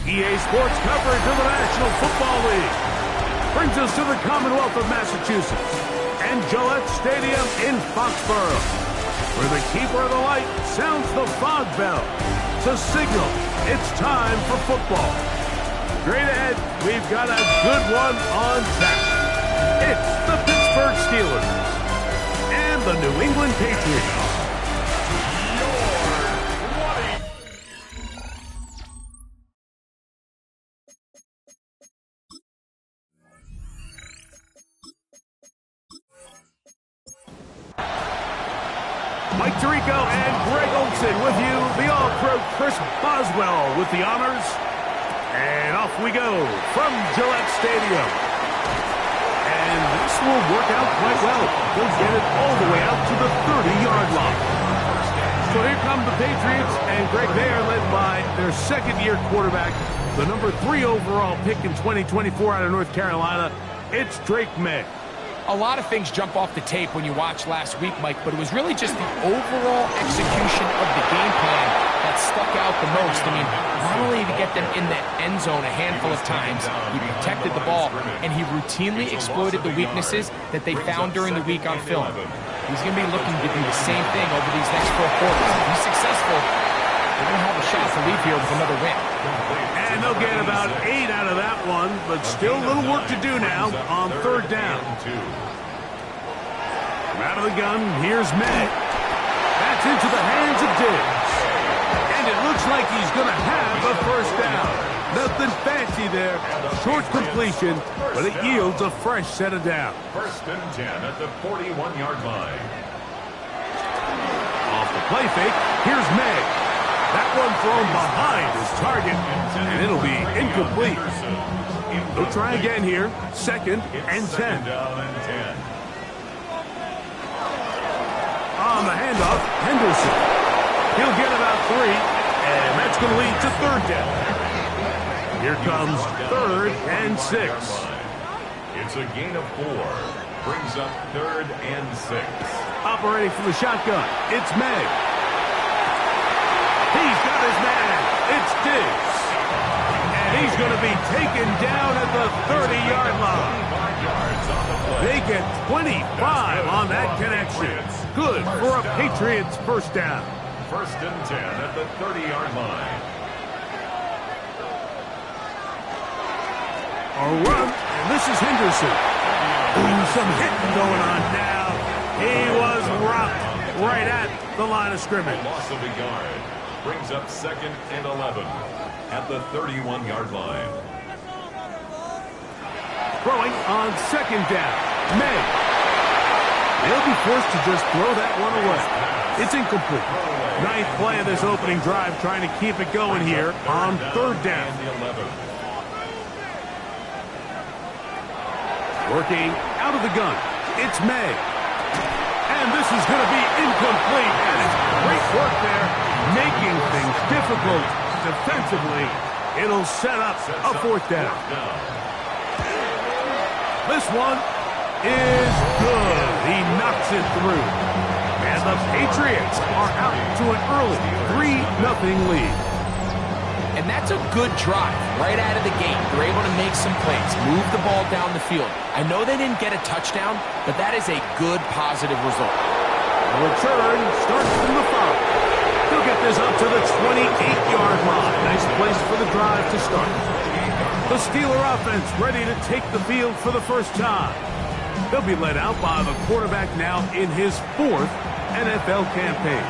EA Sports coverage of the National Football League brings us to the Commonwealth of Massachusetts and Gillette Stadium in Foxborough, where the keeper of the light sounds the fog bell to signal it's time for football. Straight ahead, we've got a good one on tap. It's the Pittsburgh Steelers and the New England Patriots. Mike Tirico and Greg Olson with you. The All-Pro Chris Boswell with the honors. And off we go from Gillette Stadium. And this will work out quite well. They'll get it all the way out to the 30-yard line. So here come the Patriots, and Greg, they are led by their second-year quarterback, the number 3 overall pick in 2024 out of North Carolina. It's Drake May. A lot of things jump off the tape when you watch last week, Mike, but it was really just the overall execution of the game plan that stuck out the most. I mean, not only did he get them in the end zone a handful of times, he protected the ball, and he routinely exploited the weaknesses that they found during the week on film. He's going to be looking to do the same thing over these next 4 quarters. If he's successful, they're going to have a shot to leave here with another win. And they'll get about 8 out of that one, but still a little work to do now on 3rd down. From out of the gun, here's May. That's into the hands of Diggs. And it looks like he's going to have a 1st down. Nothing fancy there. Short completion, but it yields a fresh set of downs. 1st and 10 at the 41-yard line. Off the play fake, here's May. That one thrown behind his target, and it'll be incomplete. They'll try again here. 2nd and 10. On the handoff, Henderson. He'll get about 3, and that's going to lead to 3rd down. Here comes 3rd and 6. It's a gain of 4. Brings up 3rd and 6. Operating from the shotgun, it's May. He's got his man. It's Diggs. And he's going to be taken down at the 30-yard line. They get 25 on that connection. Good for a Patriots 1st down. 1st and 10 at the 30-yard line. A run, and this is Henderson. Ooh, some hitting going on now. He was rocked right at the line of scrimmage. Loss of a yard. Brings up 2nd and 11 at the 31-yard line. Throwing on 2nd down. May. They'll be forced to just throw that one away. It's incomplete. 9th play of this opening drive, trying to keep it going here on 3rd down. Working out of the gun. It's May. And this is going to be incomplete. And it's great work there, making things difficult defensively. It'll set up a 4th down. This one is good. He knocks it through. And the Patriots are out to an early 3-0 lead. And that's a good drive right out of the gate. They're able to make some plays, move the ball down the field. I know they didn't get a touchdown, but that is a good positive result. The return starts from the 5. He'll get this up to the 28-yard line. Nice place for the drive to start. The Steeler offense ready to take the field for the first time. They'll be led out by the quarterback now in his 4th NFL campaign.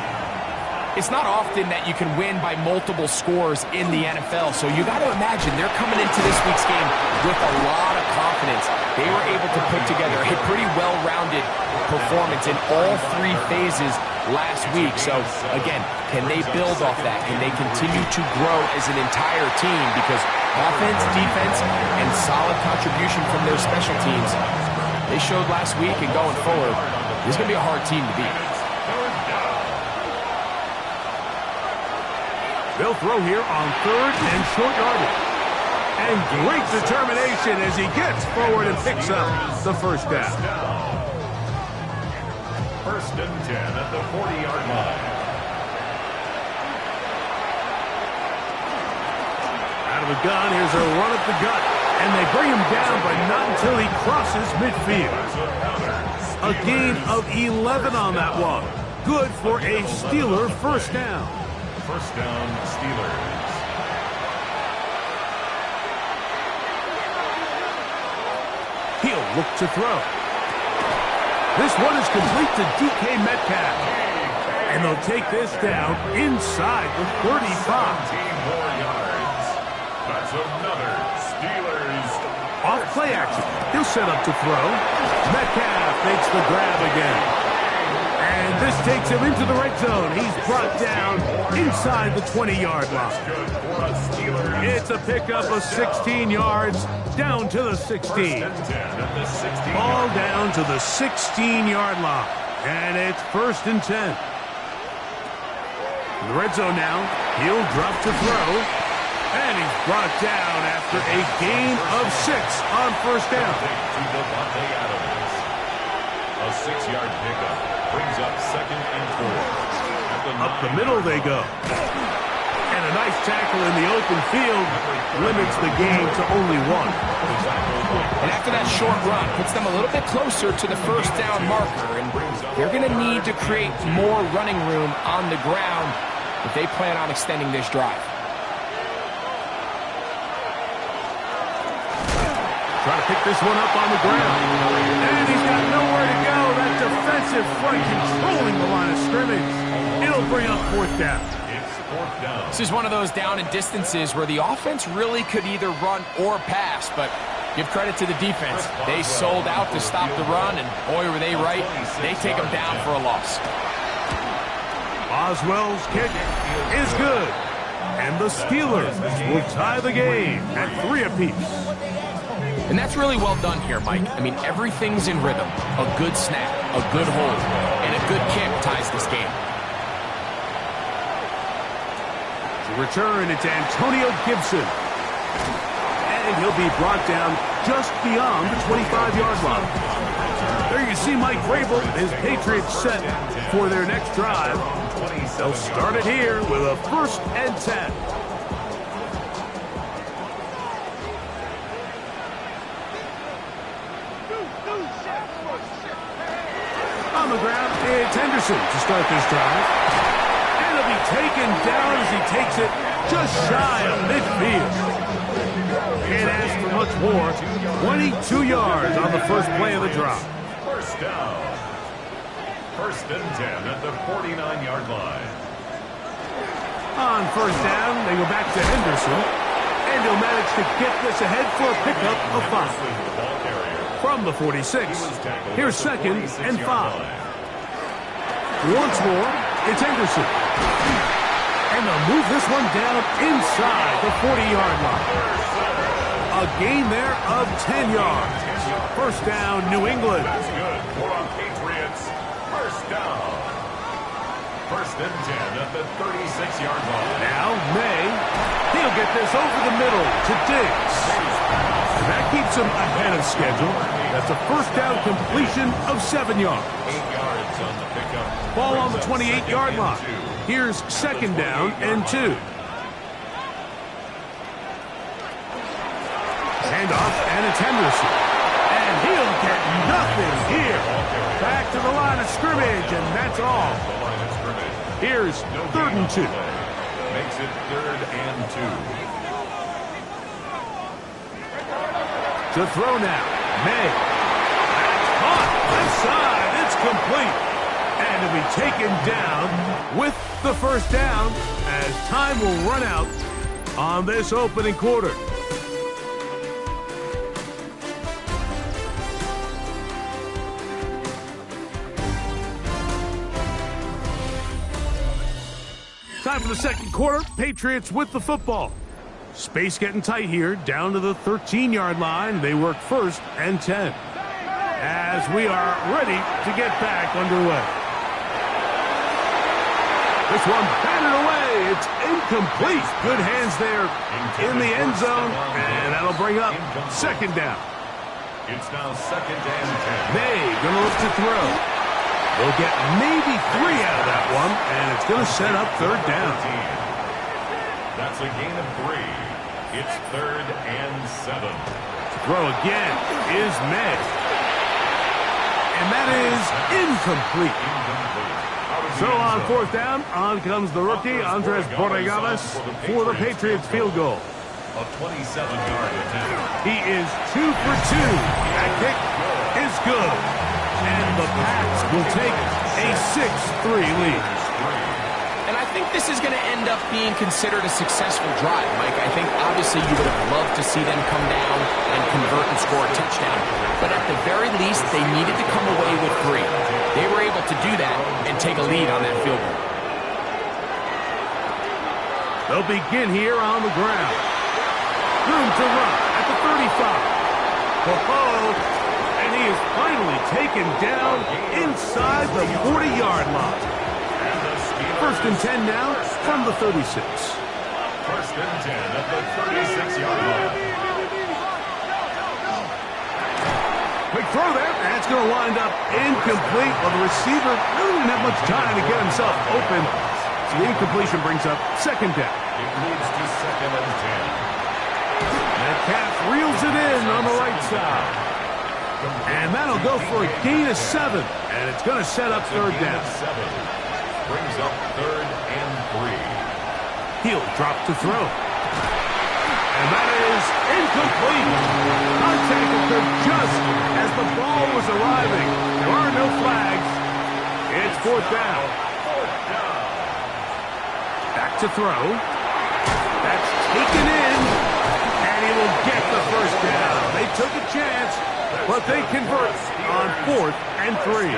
It's not often that you can win by multiple scores in the NFL, so you got to imagine they're coming into this week's game with a lot of confidence. They were able to put together a pretty well-rounded performance in all 3 phases last week. So, again, can they build off that? Can they continue to grow as an entire team? Because offense, defense, and solid contribution from their special teams, they showed last week, and going forward, this is going to be a hard team to beat. They'll throw here on 3rd and short yardage. And great determination as he gets forward and picks up the 1st down. 1st and 10 at the 40-yard line. Out of the gun. Here's a run up the gut. And they bring him down, but not until he crosses midfield. A gain of 11 on that one. Good for a Steeler first down. First down, Steelers. He'll look to throw. This one is complete to DK Metcalf. And they'll take this down inside the 35. 17 more yards. That's another Steelers. Off play action. He'll set up to throw. Metcalf makes the grab again. And this takes him into the red zone. He's brought down inside the 20-yard line. It's a pickup of 16 yards down to the 16. Ball down to the 16-yard line. And it's 1st and 10. In the red zone now. He'll drop to throw. And he's brought down after a gain of 6 on 1st down. A 6-yard pickup brings up 2nd and 4. Up the middle they go. And a nice tackle in the open field limits the game to only 1. And after that short run, puts them a little bit closer to the 1st down marker. And they're going to need to create more running room on the ground if they plan on extending this drive. Trying to pick this one up on the ground. And he's got nowhere to go. That defensive front controlling the line of scrimmage. It'll bring up 4th down. It's 4th down. This is one of those down and distances where the offense really could either run or pass, but give credit to the defense. They sold out to stop the run, and boy, were they right. They take them down for a loss. Boswell's kick is good. And the Steelers will tie the game at 3 apiece. And that's really well done here, Mike. I mean, everything's in rhythm. A good snap, a good hold, and a good kick ties this game. To return, it's Antonio Gibson. And he'll be brought down just beyond the 25-yard line. There you see Mike Vrabel, his Patriots set for their next drive. They'll start it here with a 1st and 10. On the ground, it's Henderson to start this drive. And he'll be taken down as he takes it just shy of midfield. Can't ask for much more. 22 yards on the first play of the drive. First down. 1st and 10 at the 49-yard line. On 1st down, they go back to Henderson. And he'll manage to get this ahead for a pickup of 5. From the 46, here's 2nd and 5. Once more, it's Henderson. And they'll move this one down inside the 40-yard line. A gain there of 10 yards. 1st down, New England. That's good for our Patriots. 1st down. 1st and 10 at the 36-yard line. Now, May. He'll get this over the middle to Diggs. And that keeps him ahead of schedule. That's a 1st down completion of 7 yards. 8 yards on the pickup. Ball on the 28-yard line. Here's 2nd down and 2. Handoff, and it's Henderson. And he'll get nothing here. Back to the line of scrimmage, and that's all. Here's 3rd and 2. Makes it 3rd and 2. To throw now, May. That's caught. Left side. It's complete. And to be taken down with the 1st down as time will run out on this opening quarter. Time for the 2nd quarter. Patriots with the football. Space getting tight here, down to the 13-yard line. They work 1st and 10. As we are ready to get back underway. This one batted away. It's incomplete. Good hands there in the end zone, and that'll bring up 2nd down. It's now 2nd and 10. May gonna look to throw. They'll get maybe 3 out of that one, and it's gonna set up 3rd down. That's a gain of 3. It's 3rd and 7. Throw again is made. And that is incomplete. So on 4th down, on comes the rookie, Andres Borregales, for the Patriots field goal. A 27-yard attempt. He is 2 for 2. That kick is good. And the Pats will take a 6-3 lead. And I think this is going to end up being considered a successful drive, Mike. I think obviously you would have loved to see them come down and convert and score a touchdown. But at the very least, they needed to come away with 3. They were able to do that and take a lead on that field goal. They'll begin here on the ground. Room to run at the 35. And he is finally taken down inside the 40-yard line. 1st and 10 now from the 36. 1st and 10 at the 36-yard line. Quick throw there. That's going to wind up incomplete. Well, the receiver really didn't have much time to get himself open. So the incompletion brings up 2nd down. It moves to 2nd and 10. Metcalf reels it in on the right side. And that'll go for a gain of 7. And it's going to set up 3rd down. Brings up 3rd and 3. He'll drop to throw. And that is incomplete. Contact occurred just as the ball was arriving. There are no flags. It's 4th down. Back to throw. That's taken in. And he will get the 1st down. They took a chance, but they convert on 4th and 3.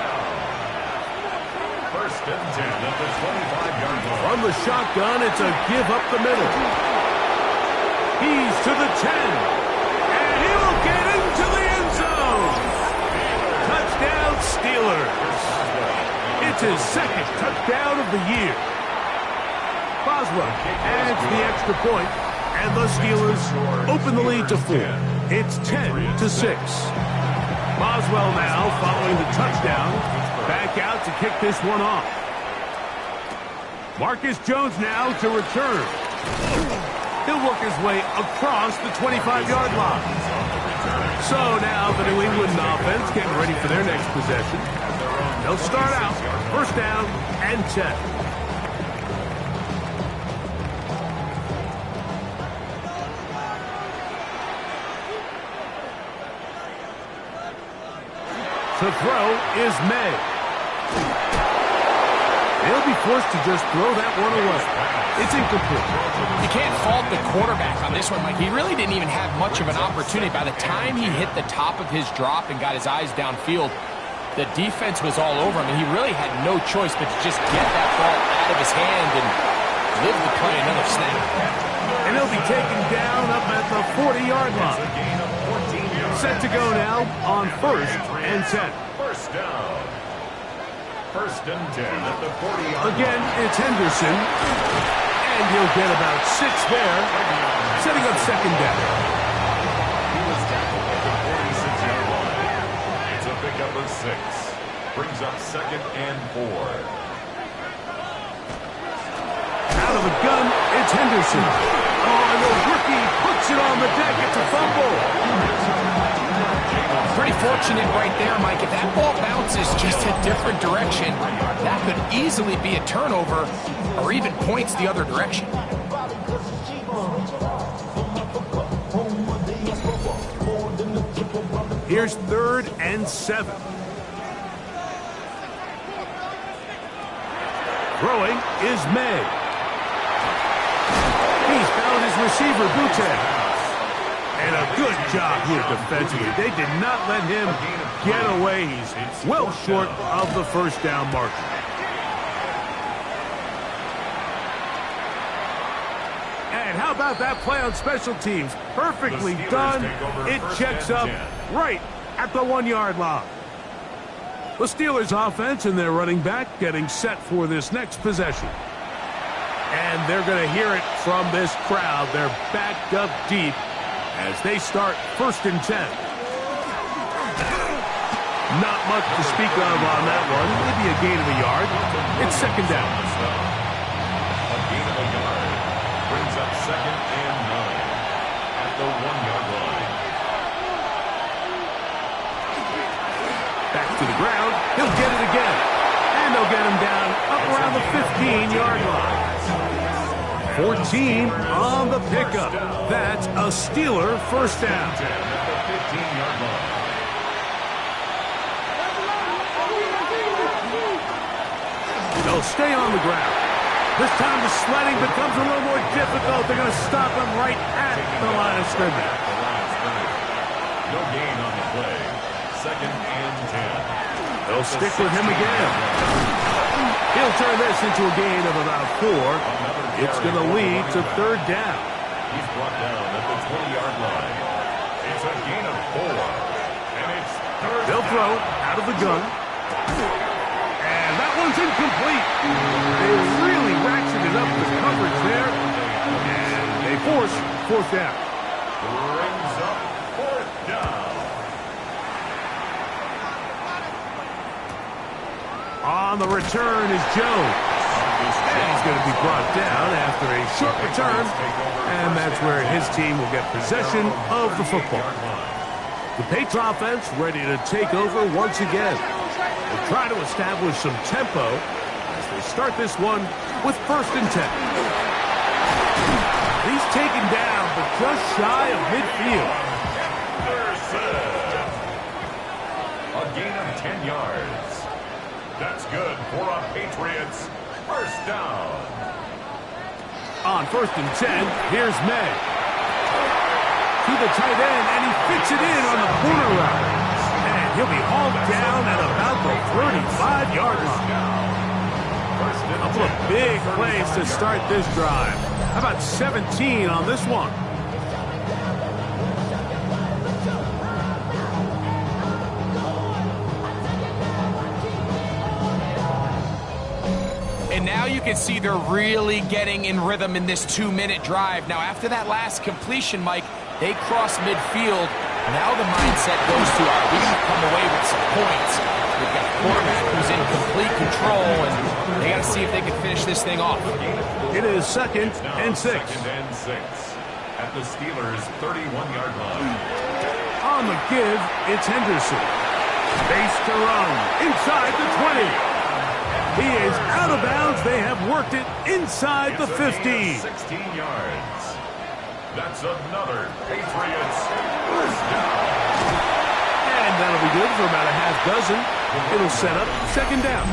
1st and 10 at the 25-yard line. From the shotgun, it's a give up the middle. He's to the 10. And he will get into the end zone. Touchdown, Steelers. It's his 2nd touchdown of the year. Boswell adds the extra point, and the Steelers open the lead to 4. It's 10-6. Boswell now following the touchdown. Back out to kick this one off. Marcus Jones now to return. He'll work his way across the 25-yard line. So now the New England offense getting ready for their next possession. They'll start out 1st down and 10. To throw is May. They'll be forced to just throw that one away. It's incomplete. You can't fault the quarterback on this one, Mike. He really didn't even have much of an opportunity. By the time he hit the top of his drop and got his eyes downfield, the defense was all over him, and he really had no choice but to just get that ball out of his hand and live to play another snap. And he'll be taken down up at the 40-yard line. Set to go now on 1st and 10. 1st down. 1st and 10 at the 40-yard line. Again, it's Henderson. And he'll get about 6 there, setting up 2nd down. He was tackled at the 46-yard line. It's a pickup of 6. Brings up 2nd and 4. Out of the gun, it's Henderson. Oh, and the rookie puts it on the deck. It's a fumble. Pretty fortunate right there, Mike. If that ball bounces just a different direction, that could easily be a turnover or even points the other direction. Here's 3rd and 7. Throwing is May. He's found his receiver, Butte. And a good job here defensively. They did not let him get away. He's well short of the 1st down marker. And how about that play on special teams? Perfectly done. It checks up right at the 1-yard line. The Steelers offense and their running back getting set for this next possession. And they're going to hear it from this crowd. They're backed up deep as they start 1st and 10. Not much to speak of on that one. Maybe a gain of a yard. It's 2nd down. A gain of a yard. Brings up 2nd and 9. the 1-yard line. Back to the ground. He'll get it again. And they'll get him down up around the 15-yard line. 14 on the pickup. That's a Steeler first down. 10 at the 15-yard line. They'll stay on the ground. This time the sledding becomes a little more difficult. They're going to stop him right at the line of scrimmage. No gain on the play. 2nd and 10. They'll stick with him again. He'll turn this into a gain of about 4. It's going to lead to 3rd down. He's brought down at the 20-yard line. It's a gain of 4. And it's 3rd They'll down. throw out of the gun. And that one's incomplete. They really ratcheted up the coverage there. And they force 4th down. Brings up 4th down. On the return is Jones. And he's going to be brought down after a short return. And that's where his team will get possession of the football. The Patriots offense ready to take over once again. They'll try to establish some tempo as they start this one with 1st and 10. He's taken down, but just shy of midfield. A gain of 10 yards. That's good for a Patriots first down. On 1st and 10, here's May. To the tight end, and he fits it in on the corner route. And he'll be hauled down at about the 35-yard line. A couple of big plays to start this drive. How about 17 on this one? And now you can see they're really getting in rhythm in this 2-minute drive. Now, after that last completion, Mike, they cross midfield. Now the mindset goes to, all right, we can come away with some points. We've got a quarterback who's in complete control, and they got to see if they can finish this thing off. It is 2nd and 6. 2nd and 6 at the Steelers' 31-yard line. On the give, it's Henderson. Base to run inside the 20. He is out of bounds. They have worked it inside the 15. 16 yards. That's another Patriots first down. And that'll be good for about a half dozen. It'll set up 2nd down.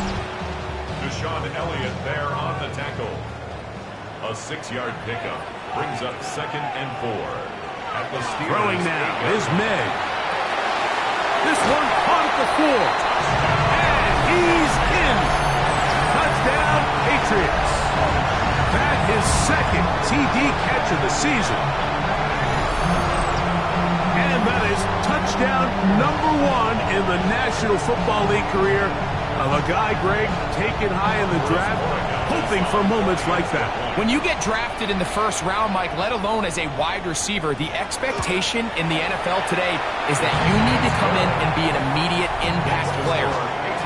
Deshaun Elliott there on the tackle. A 6-yard pickup brings up 2nd and 4 at the Steelers. Throwing now is May. This one caught at the 4. And he's in. Touchdown, Patriots. That his 2nd TD catch of the season. And that is touchdown number 1 in the National Football League career of a guy, Greg, taken high in the draft, hoping for moments like that. When you get drafted in the 1st round, Mike, let alone as a wide receiver, the expectation in the NFL today is that you need to come in and be an immediate impact player.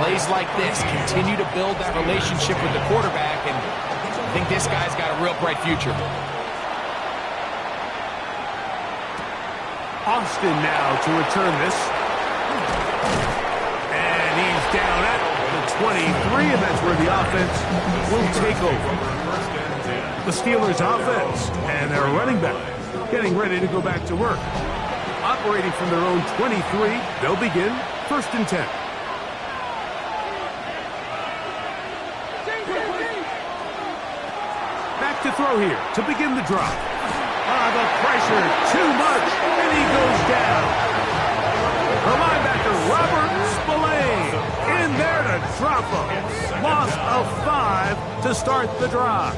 Plays like this continue to build that relationship with the quarterback, and I think this guy's got a real bright future. Austin now to return this. And he's down at the 23, and that's where the offense will take over. The Steelers offense and their running back getting ready to go back to work. Operating from their own 23, they'll begin 1st and 10. Back to throw here to begin the drop. The pressure, too much, and he goes down. The linebacker, Robert Spillane, in there to drop him. Loss of 5 to start the drive.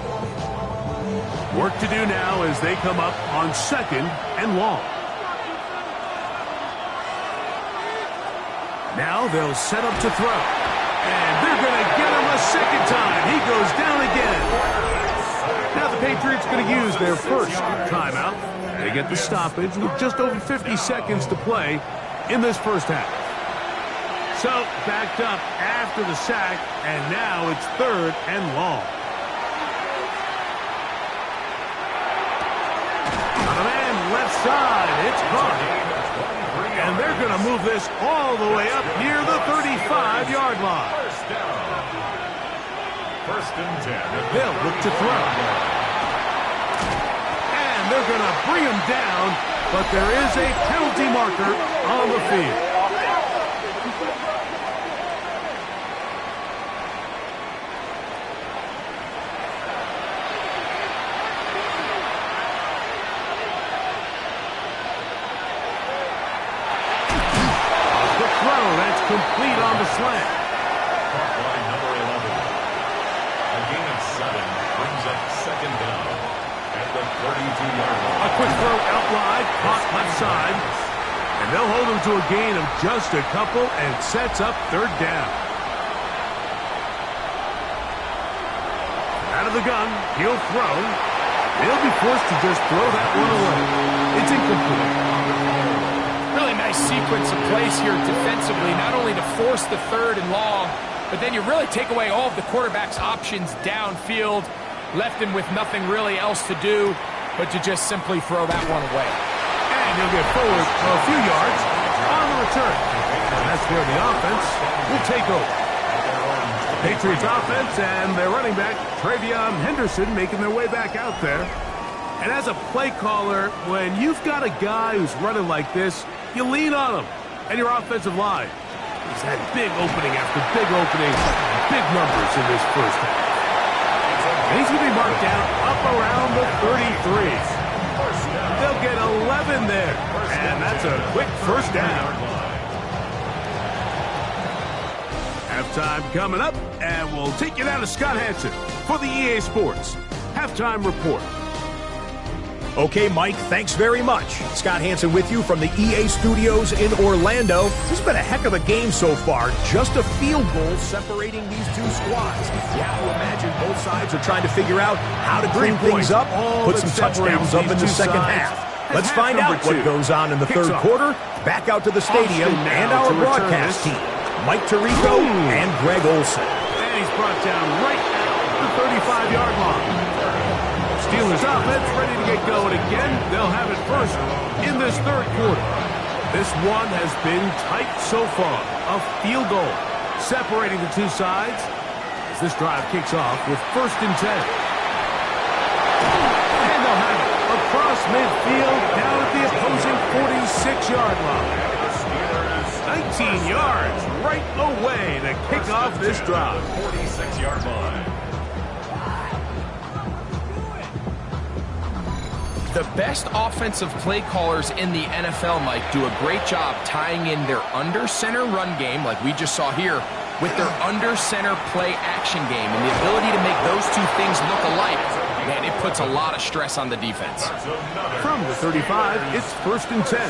Work to do now as they come up on 2nd and long. Now they'll set up to throw. And they're going to get him a 2nd time. He goes down again. Now the Patriots going to use their 1st timeout. They get the stoppage with just over 50 seconds to play in this 1st half. So backed up after the sack, and now it's 3rd and long. A man left side. It's caught. And they're going to move this all the way up near the 35-yard line. First down. First and 10. They'll look to throw. And they're going to bring him down, but there is a penalty marker on the field. That's complete on the slant. Caught by number 11. A gain of 7 brings up second down at the 32-yard line. A quick throw out wide, caught left side. And they'll hold him to a gain of just a couple and sets up third down. Out of the gun, he'll throw. They'll be forced to just throw that one away. It's incomplete. Really nice sequence of plays here defensively, not only to force the third and long, but then you really take away all of the quarterback's options downfield, left him with nothing really else to do but to just simply throw that one away. And he'll get forward for a few yards on the return. And that's where the offense will take over. Patriots offense and their running back, Travion Henderson, making their way back out there. And as a play caller, when you've got a guy who's running like this, you lean on him and your offensive line. He's had big opening after big opening, big numbers in this first half. And he's going to be marked down up around the 33. They'll get 11 there, and that's a quick first down. Halftime coming up, and we'll take you down to Scott Hansen for the EA Sports Halftime Report. Okay, Mike, thanks very much. Scott Hansen with you from the EA Studios in Orlando. This has been a heck of a game so far. Just a field goal separating these two squads. You have to imagine both sides are trying to figure out how to clean things up, put some touchdowns up in the second half. Let's find out what goes on in the third quarter. Back out to the stadium and our broadcast team, Mike Tirico and Greg Olson. And he's brought down right at the 35-yard line. Steelers offense ready to get going again. They'll have it first in this third quarter. This one has been tight so far. A field goal separating the two sides as this drive kicks off with first and 10. And they'll have it across midfield down at the opposing 46-yard line. 19 yards right away to kick off this drive. 46-yard line. The best offensive play callers in the NFL, Mike, do a great job tying in their under-center run game, like we just saw here, with their under-center play action game. And the ability to make those two things look alike, man, it puts a lot of stress on the defense. From the 35, it's first and 10.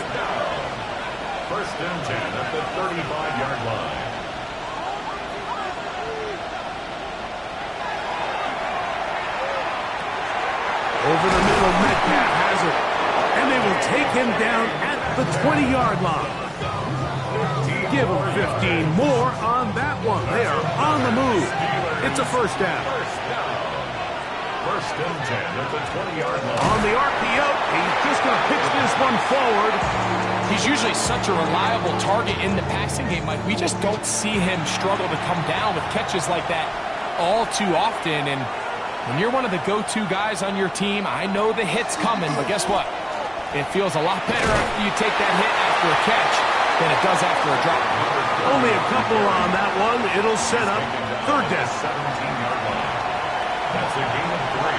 First and 10 at the 35-yard line. Over the middle, Metcalf has it. And they will take him down at the 20-yard line. Give him 15 more on that one. They are on the move. It's a first down. First and 10 at the 20-yard line. On the RPO, he's just going to pitch this one forward. He's usually such a reliable target in the passing game, Mike. We just don't see him struggle to come down with catches like that all too often. And when you're one of the go-to guys on your team, I know the hit's coming, but guess what? It feels a lot better after you take that hit after a catch than it does after a drop. Only a couple on that one. It'll set up third down. 17-yard line. That's a gain of 3.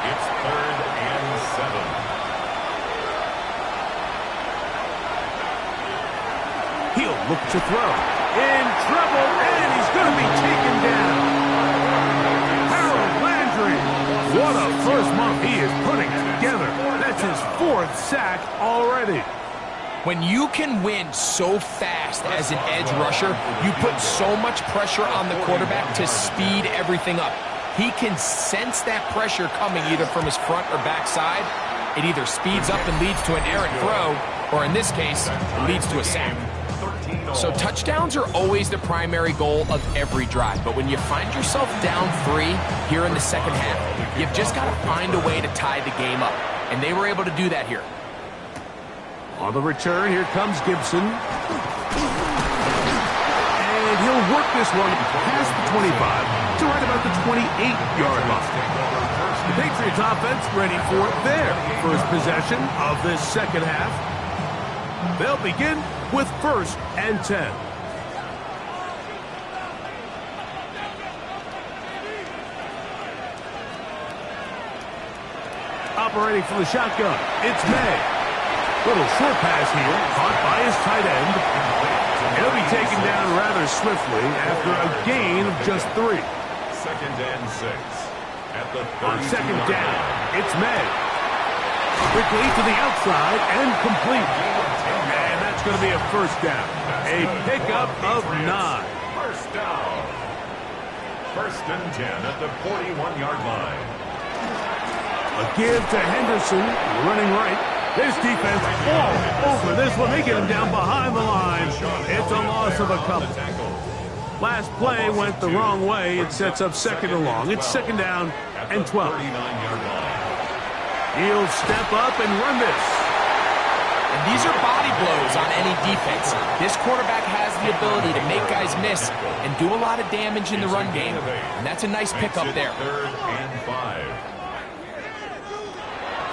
It's third and 7. He'll look to throw. In trouble, and he's going to be taken down. What a first month he is putting together. That's his 4th sack already. When you can win so fast as an edge rusher, you put so much pressure on the quarterback to speed everything up. He can sense that pressure coming either from his front or back side. It either speeds up and leads to an errant throw, or in this case, it leads to a sack. So touchdowns are always the primary goal of every drive. But when you find yourself down 3 here in the second half, you've just got to find a way to tie the game up. And they were able to do that here. On the return, here comes Gibson. And he'll work this one past the 25 to right about the 28-yard line. The Patriots offense ready for their first possession of this second half. They'll begin with 1st and 10. Operating from the shotgun, it's May. Little short pass here, caught by his tight end. He'll be taken down rather swiftly after a gain of just 3. 2nd and 6. At the On 2nd down, it's May. Quickly to the outside and complete. And that's going to be a 1st down. A pickup of 9. 1st down. 1st and 10 at the 41-yard line. A give to Henderson, running right. This defense all over this one. They get him down behind the line. It's a loss of a couple. Last play went the wrong way. It sets up 2nd and long. It's 2nd down and 12. He'll step up and run this. And these are body blows on any defense. This quarterback has the ability to make guys miss and do a lot of damage in the run game. And that's a nice pickup there. 3rd and 5.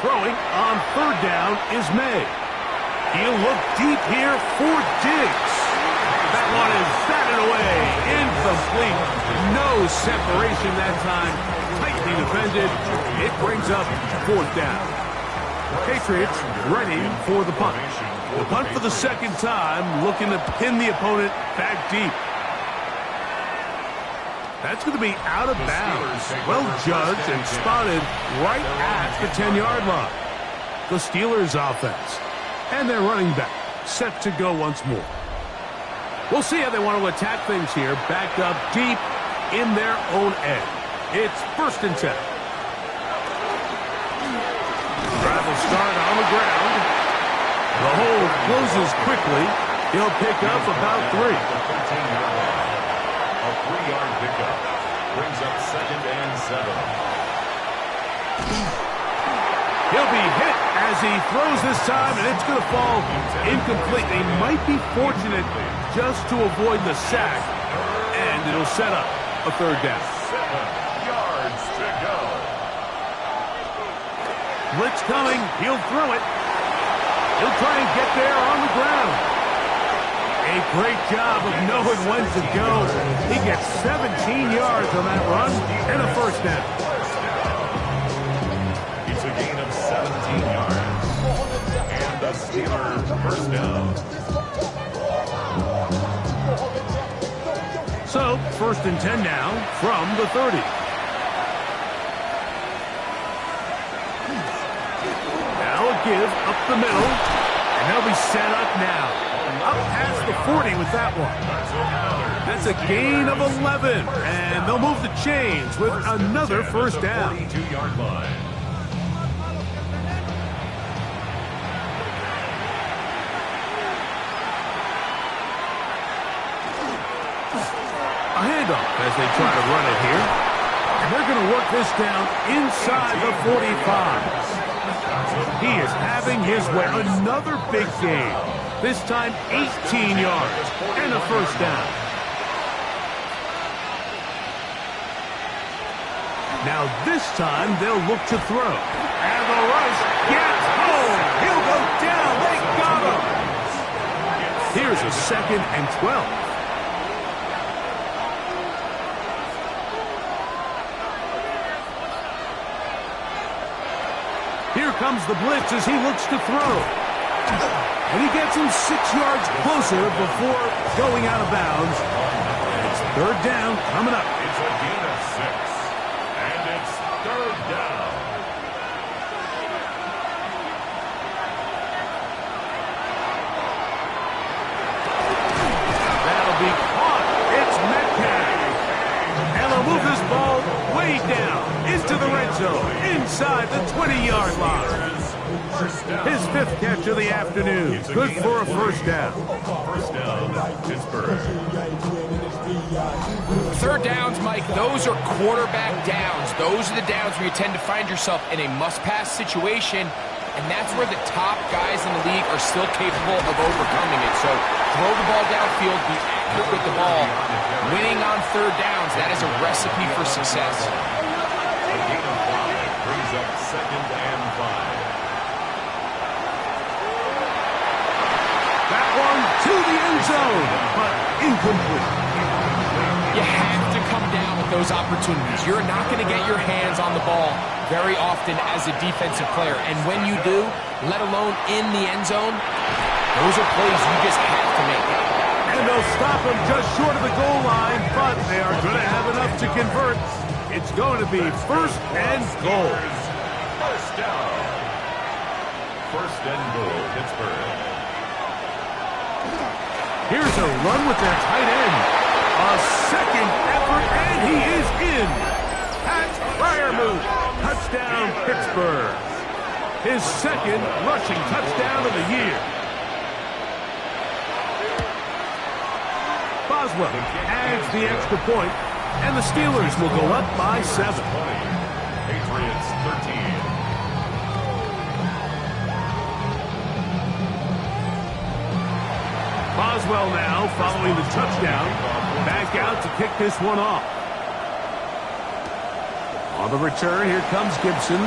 Throwing on 3rd down is May. He'll look deep here for Diggs. That one is batted away. Incomplete. No separation that time. Tightly defended. It brings up 4th down. Patriots ready for the punt. The punt for the 2nd time, looking to pin the opponent back deep. That's going to be out of bounds. Well judged and spotted right at the 10-yard line. The Steelers offense. And their running back set to go once more. We'll see how they want to attack things here. Backed up deep in their own end. It's 1st and 10. Drive will start on the ground. The hole closes quickly. He'll pick up about 3. A 3-yard pickup brings up 2nd and 7. He'll be hit as he throws this time, and it's going to fall incomplete. They might be fortunate just to avoid the sack, and it'll set up a 3rd down. 7 yards to go. Blitz coming. He'll throw it. He'll try and get there on the ground. A great job of knowing when to go. He gets 17 yards on that run and a 1st down. It's a gain of 17 yards. And the Steelers 1st down. So, 1st and 10 now from the 30. Now a give up the middle. And they'll be set up now. Up past the 40 with that one. That's a gain of 11. And they'll move the chains with another 1st down. 42-yard line. A handoff as they try to run it here. And they're going to work this down inside the 45. He is having his way. Another big game. This time 18 yards and a 1st down. Now this time they'll look to throw. And the rush gets home. He'll go down. They got him. Here's a 2nd and 12. Here comes the blitz as he looks to throw. And he gets him 6 yards closer before going out of bounds. And it's 3rd down coming up. It's a gain of 6. And it's 3rd down. That'll be caught. It's Metcalf. And they'll move this ball way down into the red zone, inside the 20-yard line. His 5th catch of the afternoon. Good for a 1st down. 1st down, Pittsburgh. 3rd downs, Mike, those are quarterback downs. Those are the downs where you tend to find yourself in a must-pass situation. and that's where the top guys in the league are still capable of overcoming it. So throw the ball downfield, be accurate with the ball. Winning on third downs, that is a recipe for success. A gain of 5 brings up 2nd and 5. That one to the end zone, but incomplete. You have to come down with those opportunities. You're not going to get your hands on the ball very often as a defensive player. And when you do, let alone in the end zone, those are plays you just have to make. And they'll stop him just short of the goal line, but they are going to have enough to convert. It's going to be 1st and goal. First down. 1st and goal, Pittsburgh. Here's a run with their tight end. A second effort, and he is in. That's Freiermuth. Touchdown, Pittsburgh. His 2nd rushing touchdown of the year. Boswell adds the extra point, and the Steelers will go up by 7. Patriots 13. Boswell now following the touchdown. Back out to kick this one off. On the return, here comes Gibson.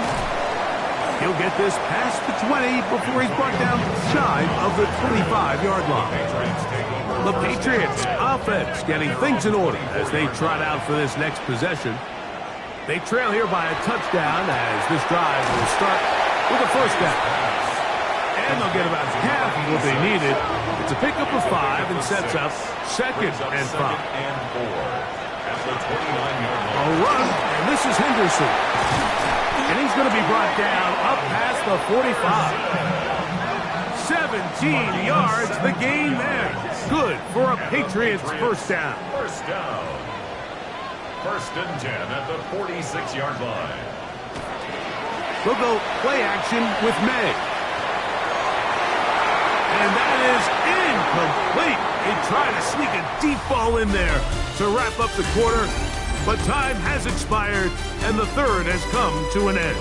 He'll get this past the 20 before he's brought down shy of the 25-yard line. The Patriots offense getting things in order as they trot out for this next possession. They trail here by a touchdown as this drive will start with a 1st down. And they'll get about half of what they needed. It's a pickup of 5 and sets up 2nd and 5. At the 29-yard line. A run, and this is Henderson. And he's going to be brought down up past the 45. 17 yards, the gain there. Good for a Patriots 1st down. 1st down. 1st and 10 at the 46-yard line. They'll go play action with May. And that is incomplete. They try to sneak a deep ball in there to wrap up the quarter, but time has expired, and the 3rd has come to an end.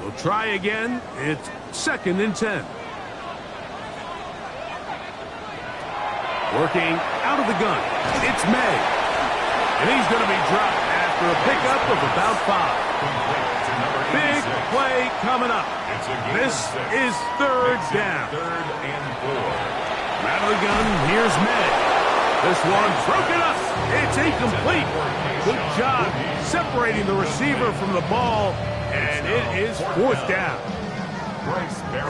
They'll try again. It's 2nd and 10. Working out of the gun. It's May. And he's going to be dropped after a pickup of about 5. Big play coming up. This is 3rd down. 3rd and 4. Out of the gun, here's May. This one broken up. It's incomplete. Good job separating the receiver from the ball, and it is 4th down.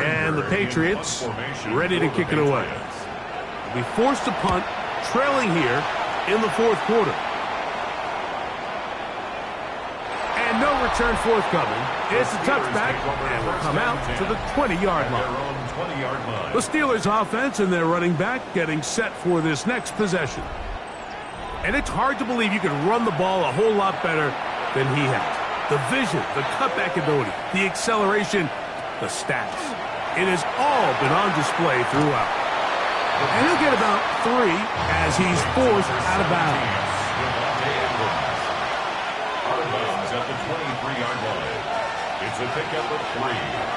And the Patriots ready to kick it away. They'll be forced to punt, trailing here in the 4th quarter. And no return forthcoming. It's a touchback, and will come out to the 20-yard line. The Steelers offense and their running back getting set for this next possession. And it's hard to believe you can run the ball a whole lot better than he has. The vision, the cutback ability, the acceleration, the stats. It has all been on display throughout. And he'll get about 3 as he's forced out of bounds. Out of bounds at the 23-yard line. It's a pickup of 3.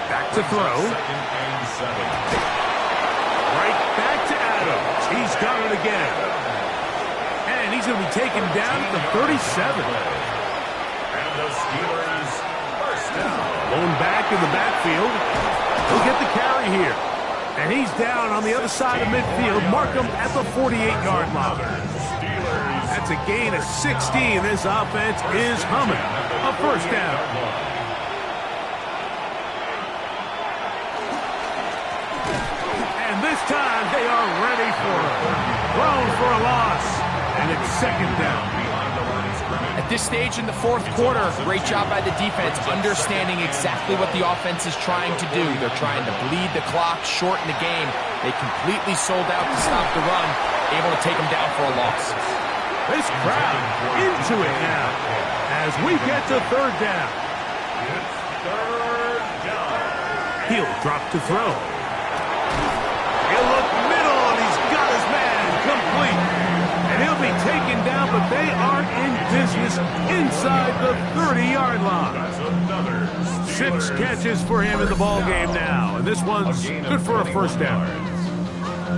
Back to throw. 2nd and 7. Right back to Adams. He's got it again. And he's going to be taken down at the 37. And the Steelers first down. Blown back in the backfield. He'll get the carry here. And he's down on the other side of midfield. Mark him at the 48-yard line. That's a gain of 16. This offense is humming. A first down. And this time they are ready for it. Thrown for a loss. And it's second down. At this stage in the 4th quarter, great job by the defense, understanding exactly what the offense is trying to do. They're trying to bleed the clock, shorten the game. They completely sold out to stop the run, able to take them down for a loss. This crowd into it now as we get to 3rd down. It's 3rd down. He'll drop to throw. He'll look middle, and he's got his man complete. inside the 30-yard line. That's another 6 Steelers catches for him in the ball game now, and this one's good for a first down.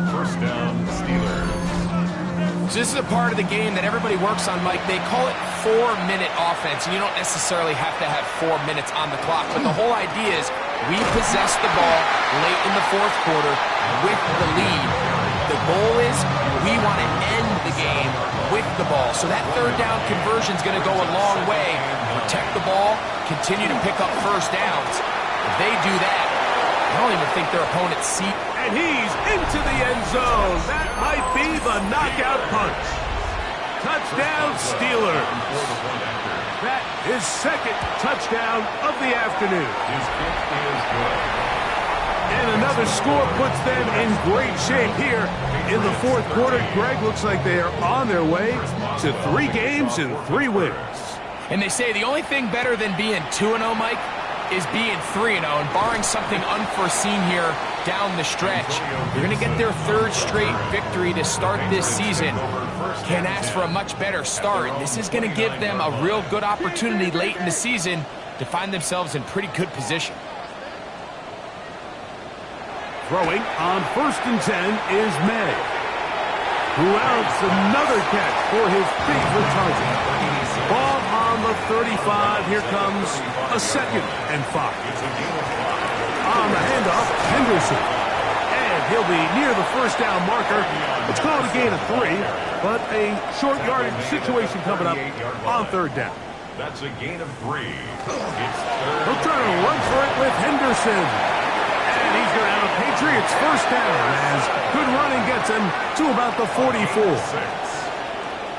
First down, Steelers. So this is a part of the game that everybody works on, Mike. They call it 4-minute offense, and you don't necessarily have to have 4 minutes on the clock. But the whole idea is we possess the ball late in the fourth quarter with the lead. The goal is we want to end the game with the ball. So that third down conversion is going to go a long way. Protect the ball, continue to pick up first downs. If they do that, I don't even think their opponents see. And he's into the end zone. That might be the knockout punch. Touchdown, Steelers. That is second touchdown of the afternoon. His kick is good. And another score puts them in great shape here in the fourth quarter. Greg, looks like they are on their way to 3 games and 3 wins. And they say the only thing better than being 2-0, Mike, is being 3-0. And barring something unforeseen here down the stretch, you're going to get their 3rd straight victory to start this season. Can't ask for a much better start. This is going to give them a real good opportunity late in the season to find themselves in pretty good position. Throwing on 1st and 10 is May, who else another catch for his favorite target. Ball on the 35. Here comes a 2nd and 5. On the handoff, Henderson. And he'll be near the first down marker. It's called a gain of 3, but a short yardage situation coming up on 3rd down. That's a gain of 3. It's 3rd. He'll try to run for it with Henderson. And he's going to have a Patriots first down as good running gets him to about the 44.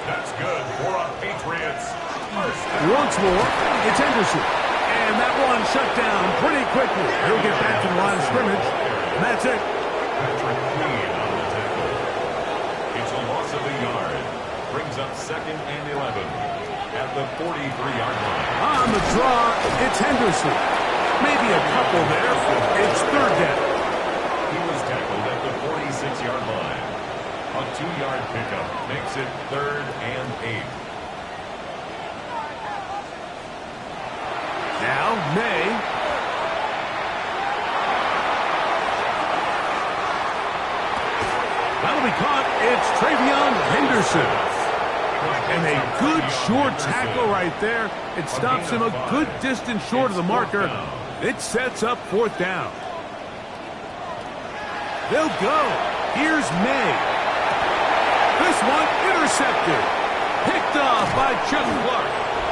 That's good for a Patriots first down. Once more, it's Henderson. And that one shut down pretty quickly. He'll get back to the line of scrimmage. And that's it. Patrick Queen on the tackle. It's a loss of a yard. Brings up 2nd and 11 at the 43-yard line. On the draw, it's Henderson. Maybe a couple there. It's 3rd down. He was tackled at the 46-yard line. A 2-yard pickup makes it 3rd and 8. Now, May. That'll be caught. It's Travion Henderson. And a good short tackle right there. It stops him a good distance short of the marker. It sets up 4th down. They'll go. Here's May. This one intercepted. Picked off by Chuck Clark.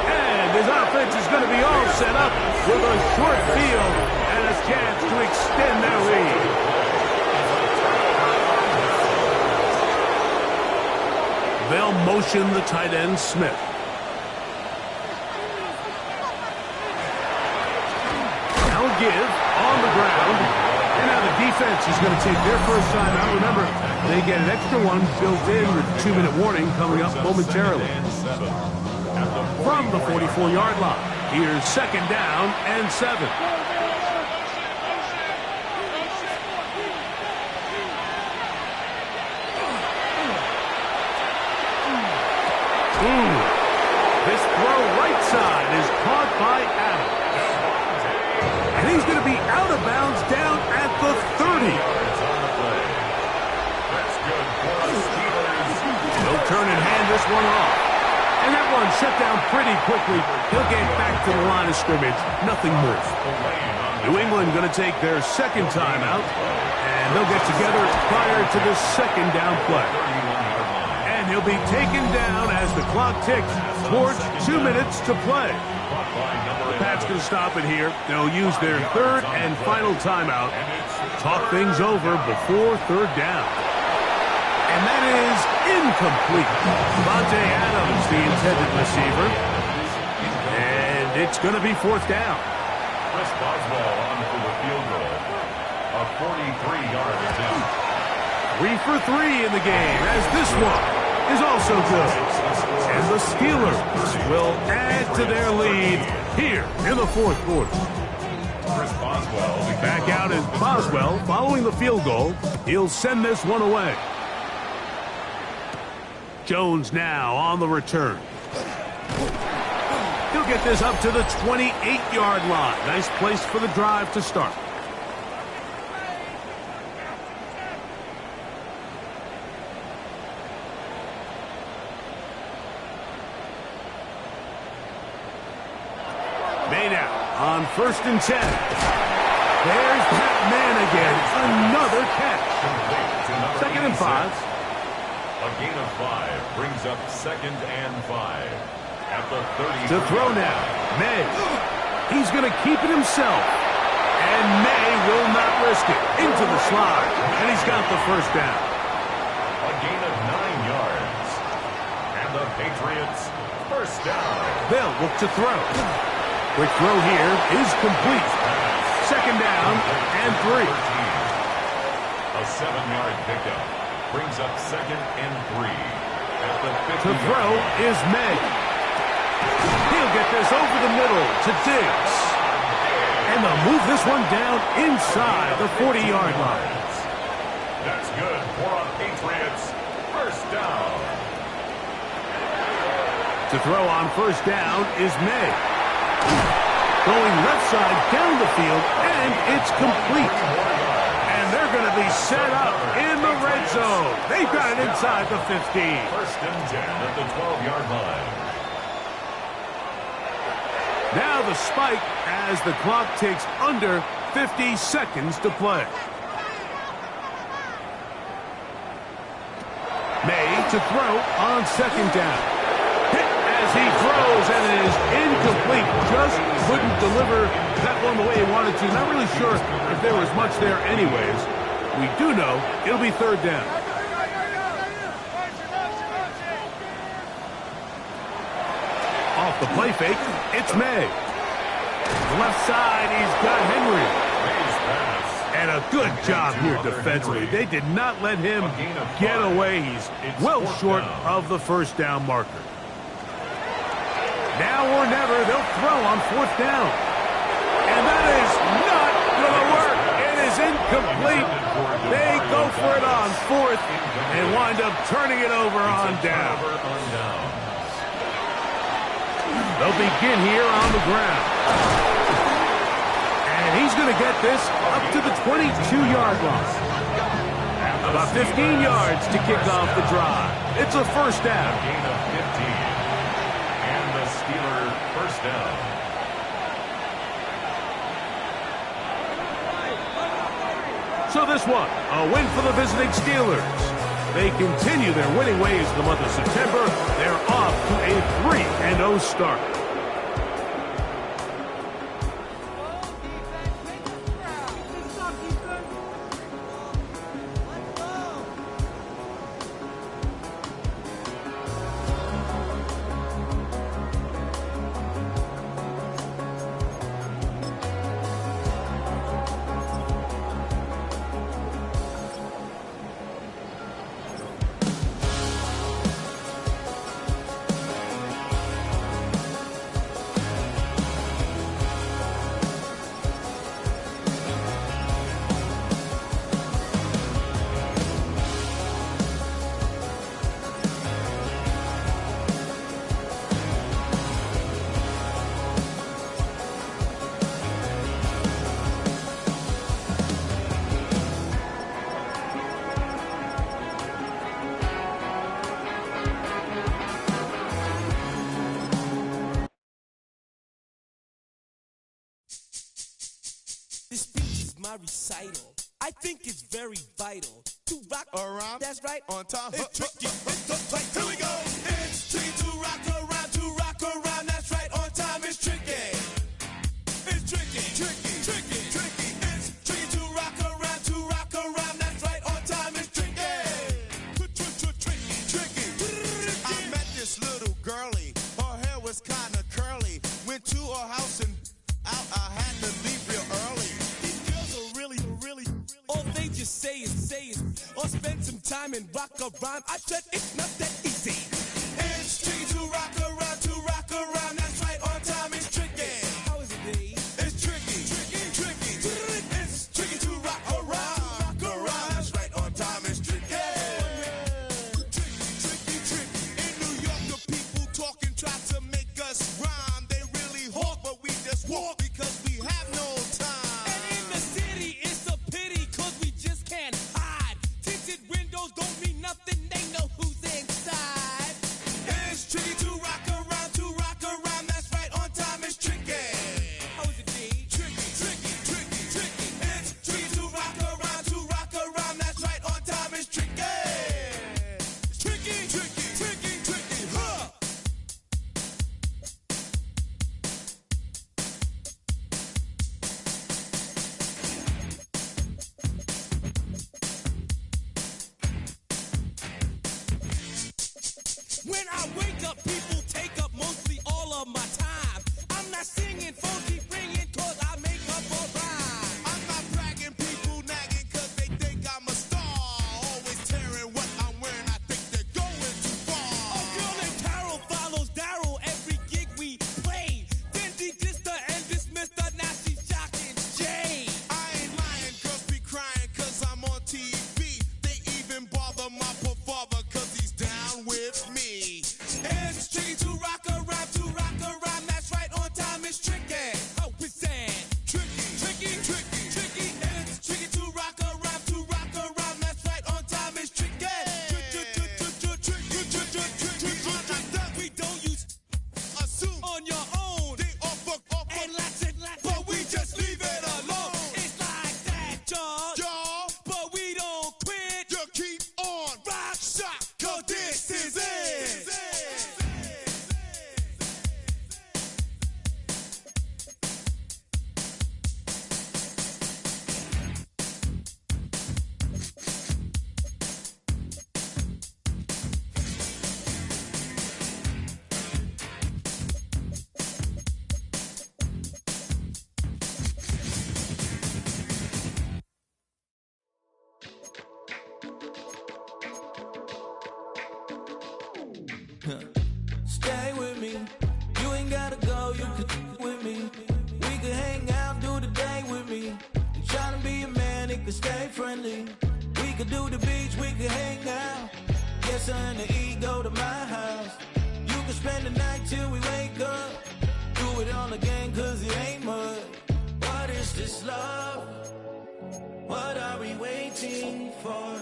And his offense is going to be all set up with a short field and a chance to extend their lead. They'll motion the tight end, Smith. Now a give on the ground. And now the defense is going to take their first time out. Remember, they get an extra one built in with 2-minute warning coming up momentarily. From the 44-yard line, here's 2nd down and 7. This throw right side is caught by Adams. And he's going to be out of bounds down at the 30. That's good for the Steelers. He'll turn and hand this one off. And that one shut down pretty quickly. He'll get back to the line of scrimmage. Nothing more. New England going to take their 2nd timeout. And they'll get together prior to the 2nd down play. And he'll be taken down as the clock ticks towards 2 minutes to play. The Pats going to stop it here. They'll use their 3rd and final timeout. Talk things over before 3rd down. And that is incomplete. Devontae Adams, the intended receiver. And it's going to be 4th down. Chris Boswell on for the field goal. A 43-yard attempt. 3 for 3 in the game, as this one is also good. And the Steelers will add to their lead here in the 4th quarter. Chris Boswell Back out is Boswell following the field goal. He'll send this one away. Jones now on the return. He'll get this up to the 28-yard line. Nice place for the drive to start. Made out on 1st and 10. There's that man again. Another catch. 2nd and 5. A gain of 5 brings up 2nd and 5. At the 30. To throw now. May. He's going to keep it himself. And May will not risk it. Into the slide. And he's got the first down. A gain of 9 yards. And the Patriots first down. They'll look to throw. Quick throw here is complete. 2nd down and 3. A 7-yard pickup brings up 2nd and 3. At the 50. To throw is May. He'll get this over the middle to Diggs. And they'll move this one down inside the 40-yard line. That's good for a Patriots first down. To throw on 1st down is May. Going left side down the field, and it's complete. And they're going to be set up in the red zone. They've got it inside the 15. 1st and 10 at the 12-yard line. Now the spike as the clock takes under 50 seconds to play. May to throw on 2nd down. Hit as he throws, and it is incomplete. Just couldn't deliver that one the way he wanted to. Not really sure if there was much there anyways. We do know it'll be 3rd down. Off the play fake, it's May. The left side, he's got Henry. And a good job here defensively. They did not let him get away. He's well short of the first down marker. Now or never, they'll throw on 4th down. And that is not going to work. It is incomplete. They go for it on 4th and wind up turning it over on down. They'll begin here on the ground. And he's going to get this up to the 22-yard line. About 15 yards to kick off the drive. It's a first down. Gain of 15. And the Steeler first down. So this one, a win for the visiting Steelers. They continue their winning ways in the month of September. They're off to a 3-0 start. This speech is my recital. I think it's very vital to rock around. That's right. On time. It's tricky. It's the right. Here we go. It's tricky to rock around. To rock around. That's right. On time. It's tricky. It's tricky. Tricky. Tricky. Tricky. It's tricky to rock around. To rock around. That's right. On time. It's tricky. Tricky. Tricky. I met this little girlie. Her hair was kind of curly. Went to her house and out. I had to leave real early. All they just say it, or spend some time and rock around. I said it's not that easy. It's tricky to rock around, that's right, on time it's tricky. How is it, D? It's tricky, tricky. It's tricky to rock around, that's right, on time it's tricky. Tricky. In New York, the people talking try to make us rhyme. They When I wake up, people take up mostly all of my time. I'm not singing, phone keep ringing, cause I make up a rhyme. I'm not bragging, people nagging, cause they think I'm a star. Always tearing what I'm wearing, I think they're going too far. A girl named Carol follows Daryl every gig we play. Then dissed her and dismissed her, now she's shocking Jay. I ain't lying, girls be crying, cause I'm on TV. They even bother my poor father, cause he's down with me. It's tricky to rock around, that's right, on time it's tricky. How is that? Tricky. It's tricky to rock around, that's right, on time it's tricky. We don't use assume on your own. They all fuck up and lots, but we just leave it alone. It's like that, y'all, but we don't quit. You keep on rock shock, cause this is it. Stay with me, you ain't gotta go, you can with me. We could hang out, do the day with me. You tryna be a man, it could stay friendly. We could do the beach, we could hang out. Yes, her and the E go to my house. You can spend the night till we wake up. Do it all again, cause it ain't mud. What is this love? What are we waiting for?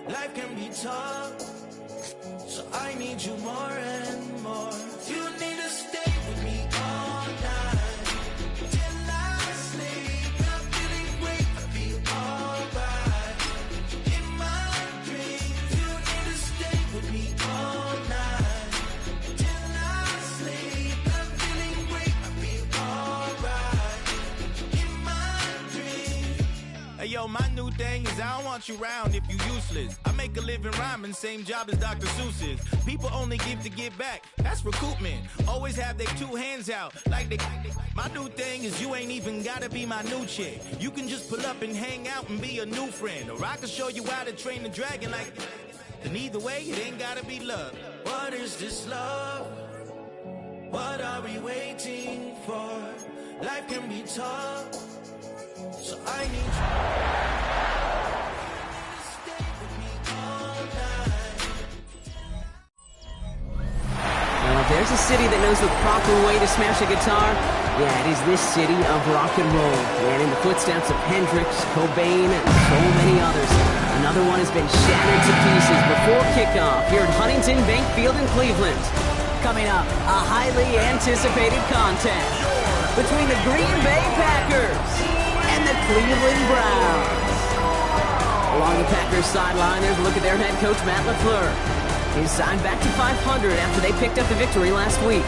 Life can be tough, so I need you more and more. You need to stay with me all night till I sleep. I'm feeling great, I feel alright. In my dreams, you need to stay with me all night till I sleep. I'm feeling great, I feel alright. In my dreams. Hey yo, my new thing is I don't want you around if you useless. I make a living rhyming, same job as Dr. Seuss's. People only give to give back, that's recoupment. Always have their two hands out, like they. My new thing is you ain't even gotta be my new chick. You can just pull up and hang out and be a new friend. Or I can show you how to train the dragon like. And either way, it ain't gotta be love. What is this love? What are we waiting for? Life can be tough, so I need you. Well, if there's a city that knows the proper way to smash a guitar, yeah, it is this city of rock and roll. And in the footsteps of Hendrix, Cobain, and so many others, another one has been shattered to pieces before kickoff here at Huntington Bank Field in Cleveland. Coming up, a highly anticipated contest between the Green Bay Packers and the Cleveland Browns. Along the Packers sideline, there's a look at their head coach, Matt LaFleur. He's signed back to 500 after they picked up the victory last week.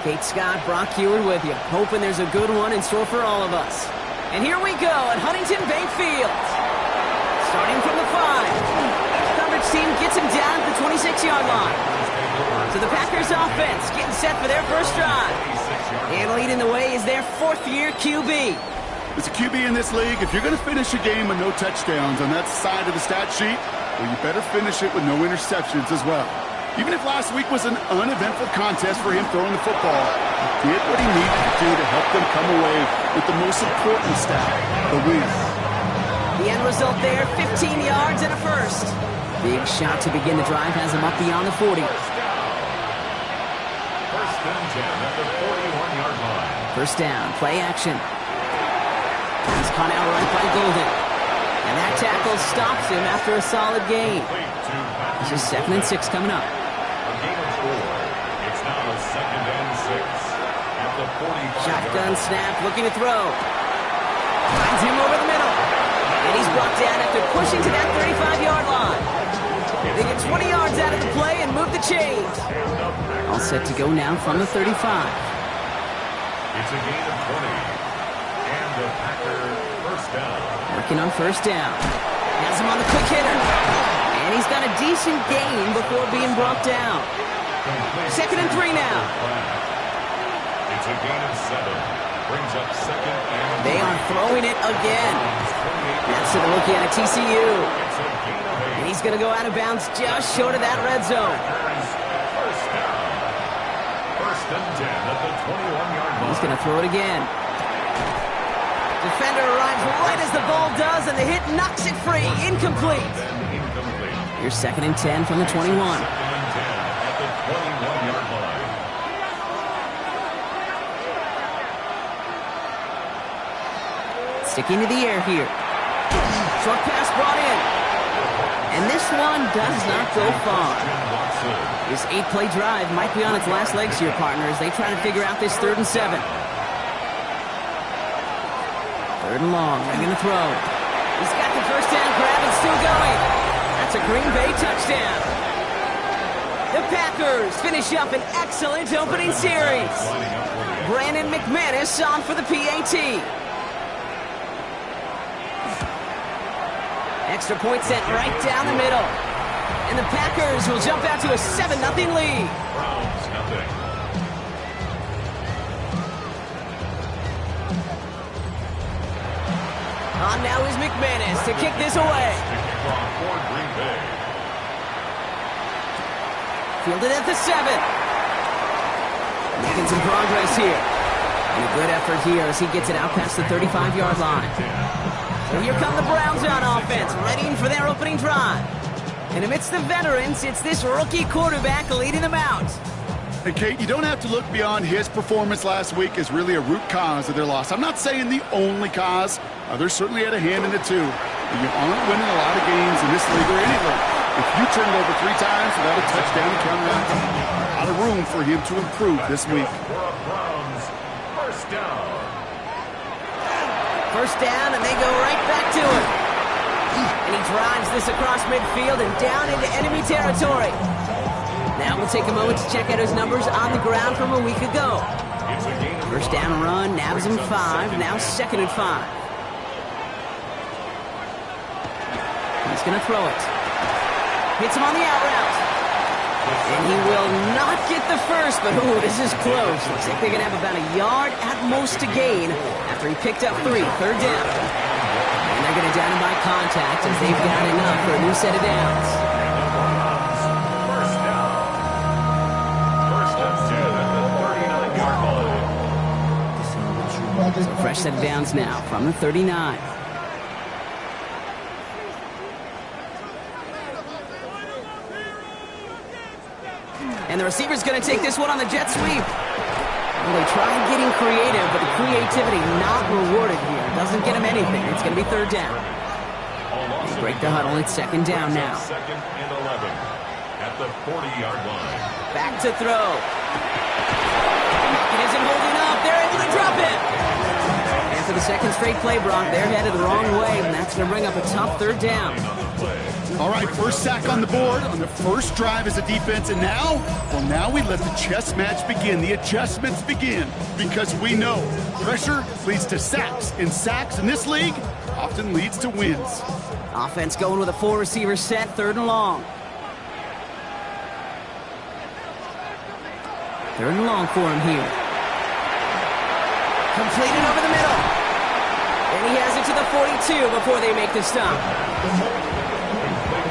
Kate Scott, Brock Heward with you, hoping there's a good one in store for all of us. And here we go at Huntington Bank Field. Starting from the 5. Coverage team gets him down at the 26-yard line. So the Packers offense getting set for their first drive. And leading the way is their fourth-year QB. As a QB in this league, if you're going to finish a game with no touchdowns on that side of the stat sheet, well, you better finish it with no interceptions as well. Even if last week was an uneventful contest for him throwing the football, he did what he needed to do to help them come away with the most important stat, the win. The end result there, 15 yards and a first. Big shot to begin the drive has him up beyond the 40. First and 10 at the 41-yard line. First down, play action. He's caught out right by Golden. And that tackle stops him after a solid gain. This is 2nd and 6 coming up. A game of 4. It's now 2nd and 6 at the 45. Shotgun snap, looking to throw. Finds him over the middle. And he's brought down after pushing to that 35-yard line. They get 20 yards out of the play and move the chains. All set to go now from the 35. It's a gain of 20. And the Packer first down. Working on first down. Has him on the quick hitter. And he's got a decent gain before being brought down. Second and 3 now. It's a gain of 7. Brings up second and They are throwing it again. That's to the rookie out of TCU. It's a gain of 8. And he's going to go out of bounds just short of that red zone. First down. First and 10 at the 21-yard line. He's going to throw it again. Defender arrives right as the ball does, and the hit knocks it free. Incomplete. Here's second and 10 from the 21. Second and 10 at the 21-yard line. Sticking to the air here. Short pass brought in. And this one does not go far. This 8-play drive might be on its last legs here, partners. They try to figure out this 3rd and 7. 3rd and long. They're going to throw. He's got the first down grab and still going. That's a Green Bay touchdown. The Packers finish up an excellent opening series. Brandon McManus on for the PAT. Extra point sent right down the middle. And the Packers will jump out to a 7-0 lead. Browns nothing. On now is McManus to kick this away. For Green Bay. Fielded at the 7. Making some progress here. And a good effort here as he gets it out past the 35-yard line. So here come the Browns on offense, readying for their opening drive. And amidst the veterans, it's this rookie quarterback leading them out. And Kate, you don't have to look beyond his performance last week as really a root cause of their loss. I'm not saying the only cause. Others certainly had a hand in it too. But you aren't winning a lot of games in this league or any league if you turn it over 3 times without a touchdown to counteract. A lot of room for him to improve this week. Browns first down. First down, and they go right back to it. And he drives this across midfield and down into enemy territory. Now we'll take a moment to check out his numbers on the ground from a week ago. First down run, nabs him 5, now 2nd and 5. He's going to throw it. Hits him on the out route. And he will not get the first, but ooh, this is close. Looks like they're going to have about a yard at most to gain after he picked up 3, 3rd down. And they're going to down him by contact as they've got enough for a new set of downs. First down. First and 10 at the 39-yard line. So fresh set of downs now from the 39. And the receiver's going to take this one on the jet sweep. Well, they tried getting creative, but the creativity not rewarded here. Doesn't get him anything. It's going to be 3rd down. They break the huddle. It's 2nd down now. 2nd and 11 at the 40-yard line. Back to throw. It isn't holding up. They're able to drop it. And for the 2nd straight play, Brock, they're headed the wrong way, and that's going to bring up a tough 3rd down. All right, first sack on the board on the first drive as a defense, and now, well, now we let the chess match begin. The adjustments begin because we know pressure leads to sacks, and sacks in this league often leads to wins. Offense going with a 4-receiver set, 3rd and long. 3rd and long for him here. Completed over the middle. And he has it to the 42 before they make the stop.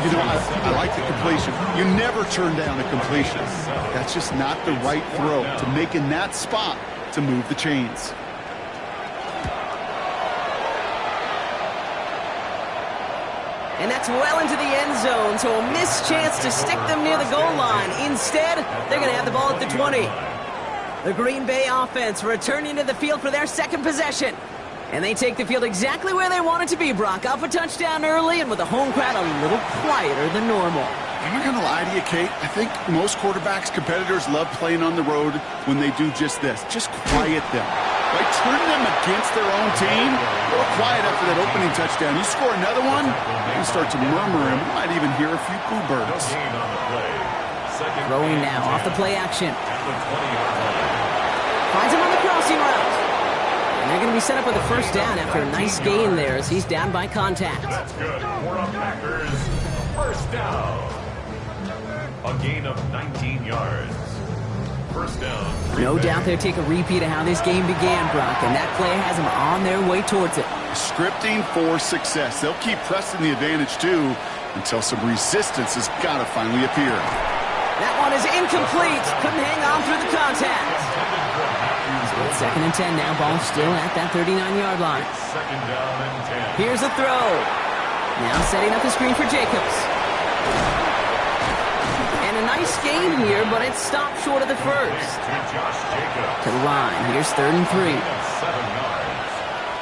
You know, I like the completion. You never turn down a completion. That's just not the right throw to make in that spot to move the chains. And that's well into the end zone, so a missed chance to stick them near the goal line. Instead, they're going to have the ball at the 20. The Green Bay offense returning to the field for their 2nd possession. And they take the field exactly where they want it to be, Brock. Up a touchdown early and with the home crowd a little quieter than normal. I'm not going to lie to you, Kate. I think most quarterbacks, competitors love playing on the road when they do just this. Just quiet them. Like, turn them against their own team. Go quiet after that opening touchdown. You score another one, you start to murmur, and we might even hear a few boo birds. Gain on the play. Throwing now off the play action. At the 20-yard line. Finds him on the crossing route. And they're going to be set up with a first down after a nice gain there as he's down by contact. That's good for the Packers. First down. A gain of 19 yards. First down. No doubt they'll take a repeat of how this game began, Brock, and that play has them on their way towards it. Scripting for success. They'll keep pressing the advantage, too, until some resistance has got to finally appear. That one is incomplete. Couldn't hang on through the contact. So it's 2nd and 10 now. Ball still at that 39-yard line. Second down and 10. Here's the throw. Now setting up the screen for Jacobs. And a nice gain here, but it's stopped short of the first. To Josh Jacobs. To the line. Here's 3rd and 3. 7 yards.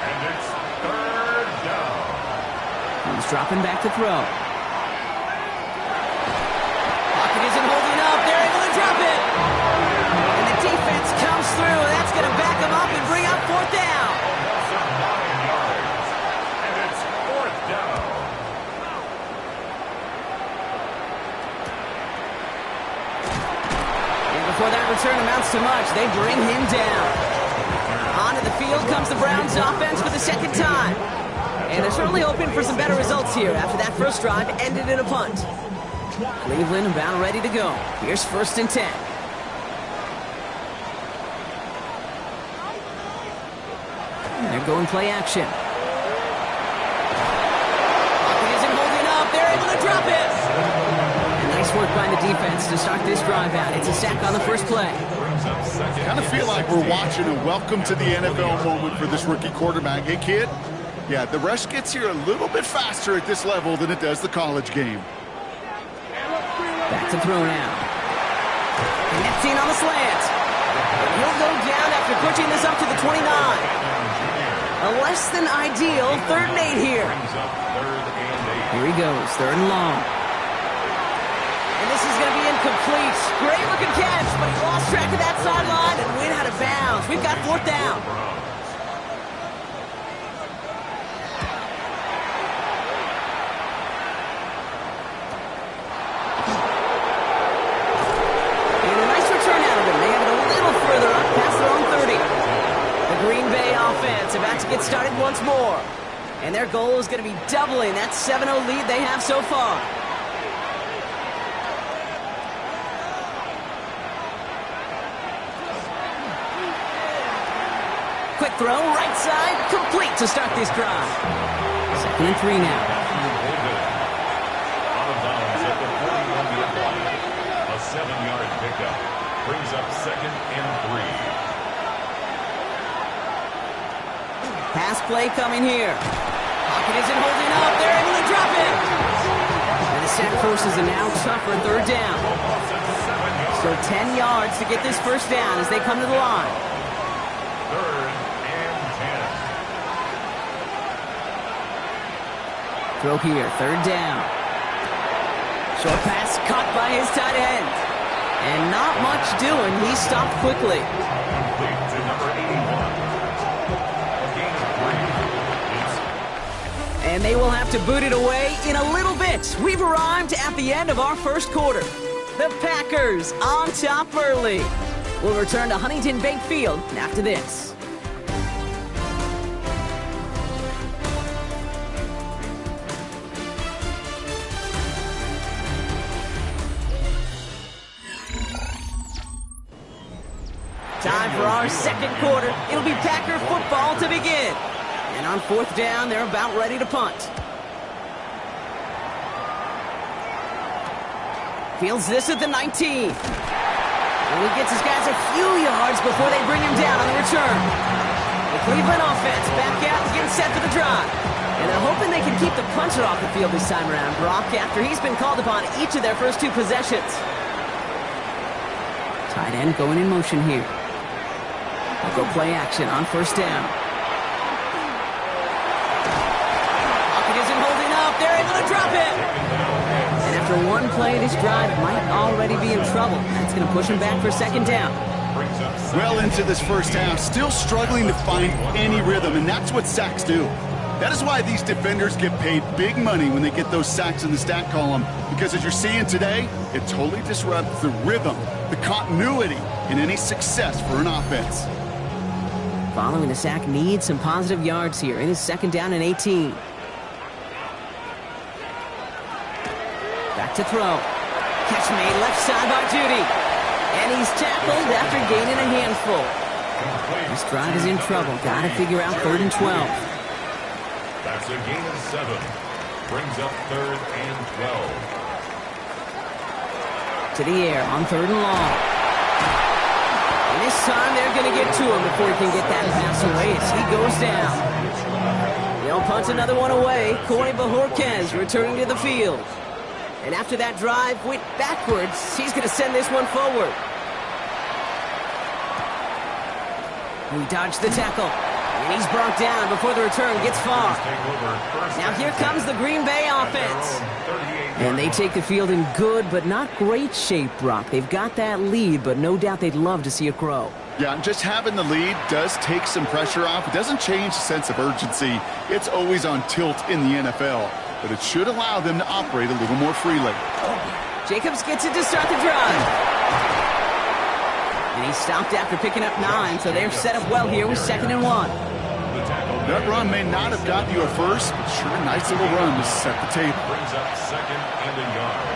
And it's third down. He's dropping back to throw. Pocket isn't holding up. They're able to drop it. And the defense comes through. That's going to back them up and bring up 4th down. Loss of 9 yards. And it's fourth down. And before that return amounts to much, they bring him down. Onto the field comes the Browns offense for the second time. And they're certainly hoping for some better results here after that first drive ended in a punt. Cleveland about ready to go. Here's 1st and 10. They're going play action. Pocket isn't holding up. They're able to drop it. And nice work by the defense to start this drive out. It's a sack on the first play. Kind of feel like we're watching a welcome to the NFL moment for this rookie quarterback. Hey, kid? Yeah, the rush gets here a little bit faster at this level than it does the college game. Back to throw now. Connecting on the slant. He'll go down after pushing this up to the 29. A less than ideal 3rd and 8 here. Here he goes, 3rd and long. And this is going to be incomplete. Great looking catch, but he lost track of that sideline and went out of bounds. We've got 4th down. And a nice return out of him. They have it a little further up past their own 30. The Green Bay offense about to get started once more. And their goal is going to be doubling that 7-0 lead they have so far. Quick throw, right side, complete to start this drive. 2nd and 3 now. Out of bounds at the 41-yard line. A 7-yard pickup brings up 2nd and 3. Pass play coming here. Pocket isn't holding up. They're able to drop it. And the sack forces a now tougher 3rd down. So 10 yards to get this first down as they come to the line. 3rd and 10. Throw here, 3rd down. Short pass caught by his tight end. And not much doing. He stopped quickly. Complete to number 81. And they will have to boot it away in a little bit. We've arrived at the end of our first quarter. The Packers on top early. We'll return to Huntington Bank Field after this. Time for our second quarter. It'll be Packer football to begin. And on 4th down, they're about ready to punt. Fields this at the 19. Only gets his guys a few yards before they bring him down on the return. The Cleveland offense back out and getting set for the drive. And they're hoping they can keep the punter off the field this time around, Brock, after he's been called upon each of their first 2 possessions. Tight end going in motion here. They'll go play action on 1st down. Pocket isn't holding up. They're able to drop it. And after one play, this drive might already be in trouble. That's going to push him back for 2nd down. Well into this first half, still struggling to find any rhythm, and that's what sacks do. That is why these defenders get paid big money when they get those sacks in the stat column, because as you're seeing today, it totally disrupts the rhythm, the continuity, and any success for an offense. Following the sack needs some positive yards here. It is 2nd down and 18. Back to throw. Catch made left side by Judy. And he's tackled after gaining a handful. This drive is in trouble. Got to figure out 3rd and 12. That's a gain of 7. Brings up 3rd and 12. To the air on 3rd and long. And this time they're going to get to him before he can get that pass away as he goes down. They'll punt another one away. Corey Bajorquez returning to the field. And after that drive went backwards, he's going to send this one forward. He dodged the tackle. And he's brought down before the return gets far. Now here comes the Green Bay offense. And they take the field in good but not great shape, Brock. They've got that lead, but no doubt they'd love to see it grow. Yeah, just having the lead does take some pressure off. It doesn't change the sense of urgency. It's always on tilt in the NFL, but it should allow them to operate a little more freely. Jacobs gets it to start the drive. And he stopped after picking up 9, so they're set up well here with 2nd and 1. That run may not have gotten you a first, but sure a nice little run to set the table. Brings up 2nd and a yard.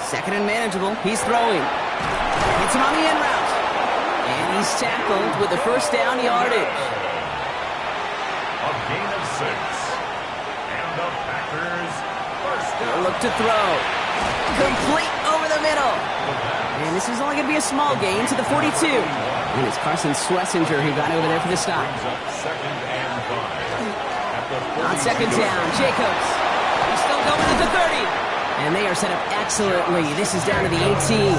2nd and manageable. He's throwing. Hits him on the end route. And he's tackled with the first down yardage. A gain of 6. And the Packers first down. Look to throw. Complete over the middle. And this is only going to be a small gain to the 42. And it's Carson Schlesinger who got over there for the stop. Second and 5. On 2nd down, Jacobs. He's still going at the 30. And they are set up excellently. This is down to the 18.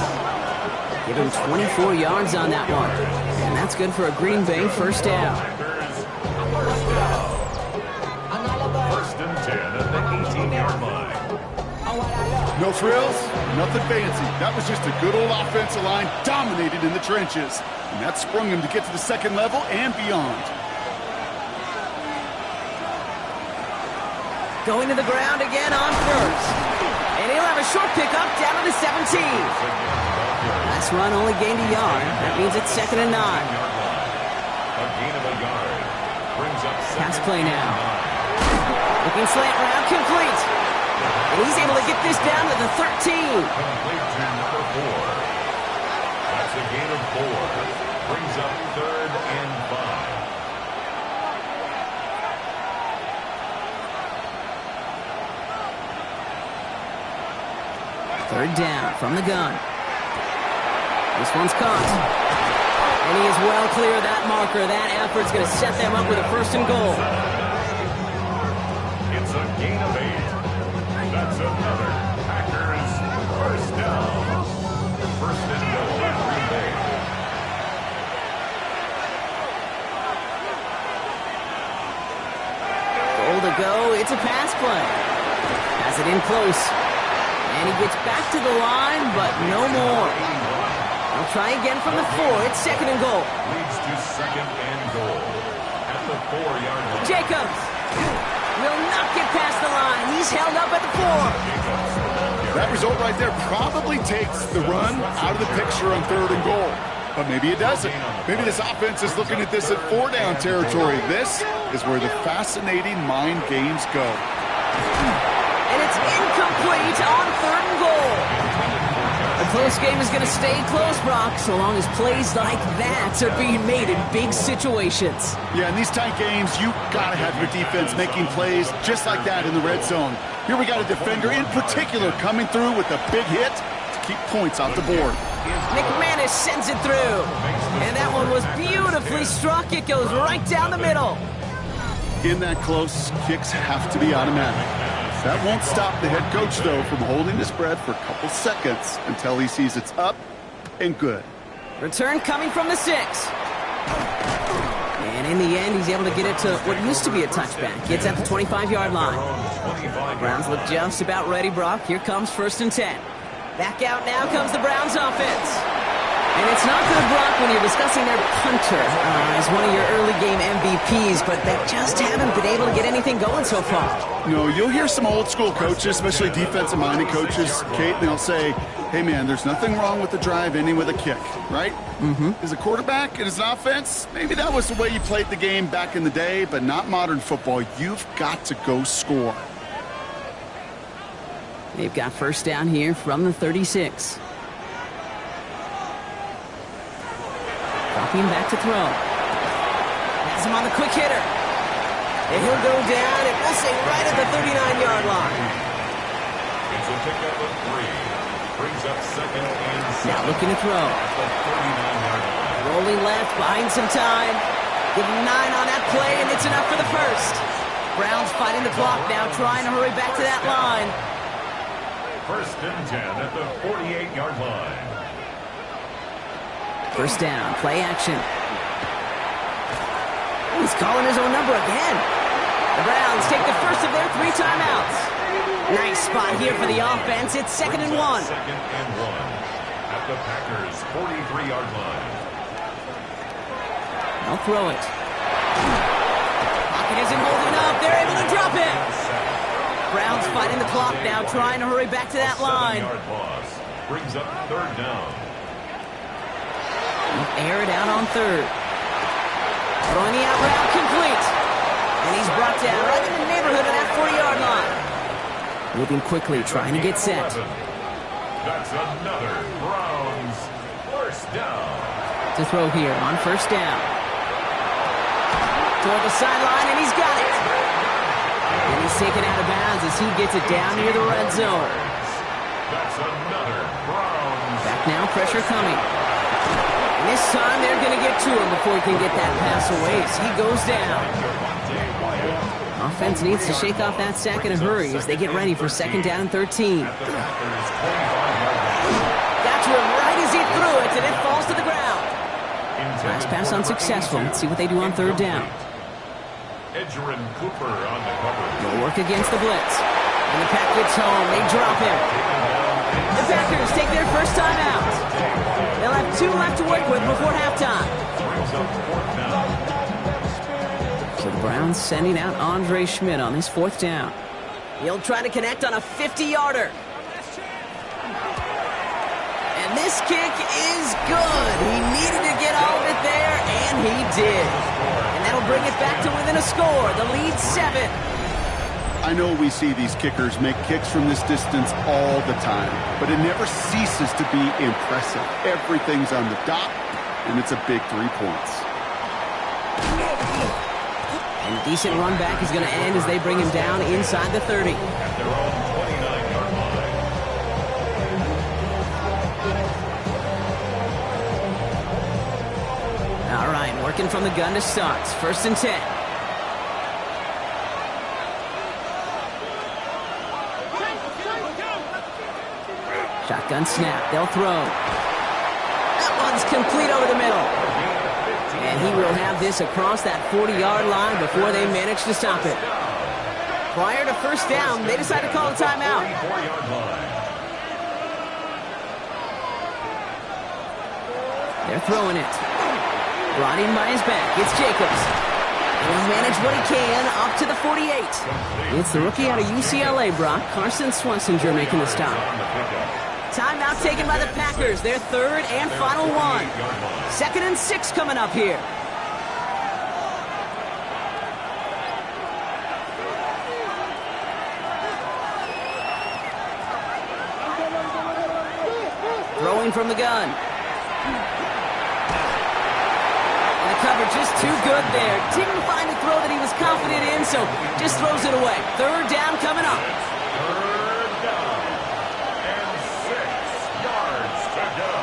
Give him 24 yards on that one. And that's good for a Green Bay first down. First and 10 at the 18-yard line. No frills, nothing fancy. That was just a good old offensive line dominated in the trenches. And that sprung him to get to the 2nd level and beyond. Going to the ground again on 1st. And he'll have a short pickup down to the 17. Last run only gained a yard. That means it's 2nd and 9. A gain of a yard. Brings up Pass play now. Looking slant route, complete. And he's able to get this down to the 13. Complete to number 4. That's a gain of 4. Brings up 3rd and 5. Third down from the gun. This one's caught. And he is well clear of that marker. That effort's going to set them up with a 1st and goal. It's a gain of 8. That's another Packers first down. 1st and goal at Green Bay. Goal to go. It's a pass play. Has it in close. And he gets back to the line, but no more. They'll try again from the 4. It's 2nd and goal. Leads to 2nd and goal at the 4-yard line. Jacobs will not get past the line. He's held up at the 4. That result right there probably takes the run out of the picture on 3rd and goal. But maybe it doesn't. Maybe this offense is looking at this at 4-down territory. This is where the fascinating mind games go. And it's incomplete on 3rd and goal. A close game is going to stay close, Brock, so long as plays like that are being made in big situations. Yeah, in these tight games, you got to have your defense making plays just like that in the red zone. Here we got a defender in particular coming through with a big hit to keep points off the board. McManus sends it through. And that one was beautifully struck. It goes right down the middle. In that close, kicks have to be automatic. That won't stop the head coach, though, from holding his breath for a couple seconds until he sees it's up and good. Return coming from the 6. And in the end, he's able to get it to what used to be a touchback. Gets at the 25-yard line. Browns look just about ready, Brock. Here comes 1st and 10. Back out now comes the Browns offense. And it's not good, Brock, when you're discussing their punter as one of your early game MVPs, but they just haven't been able to get anything going so far. No, you'll hear some old school coaches, especially defensive-minded coaches, Kate, and they'll say, hey, man, there's nothing wrong with the drive ending with a kick, right? Mm-hmm. As a quarterback and as an offense, maybe that was the way you played the game back in the day, but not modern football. You've got to go score. They've got first down here from the 36. Dropping back to throw. Has him on the quick hitter. And he'll go down, and we'll say right at the 39-yard line. It's a pickup of 3. Brings up second and 7. Now looking to throw. At the 39-yard line. Rolling left, buying some time. Give him 9 on that play, and it's enough for the first. Browns fighting the clock now, trying to hurry back to that line. First and 10 at the 48-yard line. First down, play action. He's calling his own number again. The Browns take the first of their 3 timeouts. Nice spot here for the offense. It's second and 1. Second and 1 at the Packers' 43-yard line. They'll throw it. Pocket isn't holding up. They're able to drop it. Browns fighting the clock now, trying to hurry back to that line. 7-yard loss brings up third down. Air it out on third. Throwing the out route complete. And he's brought down right in the neighborhood of that 40-yard line. Moving quickly, trying to get set. That's another Browns first down. To throw here on first down. Toward the sideline, and he's got it. And he's taken out of bounds as he gets it down near the red zone. That's another Browns. Back now, pressure coming. And this time they're going to get to him before he can get that pass away as he goes down. Offense needs to shake off that sack in a hurry as they get ready for second down and 13. Got to him right as he threw it, and it falls to the ground. Last pass unsuccessful. Let's see what they do on third down. Edgerrin Cooper on the cover. They'll work against the blitz. And the pack gets home. They drop him. The Packers take their first time out. They'll have 2 left to work with before halftime. So the Browns sending out Andre Schmidt on this fourth down. He'll try to connect on a 50-yarder. And this kick is good. He needed to get all of it there, and he did. And that'll bring it back to within a score. The lead 7. I know we see these kickers make kicks from this distance all the time, but it never ceases to be impressive. Everything's on the dot, and it's a big 3 points. And a decent run back is going to end as they bring him down inside the 30. At their own 29-yard line. All right, working from the gun to start. First and 10. Shotgun snap. They'll throw. That one's complete over the middle. And he will have this across that 40-yard line before they manage to stop it. Prior to first down, they decide to call a timeout. They're throwing it. Brought in by his back. It's Jacobs. He'll manage what he can up to the 48. It's the rookie out of UCLA, Brock. Carson Swessinger making the stop. Timeout taken by the Packers. Their third and final one. Second and 6 coming up here. Throwing from the gun. And the cover just too good there. Didn't find the throw that he was confident in, so just throws it away. Third down coming up. Third down and 6 yards to go.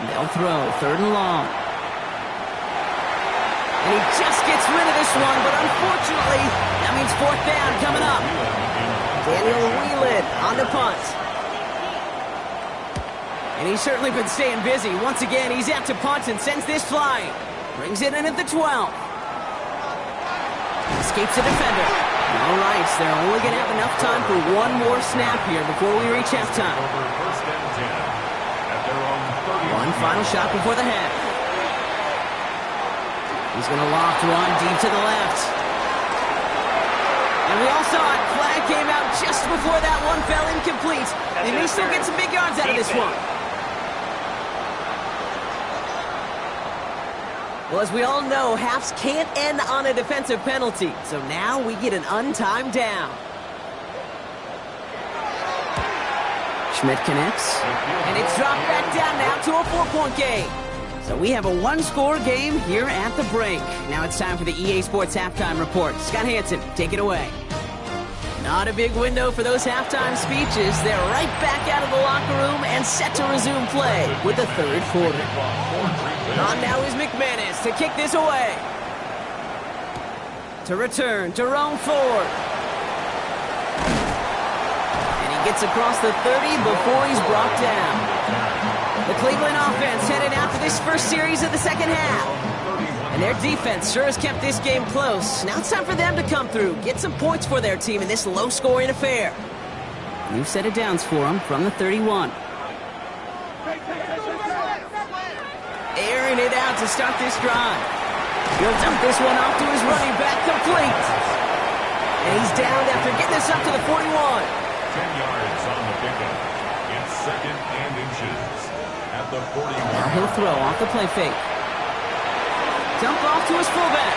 They'll throw third and long. And he just gets rid of this one, but unfortunately, that means fourth down coming up. Daniel Whelan on the punt. And he's certainly been staying busy. Once again, he's out to punt and sends this flying. Brings it in at the 12. Escapes the defender. All right, so they're only going to have enough time for one more snap here before we reach halftime. Over first and 10 at One final shot before the half. He's going to loft one deep to the left. And we all saw it. Flag came out just before that one fell incomplete. They may still get some big yards out of this one. Well, as we all know, halves can't end on a defensive penalty. So now we get an untimed down. Schmidt connects. And it's dropped back down now to a 4-point game. So we have a one-score game here at the break. Now it's time for the EA Sports Halftime Report. Scott Hansen, take it away. Not a big window for those halftime speeches. They're right back out of the locker room and set to resume play with the third quarter. On now is McManus to kick this away. To return, Jerome Ford. And he gets across the 30 before he's brought down. The Cleveland offense headed out for this first series of the second half. And their defense sure has kept this game close. Now it's time for them to come through, get some points for their team in this low-scoring affair. New set of downs for them from the 31. Airing it out to start this drive. He'll dump this one off to his running back, complete. And he's down after getting this up to the 41. 10 yards on the pickup. It's second and inches at the 41. Now he'll throw off the play fake. Dump off to his fullback.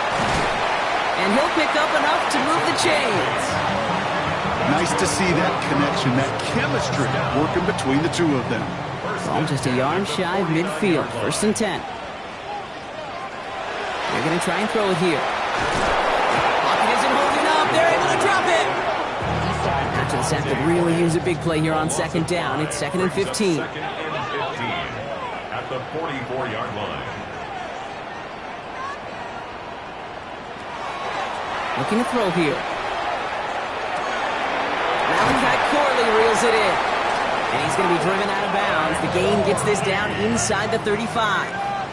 And he'll pick up enough to move the chains. Nice to see that connection, that chemistry working between the two of them. Ball just a yard shy of midfield. First and 10. They're going to try and throw it here. Pocket isn't holding up. They're able to drop it. After the sack could really use a big play here on second down. It's second and 15. Second and 15 at the 44-yard line. Looking to throw here. Malachi Corley reels it in. And he's going to be driven out of bounds. The gain gets this down inside the 35.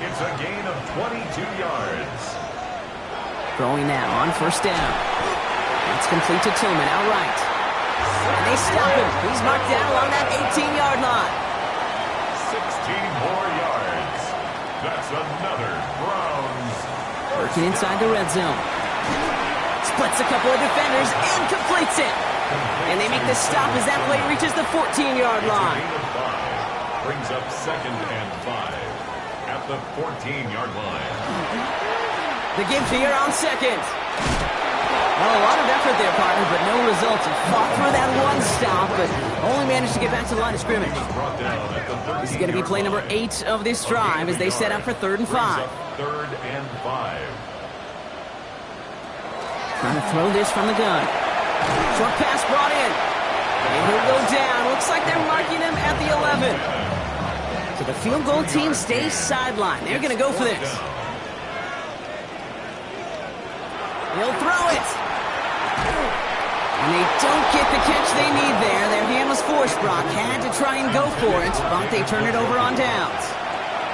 It's a gain of 22 yards. Throwing now on first down. It's complete to Tillman outright. And they stop him. He's marked down along that 18-yard line. 16 more yards. That's another Browns. Working inside the red zone. Splits a couple of defenders and completes it. And they make the stop as that play reaches the 14-yard line. Brings up second and 5 at the 14-yard line. The give here on second. Well, a lot of effort there, partner, but no results. He fought through that one stop, but only managed to get back to the line of scrimmage. This is going to be play number 8 of this drive as they set up for 3rd and 5. Third and 5. Trying to throw this from the gun. Short pass brought in. And he'll go down. Looks like they're marking him at the 11. So the field goal team stays sidelined. They're going to go for this. He'll throw it. And they don't get the catch they need there. Their hand was forced. Brock had to try and go for it, but they turn it over on downs.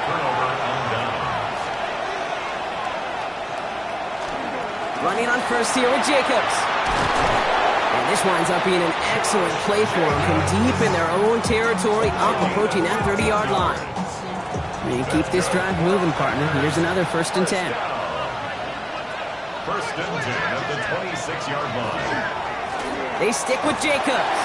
Turnover on downs. Running on first here with Jacobs. And this winds up being an excellent play for them from deep in their own territory, up approaching that 30-yard line. And keep this drive moving, partner. Here's another 1st and 10. First and 10 at the 26-yard line. They stick with Jacobs.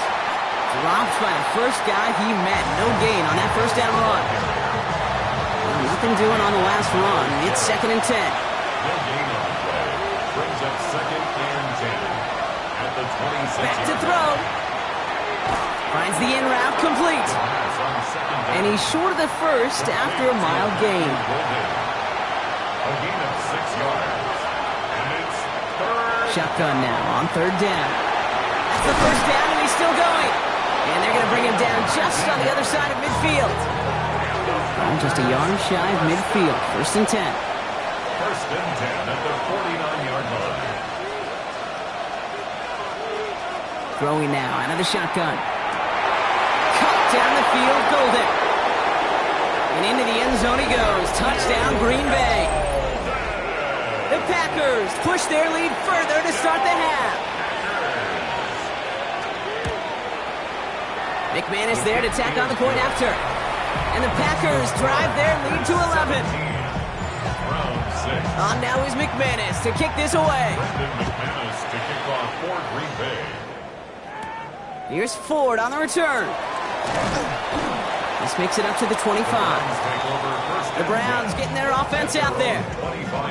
Dropped by the first guy he met. No gain on that first down run. Well, nothing doing on the last run. It's second and 10. No gain on the play. Brings up second and 10 at the 26. Back to throw. Finds the in route complete. And he's short of the first after a mild gain. A gain of 6 yards. And it's third. Shotgun now on 3rd down. That's the first down, and he's still going. And they're going to bring him down just on the other side of midfield. Just a yard shy of midfield. 1st and 10. First and 10 at the 49-yard line. Throwing now out of the shotgun. Cut down the field, Golden. And into the end zone he goes. Touchdown, Green Bay. The Packers push their lead further to start the half. McManus there to tack on the point after. And the Packers drive their lead to 11. On now is McManus to kick this away. McManus to kick off for Green Bay. Here's Ford on the return. This makes it up to the 25. The Browns getting their offense out there.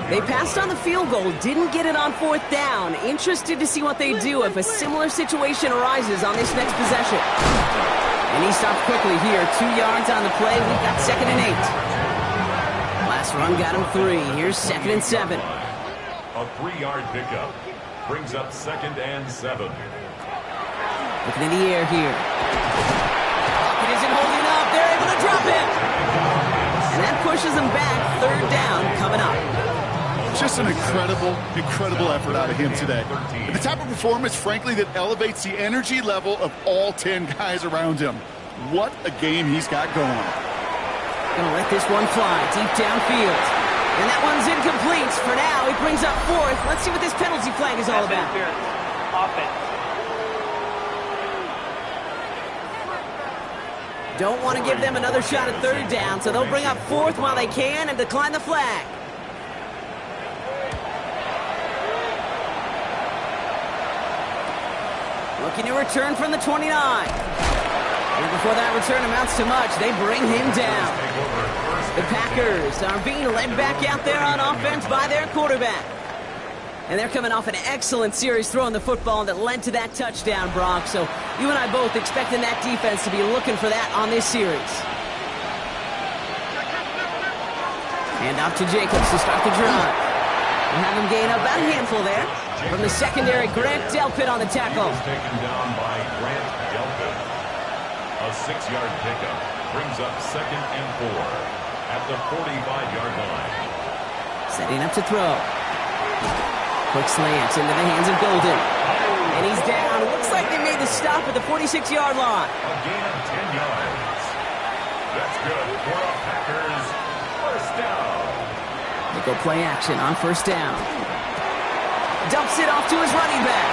They passed on the field goal, didn't get it on 4th down. Interested to see what they do if a similar situation arises on this next possession. And he stopped quickly here. 2 yards on the play. We've got 2nd and 8. Last run got him 3. Here's 2nd and 7. A 3-yard pickup brings up 2nd and 7. Looking in the air here. It isn't holding up. They're able to drop it. And that pushes them back. 3rd down coming up. Just an incredible effort out of him today. The type of performance, frankly, that elevates the energy level of all 10 guys around him. What a game he's got going. Gonna let this one fly deep downfield. And that one's incomplete. For now, he brings up 4th. Let's see what this penalty flag is all about. Offense. Don't want to give them another shot at 3rd down, so they'll bring up 4th while they can and decline the flag. Looking to return from the 29. And before that return amounts to much, they bring him down. The Packers are being led back out there on offense by their quarterback. And they're coming off an excellent series throwing the football that led to that touchdown, Brock. So you and I both expecting that defense to be looking for that on this series. Hand off to Jacobs to start the drive. We'll have him gain up about a handful there. From the secondary, Grant Delpit on the tackle. Taken down by Grant Delpit. A 6-yard pickup brings up 2nd and 4 at the 45-yard line. Setting up to throw. Quick slant into the hands of Golden. And he's down. Looks like they made the stop at the 46-yard line. A gain of 10 yards. That's good for the Packers. 1st down. They go play action on 1st down. Dumps it off to his running back.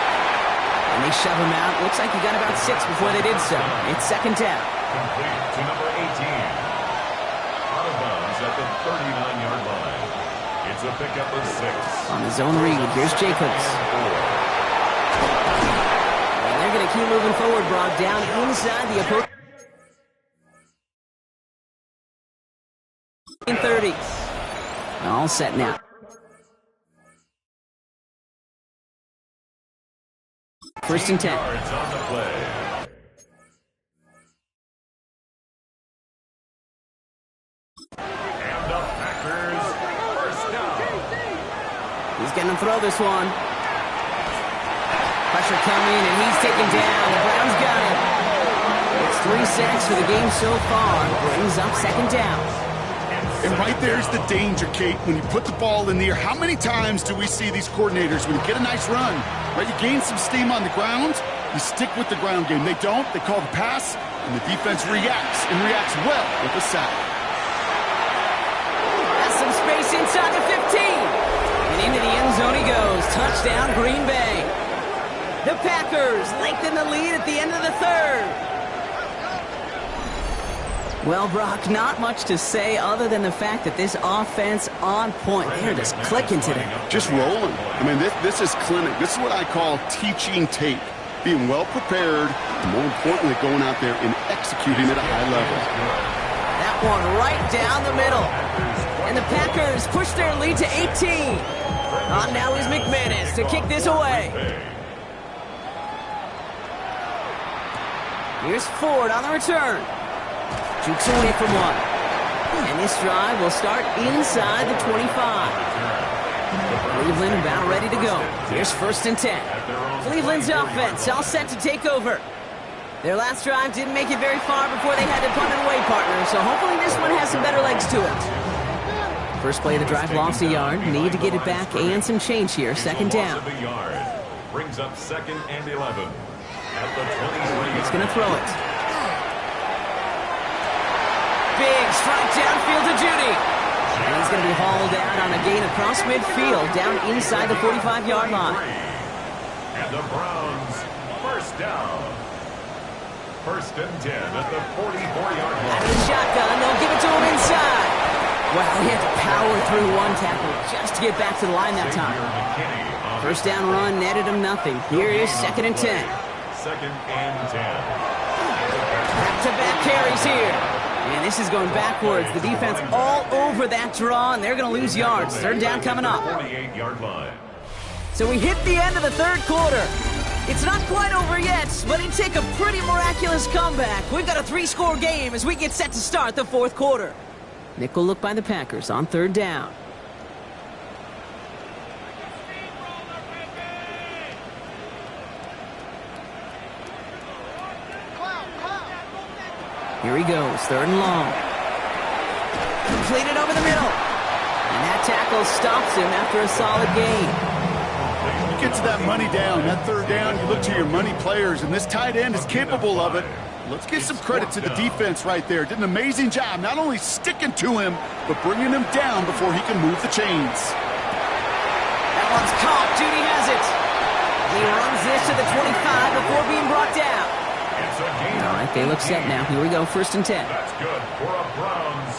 And they shove him out. Looks like he got about 6 before they did so. It's 2nd down. Complete to number 18. Out of bounds at the 39-yard line. It's a pickup of 6. On the zone read, here's Jacobs. And they're going to keep moving forward, Brock, down inside the opponent. 30. All set now. First and 10. Yards on the play. And the Packers 1st down. He's going to throw this one. Pressure coming, and he's taken down. The Browns got it. It's 3 sacks for the game so far. Brings up 2nd down. And right there's the danger, Kate. When you put the ball in the air, how many times do we see these coordinators, when you get a nice run, right, you gain some steam on the ground, you stick with the ground game. They don't. They call the pass, and the defense reacts, and reacts well with a sack. Has some space inside the 15. And into the end zone he goes. Touchdown, Green Bay. The Packers lengthen the lead at the end of the 3rd. Well, Brock, not much to say other than the fact that this offense on point. They're just clicking today. Just rolling. I mean, this is clinic. This is what I call teaching tape. Being well prepared, and more importantly, going out there and executing at a high level. That one right down the middle. And the Packers push their lead to 18. On now is McManus to kick this away. Here's Ford on the return. Jukes away from one. And this drive will start inside the 25. Cleveland about ready to go. Here's 1st and 10. Cleveland's offense all set to take over. Their last drive didn't make it very far before they had to punt it away, partner. So hopefully this one has some better legs to it. First play of the drive lost a yard. Need to get it back and some change here. 2nd down. Brings up 2nd and 11. At the 23. He's going to throw it. Big strike downfield to Judy. And he's going to be hauled out on a gain across midfield down inside the 45-yard line. And the Browns 1st down. First and 10 at the 44-yard Out line. of the shotgun, they'll give it to him inside. Wow, he had to power through one tackle just to get back to the line that time. First down run netted him nothing. Here is second and 10. Second and 10. Back-to-back carries here. And this is going backwards. The defense all over that draw, and they're going to lose yards. Third down coming up. 48-yard line. So we hit the end of the third quarter. It's not quite over yet, but it'd take a pretty miraculous comeback. We've got a 3-score game as we get set to start the fourth quarter. Nickel look by the Packers on third down. Here he goes, third and long. Completed over the middle. And that tackle stops him after a solid gain. You get to that money down, that third down, you look to your money players, and this tight end is capable of it. Let's give some credit to the defense right there. Did an amazing job, not only sticking to him, but bringing him down before he can move the chains. That one's caught. Judy has it. He runs this to the 25 before being brought down. All right, they look set now. Here we go, first and 10. That's good for a Browns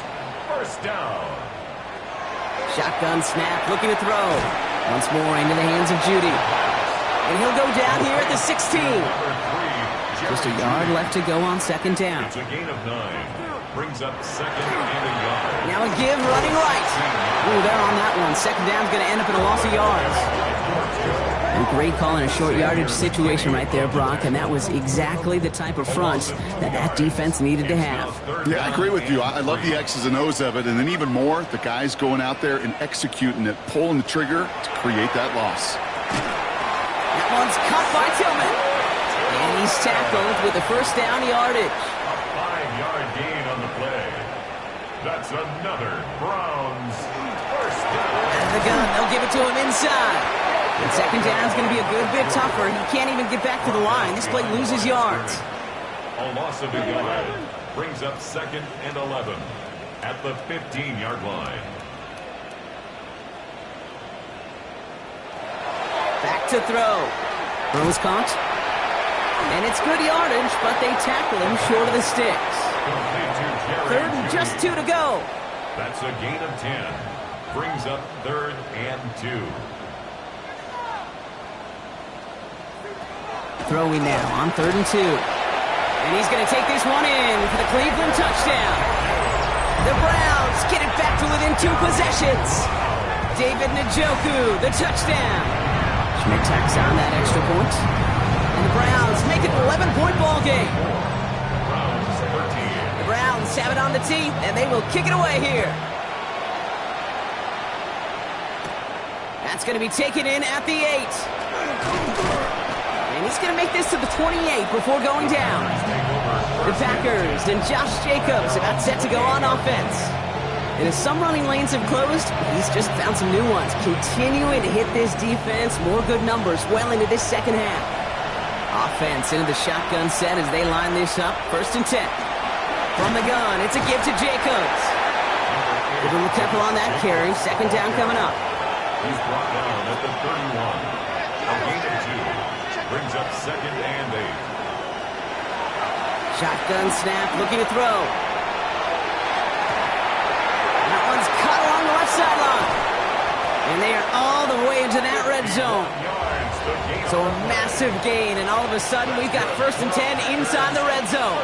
first down. Shotgun snap, looking to throw. Once more into the hands of Judy. And he'll go down here at the 16. Just a yard left to go on second down. It's a gain of 9. Brings up second and a yard. Now a give running right. Ooh, they're on that one. Second down's going to end up in a loss of yards. And great call in a short yardage situation right there, Brock, and that was exactly the type of front that defense needed to have. Yeah, I agree with you. I love the X's and O's of it, and then even more, the guys going out there and executing it, pulling the trigger to create that loss. That one's caught by Tillman. And he's tackled with the first down yardage. A 5-yard gain on the play. That's another Browns first down. Out of the gun, they'll give it to him inside. And second down's going to be a good bit tougher. He can't even get back to the line. This play loses yards. A loss of a yard. Brings up second and 11 at the 15-yard line. Back to throw. Throws caught. And it's good yardage, but they tackle him short of the sticks. Third and just 2 to go. That's a gain of 10. Brings up third and 2. Throwing now on third and 2. And he's going to take this one in for the Cleveland touchdown. The Browns get it back to within 2 possessions. David Njoku, the touchdown. Schmidt tacks on that extra point. And the Browns make it an 11-point ball game. The Browns have it on the tee, and they will kick it away here. That's going to be taken in at the 8. And he's going to make this to the 28 before going down. The Packers and Josh Jacobs about set to go on offense. And as some running lanes have closed, he's just found some new ones. Continuing to hit this defense, more good numbers well into this second half. Offense into the shotgun set as they line this up. First and 10. From the gun, it's a give to Jacobs. Give him a couple on that carry. Second down coming up. He's brought down at the 31. A gain of 2. Brings up second and 8. Shotgun snap, looking to throw. That one's cut along the left sideline. And they are all the way into that red zone. So a massive gain, and all of a sudden we've got first and 10 inside the red zone.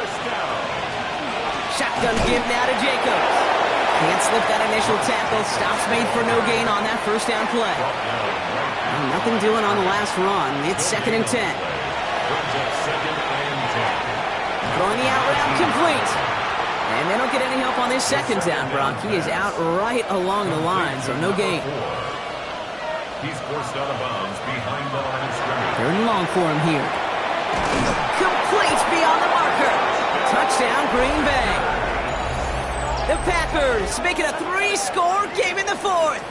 Shotgun give now to Jacobs. Can't slip that initial tackle. Stops made for no gain on that first down play. And nothing doing on the last run. It's second and 10. Throwing the out route complete. And they don't get any help on this second down, Brock. He is out right along the line, so no gain. He's forced out of bounds behind the line of scrimmage. Third and long for him here. Complete beyond the marker. Touchdown, Green Bay. The Packers make it a 3-score game in the fourth.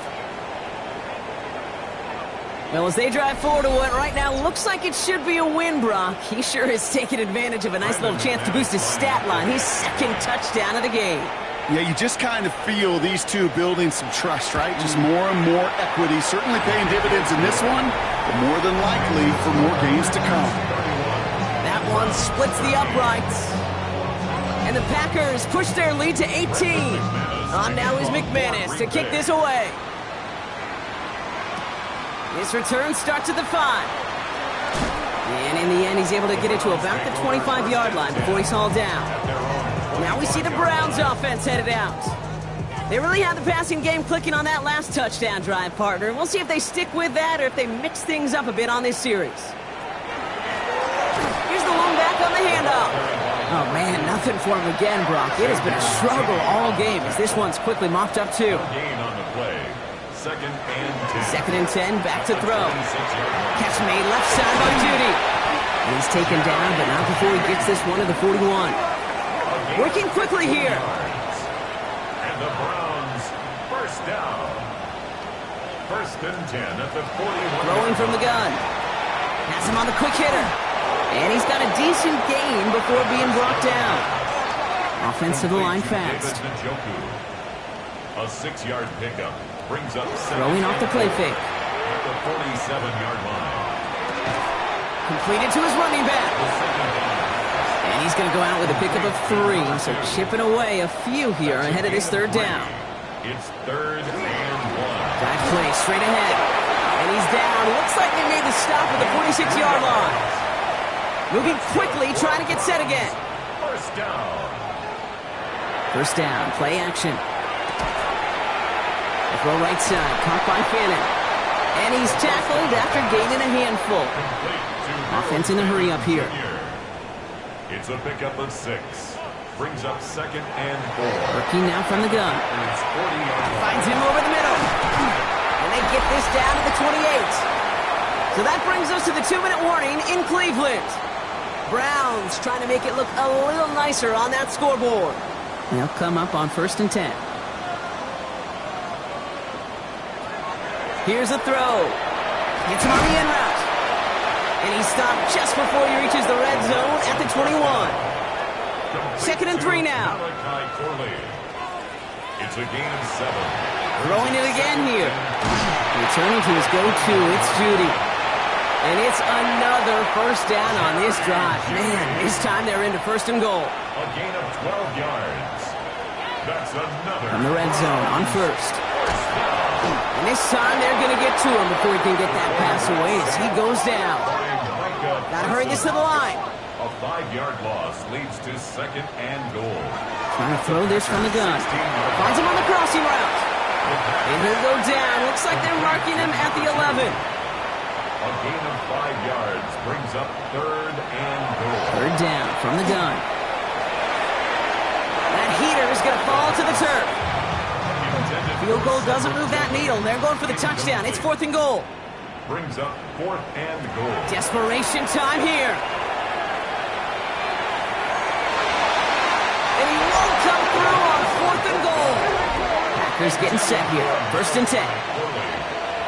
Well, as they drive forward to what right now looks like it should be a win, Brock, he sure has taken advantage of a nice little chance to boost his stat line. His second touchdown of the game. Yeah, you just kind of feel these two building some trust, right? Just more and more equity, certainly paying dividends in this one, but more than likely for more games to come. That one splits the uprights. And the Packers push their lead to 18. On now is McManus to kick this away. His return starts at the 5. And in the end, he's able to get it to about the 25-yard line before he's hauled down. Now we see the Browns offense headed out. They really had the passing game clicking on that last touchdown drive, partner. We'll see if they stick with that or if they mix things up a bit on this series. Here's the lone back on the handoff. Oh, man, nothing for him again, Brock. It has been a struggle all game as this one's quickly mopped up, too. Gain on the play. Second and 2nd and 10, 10. back to throw. Catch made left side by Judy. And he's taken down, but not before he gets this one to the 41. Working quickly here. And the Browns first down. 1st and 10 at the 41. Throwing from the gun. Has him on the quick hitter. And he's got a decent gain before being brought down. Offensive line fast. A 6-yard pickup brings up throwing off the play fake. At the 47-yard line. Completed to his running back. And he's going to go out with a pickup of 3. So chipping away a few here ahead of this 3rd down. It's 3rd and 1. Back play straight ahead. And he's down. Looks like they made the stop at the 46-yard line. Moving quickly, trying to get set again. First down. First down, play action. The throw right side, caught by Fannin. And he's tackled after gaining a handful. Offense in a hurry up here. It's a pickup of 6. Brings up 2nd and 4. Working now from the gun. Finds him over the middle. And they get this down to the 28. So that brings us to the 2-minute warning in Cleveland. Browns trying to make it look a little nicer on that scoreboard. They'll come up on 1st and 10. Here's a throw. Gets him on the end route. And he's stopped just before he reaches the red zone at the 21. 2nd and 3 now. It's a gain of 7. Throwing it again here. Returning to his go-to, it's Judy. And it's another first down on this drive. Man, this time they're into 1st and goal. A gain of 12 yards. That's another. From the red zone on 1st. And this time they're going to get to him before he can get that pass away as he goes down. Got to hurry this to the line. A 5-yard loss leads to 2nd and goal. Trying to throw this from the gun. Finds him on the crossing route. And he'll go down. Looks like they're marking him at the 11. A gain of 5 yards brings up 3rd and goal. 3rd down from the gun. That heater is going to fall to the turf. Field goal doesn't move that needle. They're going for the touchdown. It's 4th and goal. Brings up 4th and goal. Desperation time here. And he won't come through on 4th and goal. Packers getting set here. 1st and 10.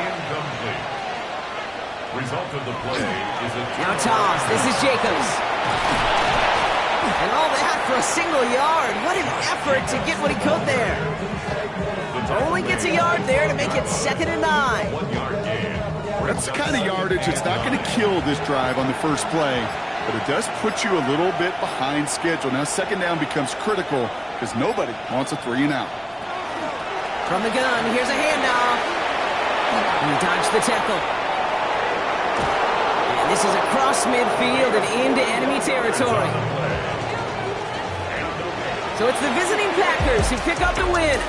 Incomplete. Result of the play is a now toss. This is Jacobs. And all that for a single yard. What an effort to get what he could there. Only gets a yard there to make it 2nd and 9. 1-yard gain. That's the kind of yardage that's not going to kill this drive on the first play, but it does put you a little bit behind schedule. Now 2nd down becomes critical because nobody wants a 3 and out. From the gun, here's a handoff. And he dodged the tackle. And this is across midfield and into enemy territory. So it's the visiting Packers who pick up the win.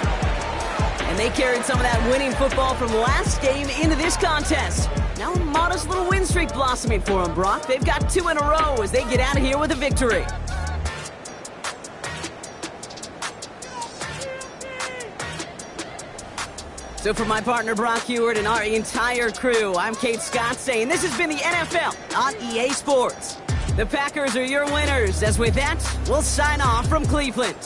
And they carried some of that winning football from last game into this contest. Now a modest little win streak blossoming for them, Brock. They've got 2 in a row as they get out of here with a victory. So for my partner Brock Heward and our entire crew, I'm Kate Scott saying this has been the NFL on EA Sports. The Packers are your winners, as with that, we'll sign off from Cleveland.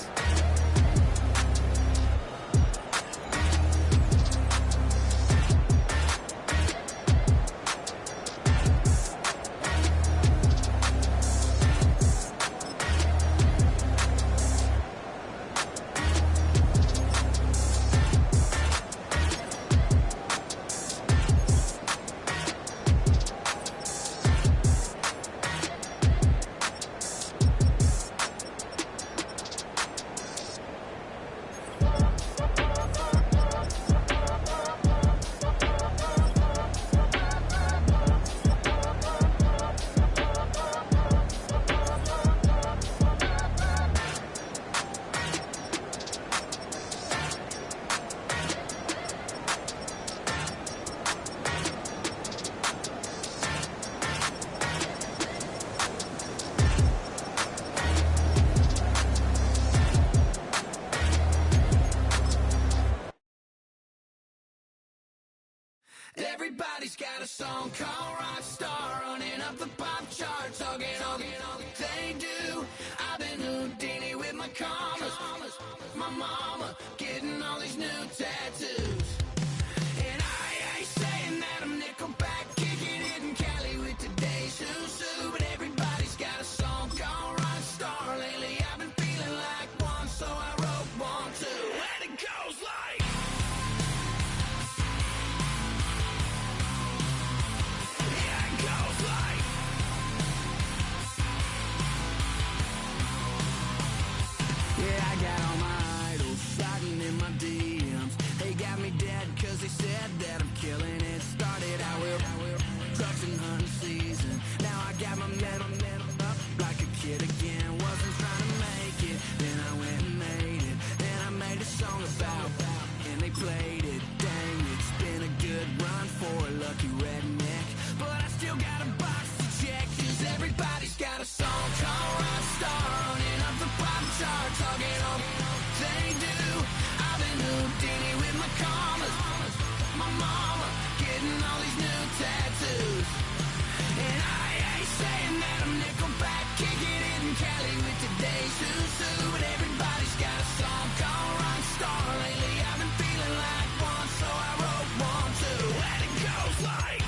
got a song called Rock Star, running up the pop charts, hugging all they do. I've been Houdini with my commas, my mama getting all these new tattoos. And I ain't saying that I'm Nickelback, kicking it in Cali with today's who's who, but everybody's got a song called Rock Star. Lately I've been feeling like one, so I wrote one too, and it goes like. Yeah, I got all my idols sliding in my DMs. They got me dead cause they said that I'm killing it. Started out with trucks and hunting season. Now I got my metal up like a kid again. Wasn't trying to make it, then I went and made it. Then I made a song about and they played it. Dang, it's been a good run for a lucky redneck, but I still got a box to check, cause everybody's got a song called Rock Star, running up the pop charts, hugging all they do. I've been Houdini with my commas, my mama getting all these new tattoos. And I ain't saying that I'm Nickelback, kicking it in Cali with today's who's who, but everybody's got a song called Rock Star. Lately I've been feeling like one, so I wrote one too, and it goes like.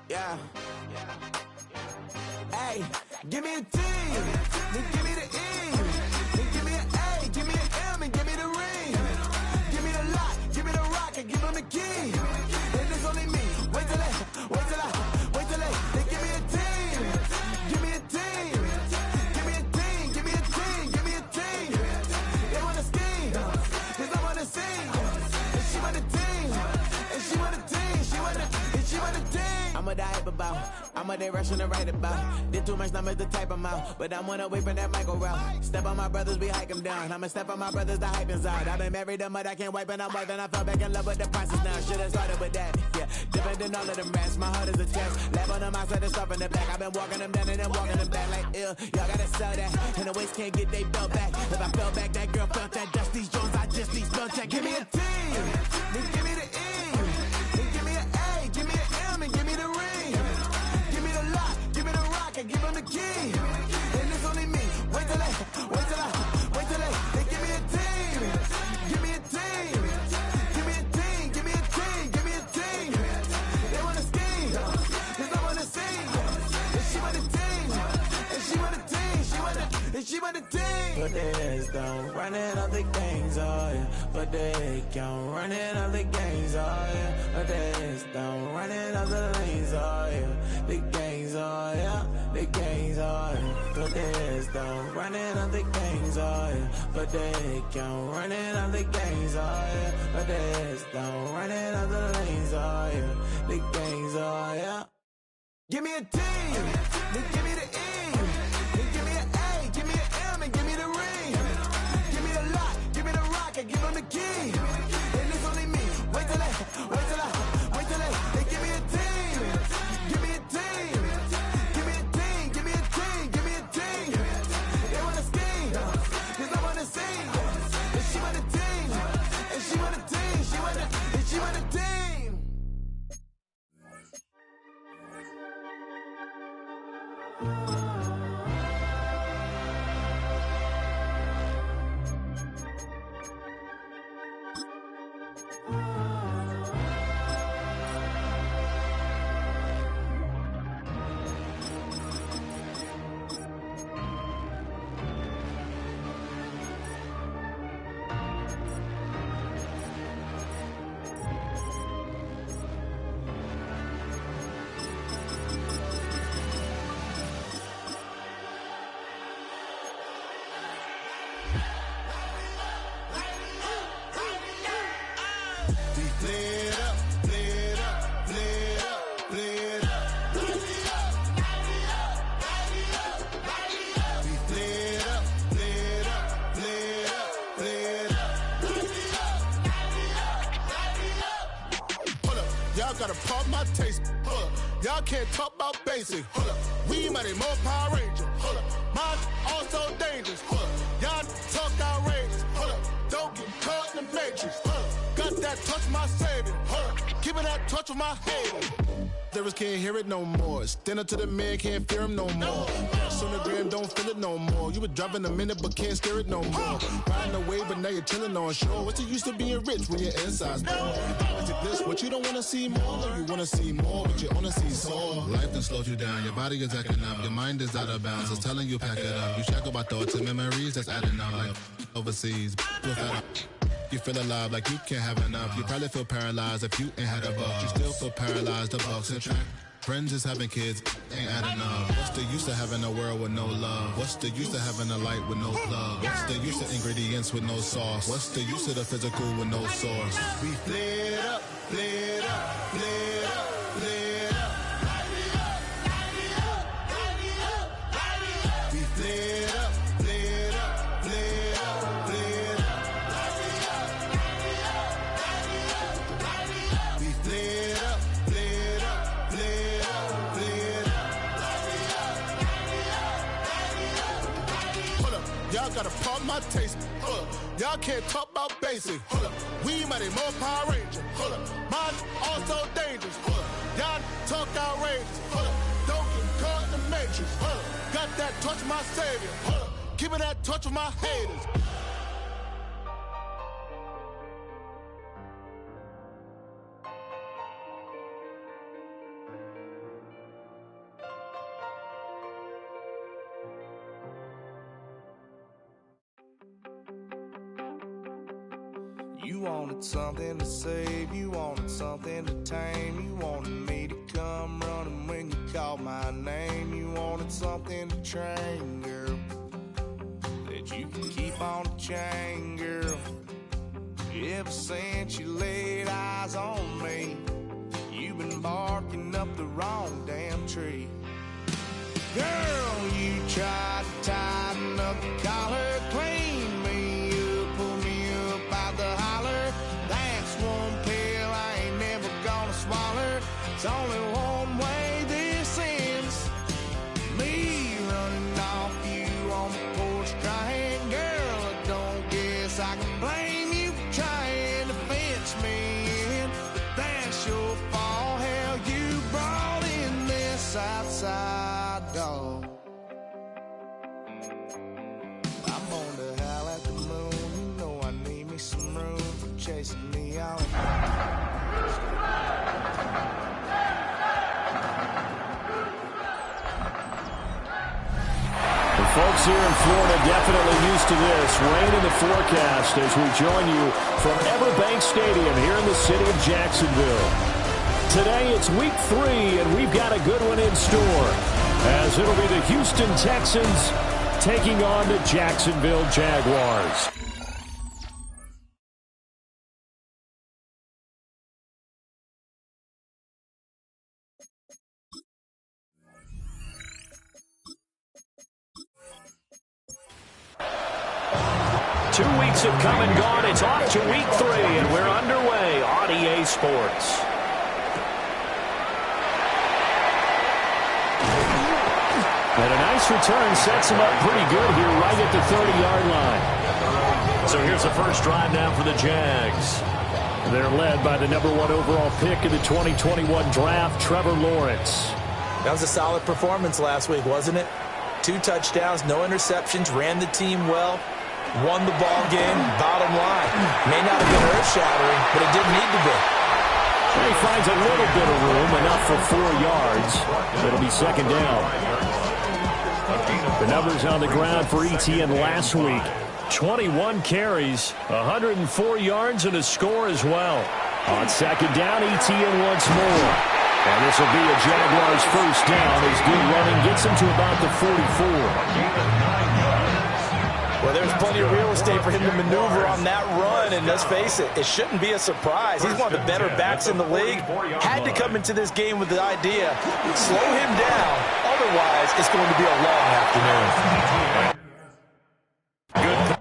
Yeah. Hey, give me a T, then give me the E, then give me an A, give me an M, and give me the ring. Give me the lock, give me the rock, and give them the key. And it's only me. Wait till they, then give me a team. Give me a team. Give me a team, give me a team, give me a team. They wanna scheme, cause I wanna sing. And she want a team, and she want a team, she want a team. I'm a hype about, I'm a direction to write about. Did too much numbers to type them out, but I'm one away from that micro route. Step on my brothers, we hike them down. I'ma step on my brothers, the hype is out. I've been married them, but I can't wipe and I'm wiping. I fell back in love with the process now. Should've started with that, yeah. Different than all of them rats, my heart is a test. Lab on them outside and stuff in the back. I've been walking them down and then walking them back like ill. Y'all gotta sell that, and the waist can't get they belt back. If I fell back, that girl felt that. Dust these Jones, I just need spell check. Give me a T, then give me the E, then give me an A, give me an M, and give me the ring. Give me the lock, give me the rock, and give them the key. And it's only me. Wait till they, they give me a team. Give me a team. Give me a team, give me a team, give me a team. They wanna scheme, cause I wanna sing. And she want a team, and she want a team, she want a team. Put their heads down, running all the gangs, oh yeah. Put their head down, running all the gangs, oh yeah. Put their heads down, running all the lanes, oh yeah. The gangs, oh yeah. The gangs, oh yeah. Put their heads down, running all the gangs, games, oh yeah. But they can't run it out the games, oh yeah. But they don't run it out the lanes, oh yeah. The games, oh yeah. Give me a team, then give me the E, then give me an A, give me an M, and give me the ring. Give me the lock, give me the rock, and give them the key. And it's only me. Wait till they give me a team. Give me a team. Give me a team. Give me a team. Give me a team. They wanna scheme, 'cause I wanna sing. And she want a team. And she want a team. She want a team. Gotta pop my taste. Y'all can't talk about basic. We mighty more Power Ranger. Mine also dangerous. Y'all talk outrageous. Don't get caught in the matrix. Got that touch my savior. Keeping that touch with my haters. Lyrics can't hear it no more. Stand up to the man, can't fear him no more. Sonogram don't feel it no more. You were driving a minute but can't steer it no more. Riding away but now you're chilling on shore. What's the use of being rich when your inside's poor? Is it this what you don't wanna see more? No, you wanna see more, but you wanna see sore. Life done slowed you down. Your body is acting up. Your mind is out of bounds. It's telling you pack it up. You shackle by thoughts and memories that's adding up. Like overseas, you feel alive like you can't have enough. You probably feel paralyzed if you ain't had a buck. You still feel paralyzed, the bucks and track. Friends is having kids, ain't adding up. What's the use of having a world with no love? What's the use of having a light with no plug? What's the use of ingredients with no sauce? What's the use of the physical with no source? We played up, played up, played up, played up. We played up, played up, played up, played up. We played up, played up, played up, played up. Hold up, y'all gotta pop my taste. Hold up, y'all can't talk about basic. Hold up, we mighty more Power Ranger. Hold up, mine also dangerous. Hold up, y'all talk outrageous. Hold up, don't get caught in the matrix. Hold up, got that touch my savior. Hold up, keeping that touch with my haters. You wanted something to save, you wanted something to tame. You wanted me to come running when you called my name. You wanted something to train, girl, that you can keep on the chain, girl. Ever since you laid eyes on me, you've been barking up the wrong damn tree. Girl, you tried to tighten up the collar, clean me up, pull me up out the holler. That's one pill I ain't never gonna swallow. It's only one way this ends. Me running off you on the porch crying. Girl, I don't guess I can blame you for trying to fence me in. But that's your fault. Hell, you brought in this outside dog. I'm on to howl at the moon. You know I need me some room for chasing me out. The folks here in Florida definitely used to this. Rain in the forecast as we join you from Everbank Stadium here in the city of Jacksonville. Today it's week 3, and we've got a good one in store, as it'll be the Houston Texans taking on the Jacksonville Jaguars. Two weeks have come and gone. It's off to week 3, and we're underway on EA Sports. And a nice return sets him up pretty good here right at the 30-yard line. So here's the first drive now for the Jags. They're led by the #1 overall pick in the 2021 draft, Trevor Lawrence. That was a solid performance last week, wasn't it? 2 touchdowns, no interceptions, ran the team well. Won the ball game, bottom line. May not have been earth-shattering, but it didn't need to be. And he finds a little bit of room, enough for 4 yards. It'll be second down. The numbers on the ground for Etienne last week. 21 carries, 104 yards, and a score as well. On second down, Etienne once more. And this will be a Jaguars first down as good running gets him to about the 44. Well, there's plenty of real estate for him to maneuver on that run, and let's face it, it shouldn't be a surprise. He's one of the better backs in the league. Had to come into this game with the idea, slow him down, otherwise it's going to be a long afternoon. Good.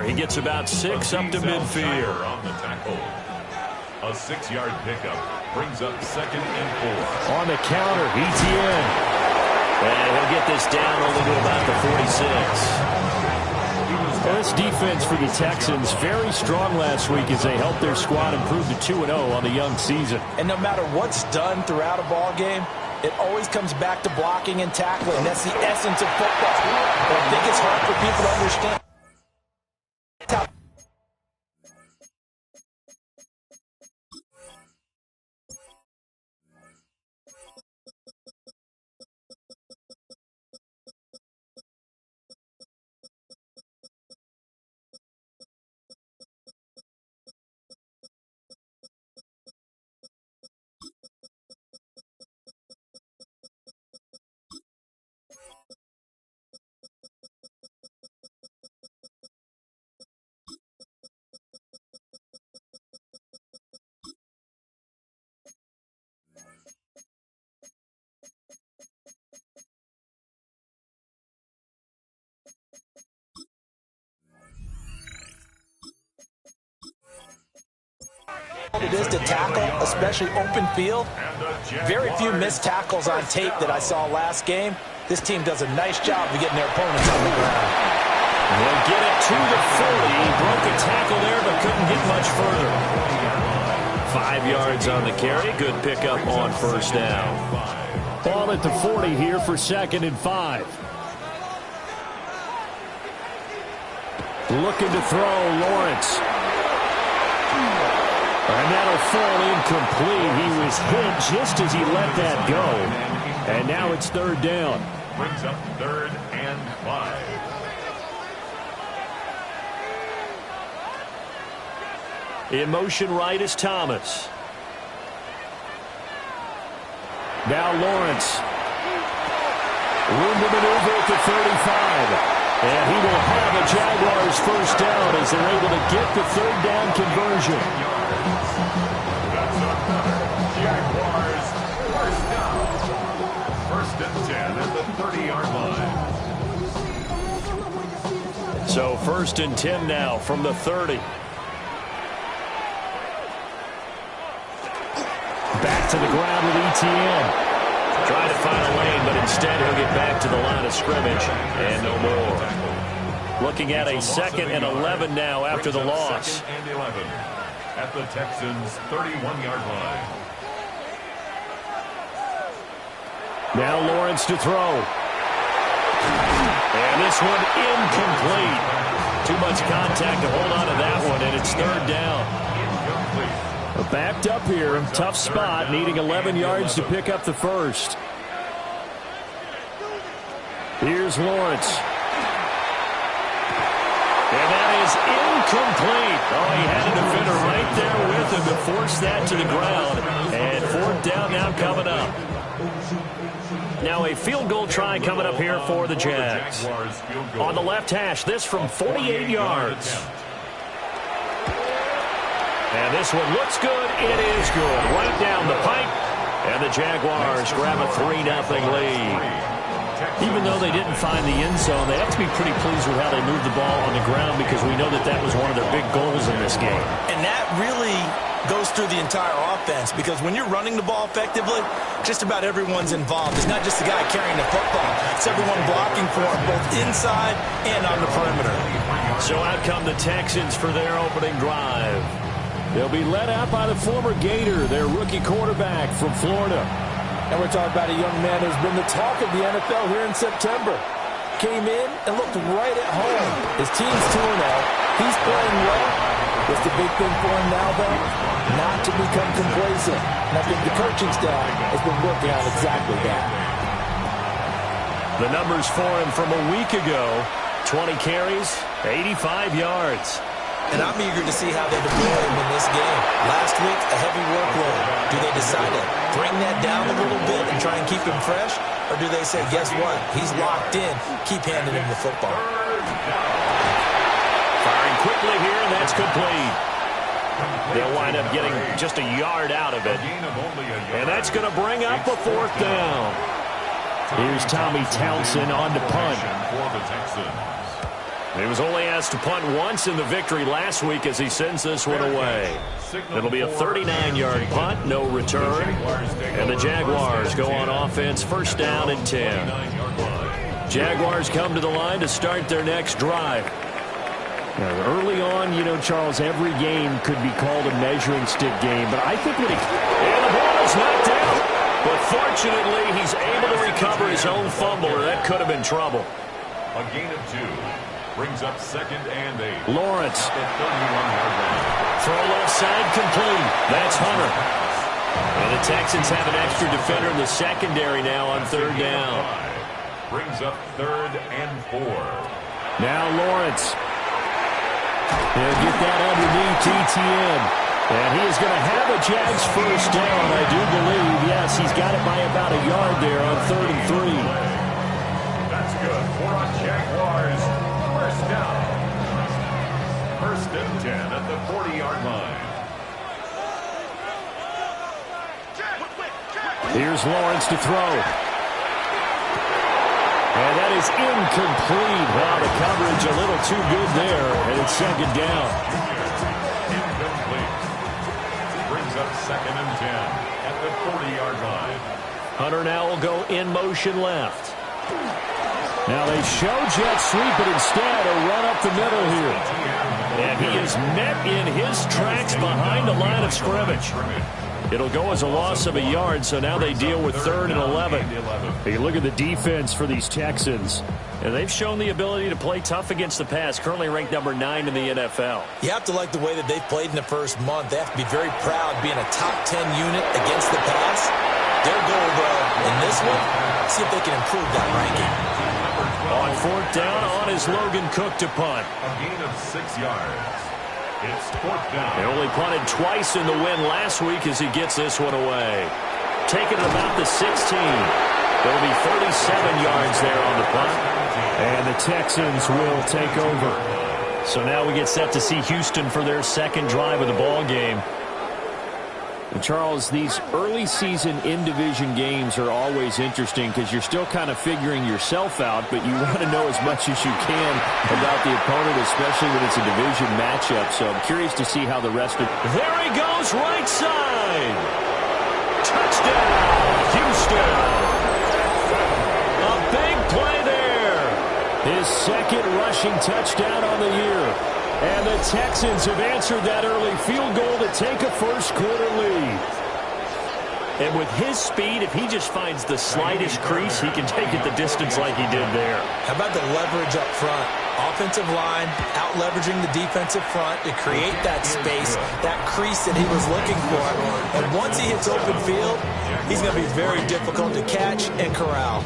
He gets about 6 up to midfield. On the tackle. A 6-yard pickup brings up 2nd and 4. On the counter, Etienne. And he'll get this down only to about the 46. Well, this defense for the Texans, very strong last week as they helped their squad improve to 2-0 on the young season. And no matter what's done throughout a ball game, it always comes back to blocking and tackling. That's the essence of football. But I think it's hard for people to understand. it is to tackle, especially open field. Very few missed tackles on tape that I saw last game. This team does a nice job of getting their opponents on the ground. They'll get it to the 40. He broke a tackle there, but couldn't get much further. 5 yards on the carry. Good pickup on first down. Ball at the 40 here for 2nd and 5. Looking to throw, Lawrence. And that'll fall incomplete. He was hit just as he let that go. And now it's 3rd down. Brings up 3rd and 5. In motion right is Thomas. Now Lawrence. Room to maneuver at the 35. And he will have a Jaguars first down as they're able to get the 3rd down conversion. That's another Jaguars first down. 1st and 10 at the 30-yard line. So 1st and 10 now from the 30. Back to the ground with ETN. Trying to find a lane, but instead he'll get back to the line of scrimmage and no more. Looking at a 2nd and 11 now after the loss. 2nd and 11 at the Texans' 31-yard line. Now Lawrence to throw. And this one incomplete. Too much contact to hold on to that one, and it's 3rd down. Backed up here, tough spot, needing 11 yards to pick up the first. Here's Lawrence. And that is incomplete. Oh, he had a defender right there with him to force that to the ground. And 4th down now coming up. Now a field goal try coming up here for the Jags. On the left hash, this from 48 yards. And this one looks good. It is good. Right down the pipe. And the Jaguars grab a 3-0 lead. Even though they didn't find the end zone, they have to be pretty pleased with how they moved the ball on the ground because we know that that was one of their big goals in this game. And that really goes through the entire offense because when you're running the ball effectively, just about everyone's involved. It's not just the guy carrying the football. It's everyone blocking for him, both inside and on the perimeter. So out come the Texans for their opening drive. They'll be led out by the former Gator, their rookie quarterback from Florida. And we're talking about a young man who's been the talk of the NFL here in September. Came in and looked right at home. His team's 2-0. He's playing well. What's the big thing for him now, though? Not to become complacent. And I think the coaching staff has been working on exactly that. The numbers for him from a week ago, 20 carries, 85 yards. And I'm eager to see how they deploy him in this game. Last week, a heavy workload. Do they decide to bring that down a little bit and try and keep him fresh? Or do they say, guess what? He's locked in. Keep handing him the football. Firing quickly here, and that's complete. They'll wind up getting just a yard out of it. And that's going to bring up a 4th down. Here's Tommy Townsend on to punt. He was only asked to punt once in the victory last week as he sends this one away. It'll be a 39-yard punt, no return. And the Jaguars go on offense, 1st down and 10. Jaguars come to the line to start their next drive. Now, early on, you know, Charles, every game could be called a measuring stick game. But I think when and the ball is knocked out. But fortunately, he's able to recover his own fumble, or that could have been trouble. A gain of 2. Brings up 2nd and 8. Lawrence. At the 31-yard line. Throw left side complete. That's Hunter. And the Texans have an extra defender in the secondary now on 3rd down. Brings up 3rd and 4. Now Lawrence. He'll get that underneath ETN. And he is going to have a Jags first down, I do believe. Yes, he's got it by about a yard there on 3rd and 3. That's good for a Jaguars. First down. 1st and 10 at the 40-yard line. Here's Lawrence to throw. And that is incomplete. Wow, the coverage a little too good there. And it's 2nd down. Incomplete. brings up 2nd and 10 at the 40-yard line. Hunter now will go in motion left. Now they show jet sweep, but instead a run up the middle here. And he is met in his tracks behind the line of scrimmage. It'll go as a loss of a yard, so now they deal with 3rd and 11. You look at the defense for these Texans, and they've shown the ability to play tough against the pass, currently ranked number 9 in the NFL. You have to like the way that they've played in the first month. They have to be very proud being a top 10 unit against the pass. Their goal, though, in this one, see if they can improve that ranking. On 4th down, on is Logan Cook to punt. A gain of 6 yards. It's 4th down. They only punted twice in the win last week as he gets this one away. Taking it about the 16. There'll be 37 yards there on the punt. And the Texans will take over. So now we get set to see Houston for their 2nd drive of the ball game. And Charles, these early season in-division games are always interesting because you're still kind of figuring yourself out, but you want to know as much as you can about the opponent, especially when it's a division matchup. So I'm curious to see how the rest of... There he goes, right side! Touchdown, Houston! A big play there! His 2nd rushing touchdown on the year. And the Texans have answered that early field goal to take a first-quarter lead. And with his speed, if he just finds the slightest crease, he can take it the distance like he did there. How about the leverage up front? Offensive line out-leveraging the defensive front to create that space, that crease that he was looking for. And once he hits open field, he's going to be very difficult to catch and corral.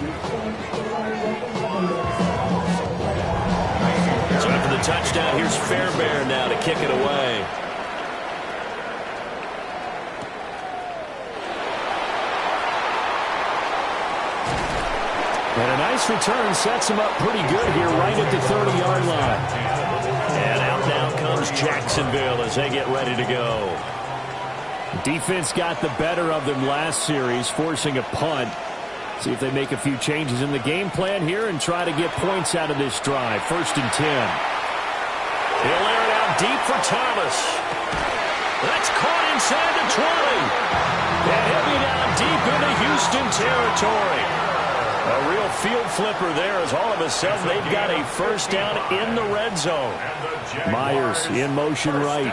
So after the touchdown, here's Fairbairn now to kick it away. And a nice return sets him up pretty good here right at the 30-yard line. And out now comes Jacksonville as they get ready to go. Defense got the better of them last series, forcing a punt. See if they make a few changes in the game plan here and try to get points out of this drive. 1st and 10. He'll air it out deep for Thomas. That's caught inside the 20. And he'll be down deep into Houston territory. A real field flipper there as all of a sudden they've got a 1st down in the red zone. Myers in motion right.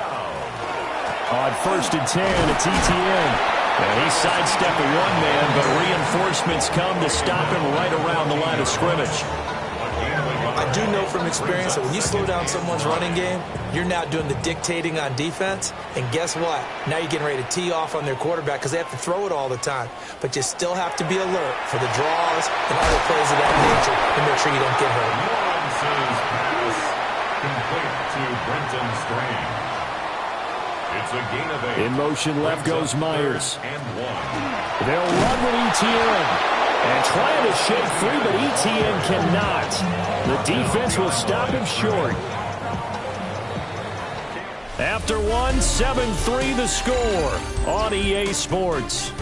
On 1st and 10, it's ETN. And he's sidestepping one man, but reinforcements come to stop him right around the line of scrimmage. I do know from experience that when you slow down someone's running game, you're now doing the dictating on defense. And guess what? Now you're getting ready to tee off on their quarterback because they have to throw it all the time. But you still have to be alert for the draws and other plays of that nature to make sure you don't get hurt. Lawrence's pass complete to Brenton Strange. It's a gain of 8. In motion left goes Myers. And 1. They'll run with ETN. And trying to shake free, but ETN cannot. The defense will stop him short. After one, 7-3 the score on EA Sports.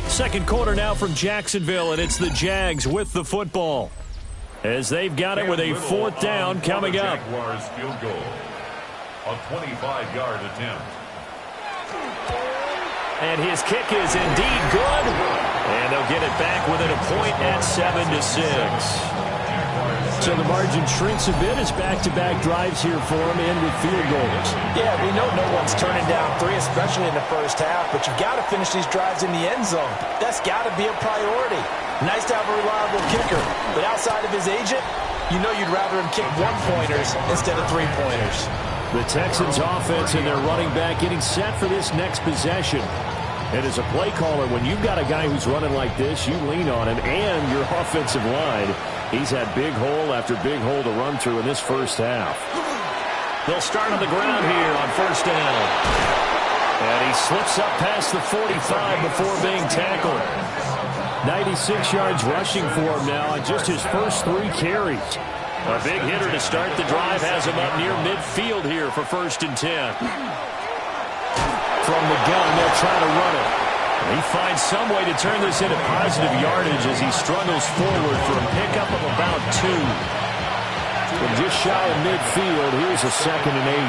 Second quarter now from Jacksonville, and it's the Jags with the football. As they've got it with a 4th down coming up. Jaguars field goal. A 25-yard attempt. And his kick is indeed good. And they'll get it back within a point at 7-6. So the margin shrinks a bit as back-to-back drives here for him and with field goals. Yeah, we know no one's turning down 3, especially in the first half, but you've got to finish these drives in the end zone. That's got to be a priority. Nice to have a reliable kicker, but outside of his agent, you know you'd rather him kick 1-pointers instead of 3-pointers. The Texans offense and their running back getting set for this next possession. And as a play caller, when you've got a guy who's running like this, you lean on him and your offensive line. He's had big hole after big hole to run through in this first half. They'll start on the ground here on 1st down. And he slips up past the 45 before being tackled. 96 yards rushing for him now on just his first 3 carries. A big hitter to start the drive has him up near midfield here for 1st and 10. From the gun, they'll try to run it. He finds some way to turn this into positive yardage as he struggles forward for a pickup of about 2. From just shy of midfield, here's a 2nd and 8.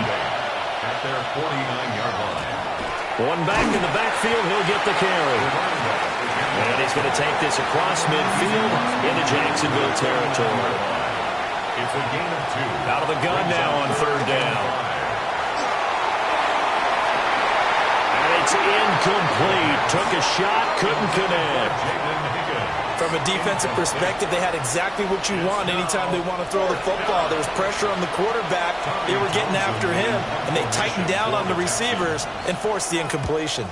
At their 49-yard line. One back in the backfield, he'll get the carry. And he's going to take this across midfield into Jacksonville territory. It's a gain of 2. Out of the gun now on 3rd down. And it's incomplete. Took a shot, couldn't connect. From a defensive perspective, they had exactly what you want anytime they want to throw the football. There was pressure on the quarterback. They were getting after him, and they tightened down on the receivers and forced the incompletion.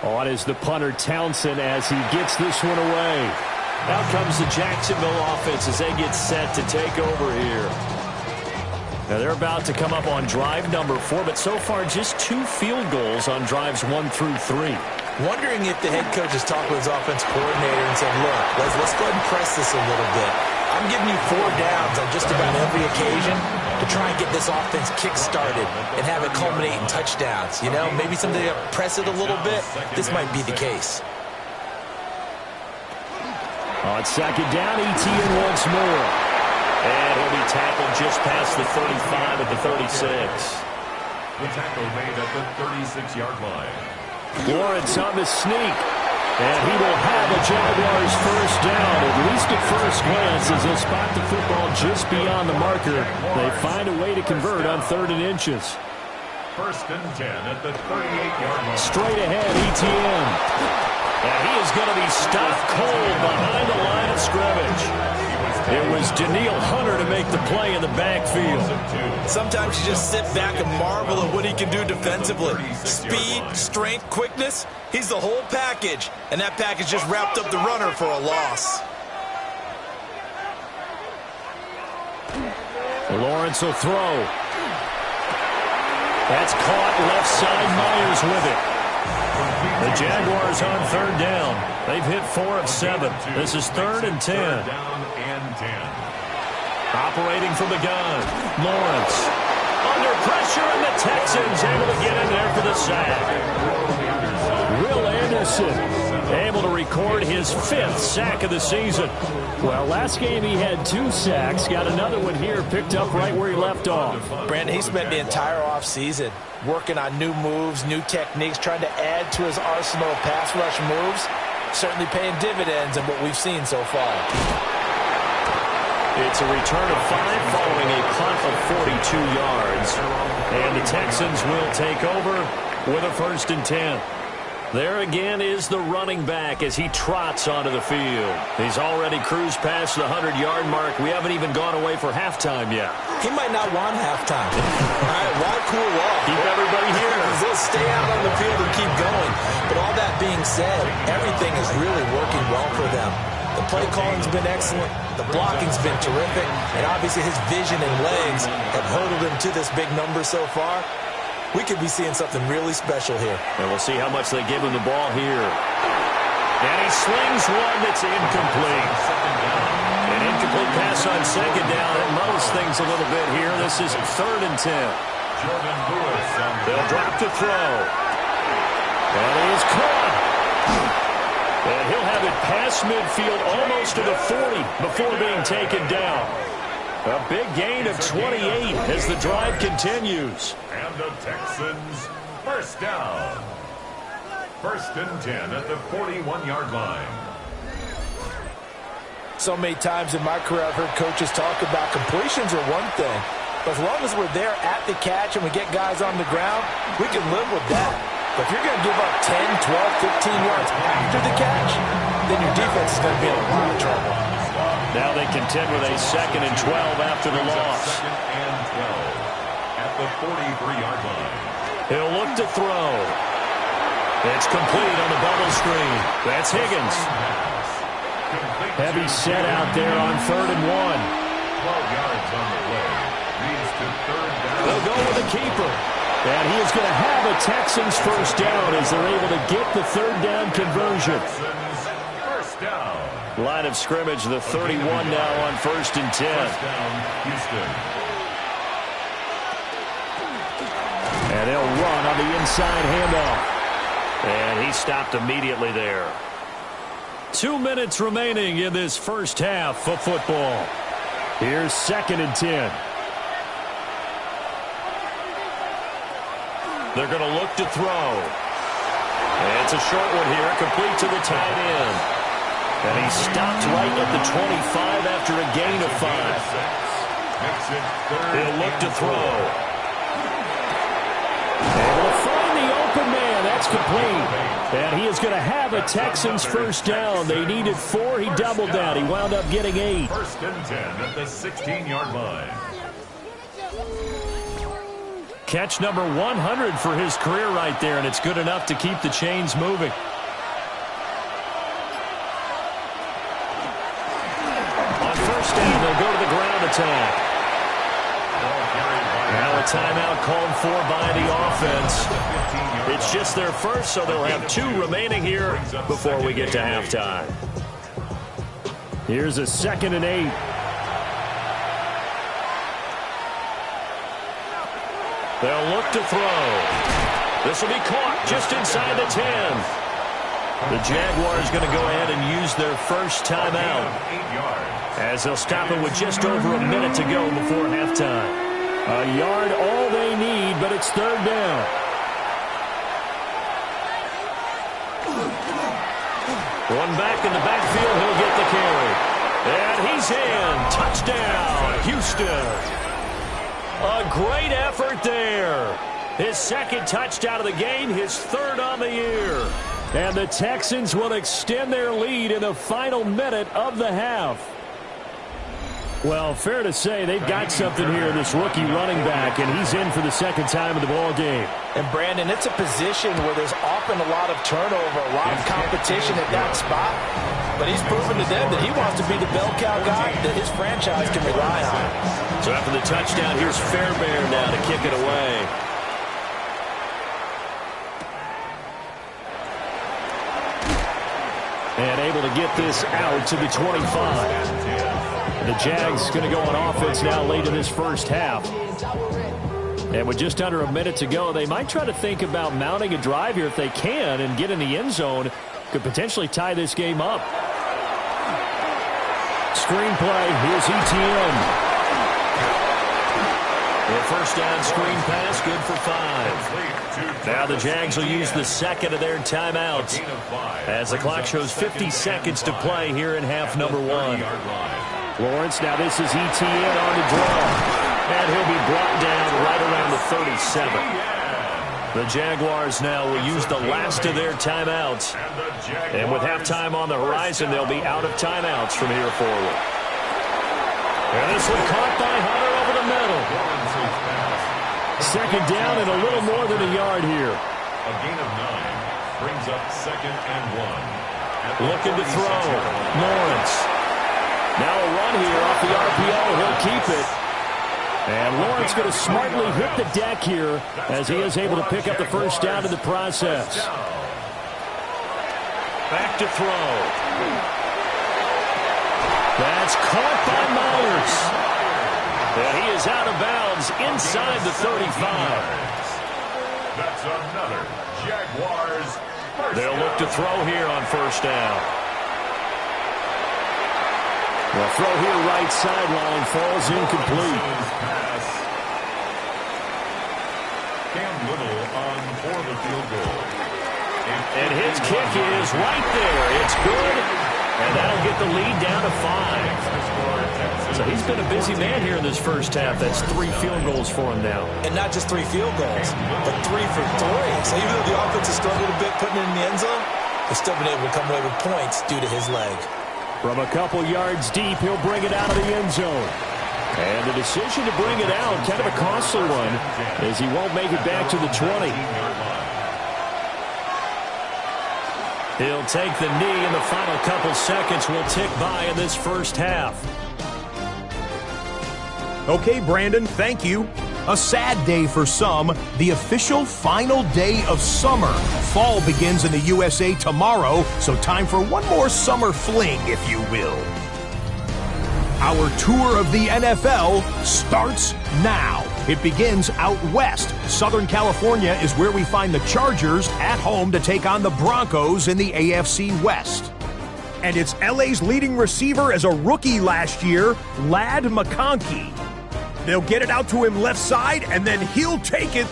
On is the punter Townsend as he gets this one away. Out comes the Jacksonville offense as they get set to take over here. Now they're about to come up on drive number 4, but so far just 2 field goals on drives 1 through 3. Wondering if the head coach has talked with his offense coordinator and said, look, let's go ahead and press this a little bit. I'm giving you 4 downs on just about every occasion to try and get this offense kick-started and have it culminate in touchdowns. You know, maybe someday press it a little bit. This might be the case. On 2nd down, Etienne once more. And he'll be tackled just past the 35 at the 36. The tackle made at the 36-yard line. Lawrence on the sneak. And he will have a Jaguars first down, at least at first glance, as they'll spot the football just beyond the marker. They find a way to convert on 3rd and inches. 1st and 10 at the 38-yard line. Straight ahead, Etienne. And he is going to be stopped cold behind the line of scrimmage. It was Danielle Hunter to make the play in the backfield. Sometimes you just sit back and marvel at what he can do defensively. Speed, strength, quickness, he's the whole package. And that package just wrapped up the runner for a loss. Lawrence will throw. That's caught left side. Myers with it. The Jaguars on 3rd down. They've hit 4 of 7. This is 3rd and 10. Operating from the gun. Lawrence. Under pressure, and the Texans able to get in there for the sack. Will Anderson able to record his 5th sack of the season. Well, last game he had 2 sacks. Got another one here picked up right where he left off. Brandon, he spent the entire offseason working on new moves, new techniques, trying to add to his arsenal of pass rush moves. Certainly paying dividends in what we've seen so far. It's a return of 5 following a punt of 42 yards. And the Texans will take over with a 1st and 10. There again is the running back as he trots onto the field. He's already cruised past the 100-yard mark. We haven't even gone away for halftime yet. He might not want halftime. All right, why cool off? Keep everybody here. They'll stay out on the field and keep going. But all that being said, everything is really working well for them. The play calling's been excellent. The blocking's been terrific. And obviously his vision and legs have hurdled him to this big number so far. We could be seeing something really special here. And we'll see how much they give him the ball here. And he slings one that's incomplete. An incomplete pass on 2nd down. It lows things a little bit here. This is 3rd and 10. They'll drop to throw. And he is caught. And he'll have it past midfield almost to the 40 before being taken down. A big gain of 28 as the drive continues. And the Texans first down. 1st and 10 at the 41-yard line. So many times in my career I've heard coaches talk about completions are one thing. But as long as we're there at the catch and we get guys on the ground, we can live with that. But if you're going to give up 10, 12, 15 yards after the catch, then your defense is going to be in a lot of trouble. Now they contend with a 2nd and 12 after the loss. 2nd and 12 at the 43-yard line. He'll look to throw. It's complete on the bubble screen. That's Higgins. Heavy set out there on 3rd and 1. 12 yards on the play. Leads to 3rd down. They'll go with the keeper. And he is going to have a Texans first down as they're able to get the 3rd down conversion. Texans first down. Line of scrimmage, the 31 now on 1st and 10. First down, Houston. And they'll run on the inside handoff. And he stopped immediately there. 2 minutes remaining in this first half of football. Here's 2nd and 10. They're going to look to throw. And it's a short one here, complete to the tight end. And he stopped right at the 25 after a gain of 5. He'll look to throw. Able to find the open man. That's complete. And he is going to have a Texans first down. They needed 4. He doubled that. He wound up getting 8. 1st and 10 at the 16-yard line. Catch number 100 for his career right there, and it's good enough to keep the chains moving. On first down, they'll go to the ground attack. Now a timeout called for by the offense. It's just their first, so they'll have 2 remaining here before we get to halftime. Here's a 2nd and 8. They'll look to throw. This will be caught just inside the 10. The Jaguars going to go ahead and use their first timeout, as they'll stop it with just over a minute to go before halftime. A yard all they need, but it's 3rd down. One back in the backfield, he'll get the carry. And he's in. Touchdown, Houston. A great effort there. His 2nd touchdown of the game, his 3rd on the year. And the Texans will extend their lead in the final minute of the half. Well, fair to say they've got something here, this rookie running back, and he's in for the 2nd time of the ball game. And, Brandon, it's a position where there's often a lot of turnover, a lot of competition at that spot. But he's proven to them that he wants to be the bell cow guy that his franchise can rely on. So after the touchdown, here's Fairbairn now to kick it away. And able to get this out to the 25. The Jags going to go on offense now late in this first half. And with just under a minute to go, they might try to think about mounting a drive here if they can and get in the end zone. Could potentially tie this game up. Screenplay, here's ETN. The first down screen pass, good for 5. Now the Jags will use the 2nd of their timeouts as the clock shows 50 seconds to play here in half number 1. Lawrence, now this is ETN on the draw. And he'll be brought down right around the 37. The Jaguars now will use the last of their timeouts. And with halftime on the horizon, they'll be out of timeouts from here forward. And this one caught by Hunter over the middle. 2nd down and a little more than a yard here. A gain of 9 brings up 2nd and 1. Looking to throw. Lawrence. Now a run here off the RPO. He'll keep it. And Lawrence going to smartly hit the deck here as he is able to pick up the first down in the process. Back to throw. That's caught by Myers. And he is out of bounds inside the 35. That's another Jaguars first They'll look to throw here on first down. The throw here right sideline falls incomplete. Cam Little on for the field goal. And his kick is right there. It's good. And that'll get the lead down to 5. So he's been a busy man here in this first half. That's 3 field goals for him now. And not just 3 field goals, but 3 for 3. So even though the offense has struggled a bit putting it in the end zone, they've still been able to come away with points due to his leg. From a couple yards deep, he'll bring it out of the end zone. And the decision to bring it out, kind of a costly one, as he won't make it back to the 20. He'll take the knee, and the final couple seconds will tick by in this first half. Okay, Brandon, thank you. A sad day for some, the official final day of summer. Fall begins in the USA tomorrow, so time for one more summer fling, if you will. Our tour of the NFL starts now. It begins out west. Southern California is where we find the Chargers at home to take on the Broncos in the AFC West. And it's LA's leading receiver as a rookie last year, Ladd McConkey. They'll get it out to him left side, and then he'll take it.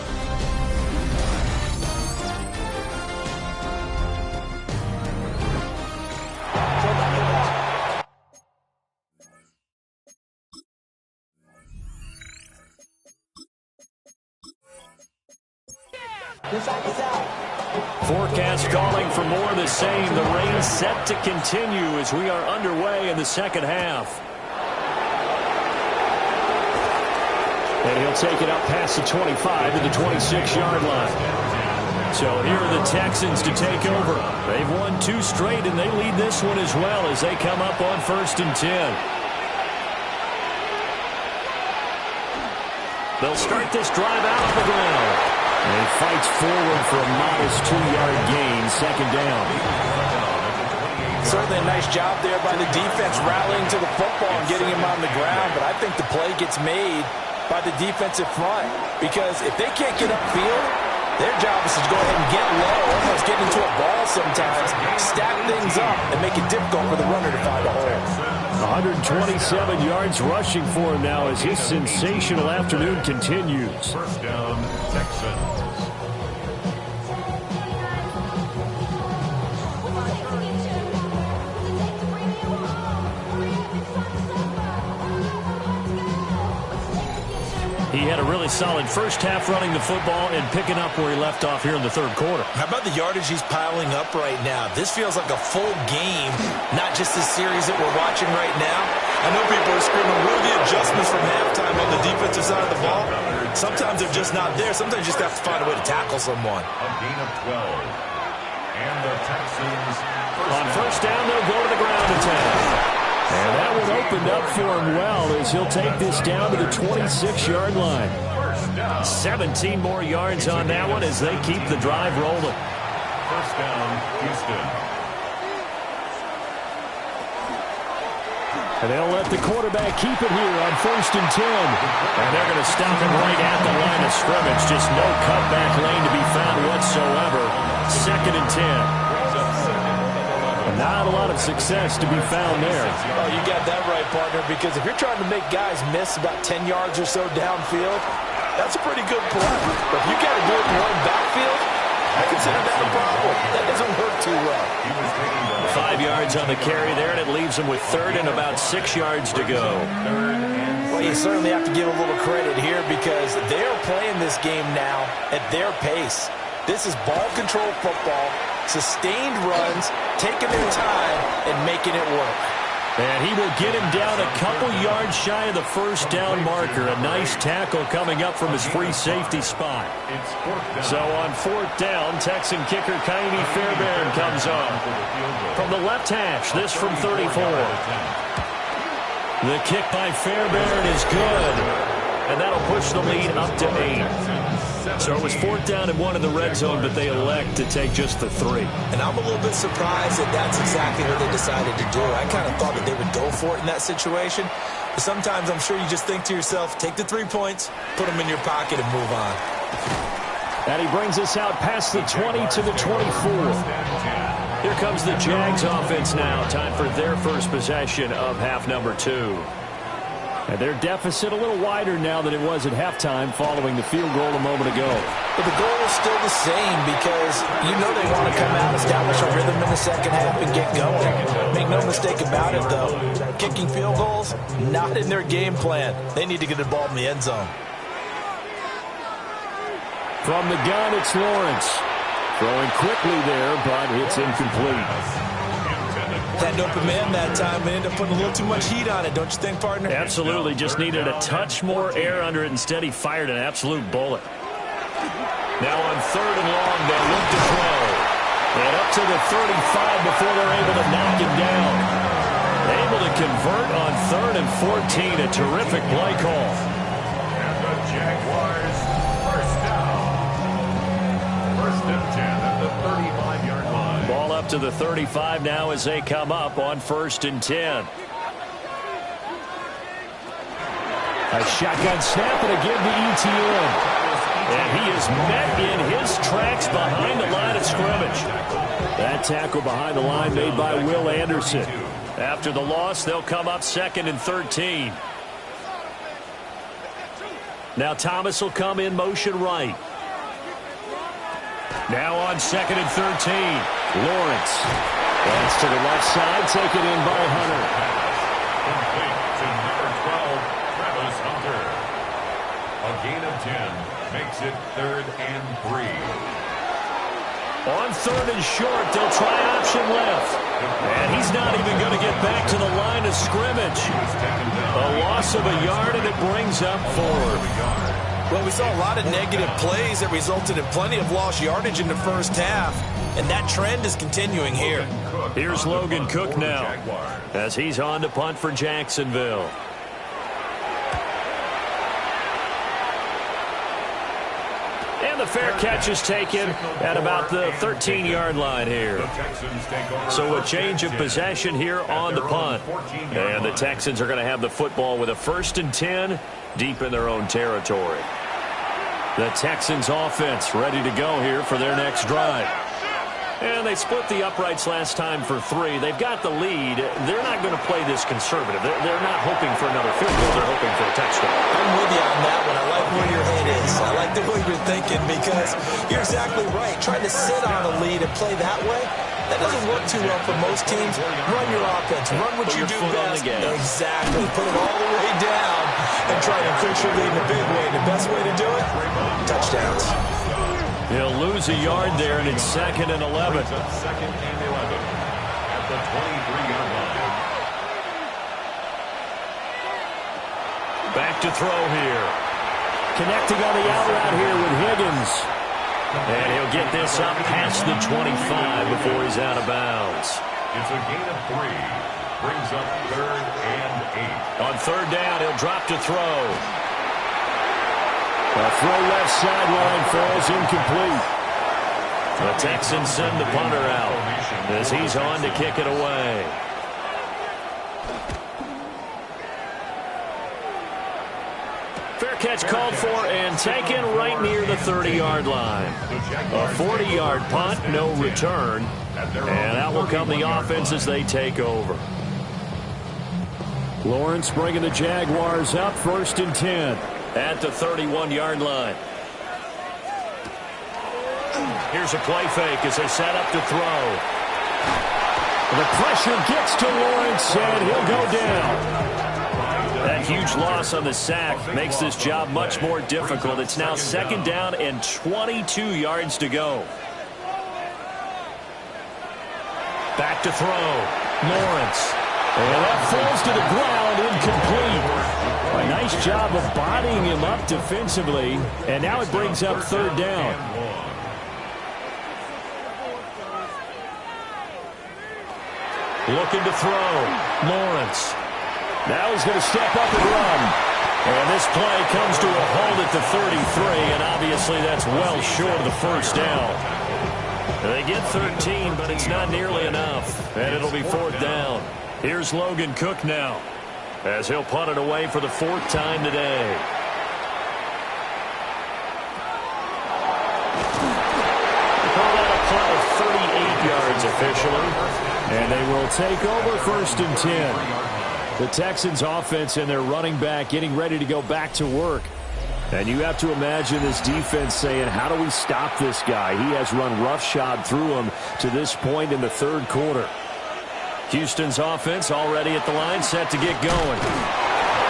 Forecast calling for more of the same. The rain set to continue as we are underway in the second half. And he'll take it up past the 25 to the 26-yard line. So here are the Texans to take over. They've won 2 straight, and they lead this one as well as they come up on 1st and 10. They'll start this drive out of the ground. And he fights forward for a modest 2-yard gain, second down. Certainly a nice job there by the defense rallying to the football and getting him on the ground, but I think the play gets made by the defensive front because if they can't get upfield, their job is to go ahead and get low, almost get into a ball sometimes, stack things up, and make it difficult for the runner to find a hole. 127 yards rushing for him now as his sensational afternoon continues. First down, Texans. He had a really solid first half running the football and picking up where he left off here in the third quarter. How about the yardage he's piling up right now? This feels like a full game, not just the series that we're watching right now. I know people are screaming, where are the adjustments from halftime on the defensive side of the ball? Sometimes they're just not there. Sometimes you just have to find a way to tackle someone. A gain of 12. And the Texans on first down, they'll go to the ground attack. And that one opened up for him well as he'll take this down to the 26-yard line. 17 more yards on that one as they keep the drive rolling. First down, Houston. And they'll let the quarterback keep it here on 1st and 10. And they're going to stop him right at the line of scrimmage. Just no cutback lane to be found whatsoever. 2nd and 10. Not a lot of success to be found there. Oh, you got that right, partner, because if you're trying to make guys miss about 10 yards or so downfield, that's a pretty good play. But if you got to do it in one backfield, I consider that a problem. That doesn't work too well. 5 yards on the carry there, and it leaves him with 3rd and about 6 yards to go. Well, you certainly have to give a little credit here because they're playing this game now at their pace. This is ball control football, sustained runs, taking their time, and making it work. And he will get him down a couple yards shy of the first down marker. A nice tackle coming up from his free safety spot. So on 4th down, Texan kicker Kaimi Fairbairn comes on. From the left hash, this from 34. The kick by Fairbairn is good. And that'll push the lead up to 8. So it was 4th down and 1 in the red zone, but they elect to take just the 3. And I'm a little bit surprised that that's exactly what they decided to do. I kind of thought that they would go for it in that situation. But sometimes I'm sure you just think to yourself, take the 3 points, put them in your pocket, and move on. And he brings us out past the 20 to the 24. Here comes the Jags offense now. Time for their first possession of half number 2. And their deficit a little wider now than it was at halftime following the field goal a moment ago. But the goal is still the same because you know they want to come out, establish a rhythm in the second half, and get going. Make no mistake about it, though. Kicking field goals, not in their game plan. They need to get the ball in the end zone. From the gun, it's Lawrence. Throwing quickly there, but it's incomplete. That open man that time and ended up putting a little too much heat on it, don't you think, partner? Absolutely. Just needed a touch more air under it. Instead, he fired an absolute bullet. Now on 3rd and long, they'll look to throw. And up to the 35 before they're able to knock him down. Able to convert on 3rd and 14. A terrific play call. And the Jaguars first down. 1st and 10 at the 35-yard line. Ball up to the 35 now as they come up on 1st and 10. A shotgun snap and a give to ETN. And he is met in his tracks behind the line of scrimmage. That tackle behind the line made by Will Anderson. After the loss, they'll come up 2nd and 13. Now Thomas will come in motion right. Now on 2nd and 13. Lawrence. That's to the left side, taken in by Hunter. Complete to number 12, Travis Hunter. A gain of 10 makes it 3rd and 3. On 3rd and short, they'll try option left. And he's not even going to get back to the line of scrimmage. A loss of a yard, and it brings up 4th. Well, we saw a lot of negative plays that resulted in plenty of lost yardage in the first half, and that trend is continuing here. Here's Logan Cook now as he's on to punt for Jacksonville. And the fair catch is taken at about the 13-yard line here. So a change of possession here on the punt. And the Texans are going to have the football with a 1st and 10 deep in their own territory. The Texans offense ready to go here for their next drive. And they split the uprights last time for 3. They've got the lead. They're not going to play this conservative. They're not hoping for another field goal. They're hoping for a touchdown. I'm with you on that one. I like where your head is. I like the way you're thinking because you're exactly right. Trying to sit on a lead and play that way, that doesn't work too well for most teams. Run your offense. Run what you do best. Exactly. Put it all the way down and try to increase your lead in a big way. The best way to do it, touchdowns. He'll lose a yard there, and it's 2nd and 11. 2nd and 11 at the 23-yard line. Back to throw here. Connecting on the out route here with Higgins. And he'll get this up past the 25 before he's out of bounds. It's a gain of 3. Brings up 3rd and 8. On 3rd down, he'll drop to throw. A throw left sideline falls incomplete. The Texans send the punter out as he's on to kick it away. Fair catch called for and taken right near the 30-yard line. A 40-yard punt, no return. And out will come the offense as they take over. Lawrence bringing the Jaguars up 1st and 10. At the 31-yard line. Here's a play fake as they set up to throw. The pressure gets to Lawrence, and he'll go down. That huge loss on the sack makes this job much more difficult. It's now 2nd down and 22 yards to go. Back to throw. Lawrence. And that falls to the ground, incomplete. A nice job of bodying him up defensively, and now it brings up 3rd down. Looking to throw. Lawrence. Now he's going to step up and run. And this play comes to a halt at the 33, and obviously that's well short of the 1st down. They get 13, but it's not nearly enough, and it'll be 4th down. Here's Logan Cook now as he'll punt it away for the 4th time today. Call that a punt of 38 yards officially. And they will take over 1st and 10. The Texans offense and their running back getting ready to go back to work. And you have to imagine this defense saying, how do we stop this guy? He has run roughshod through him to this point in the 3rd quarter. Houston's offense already at the line, set to get going.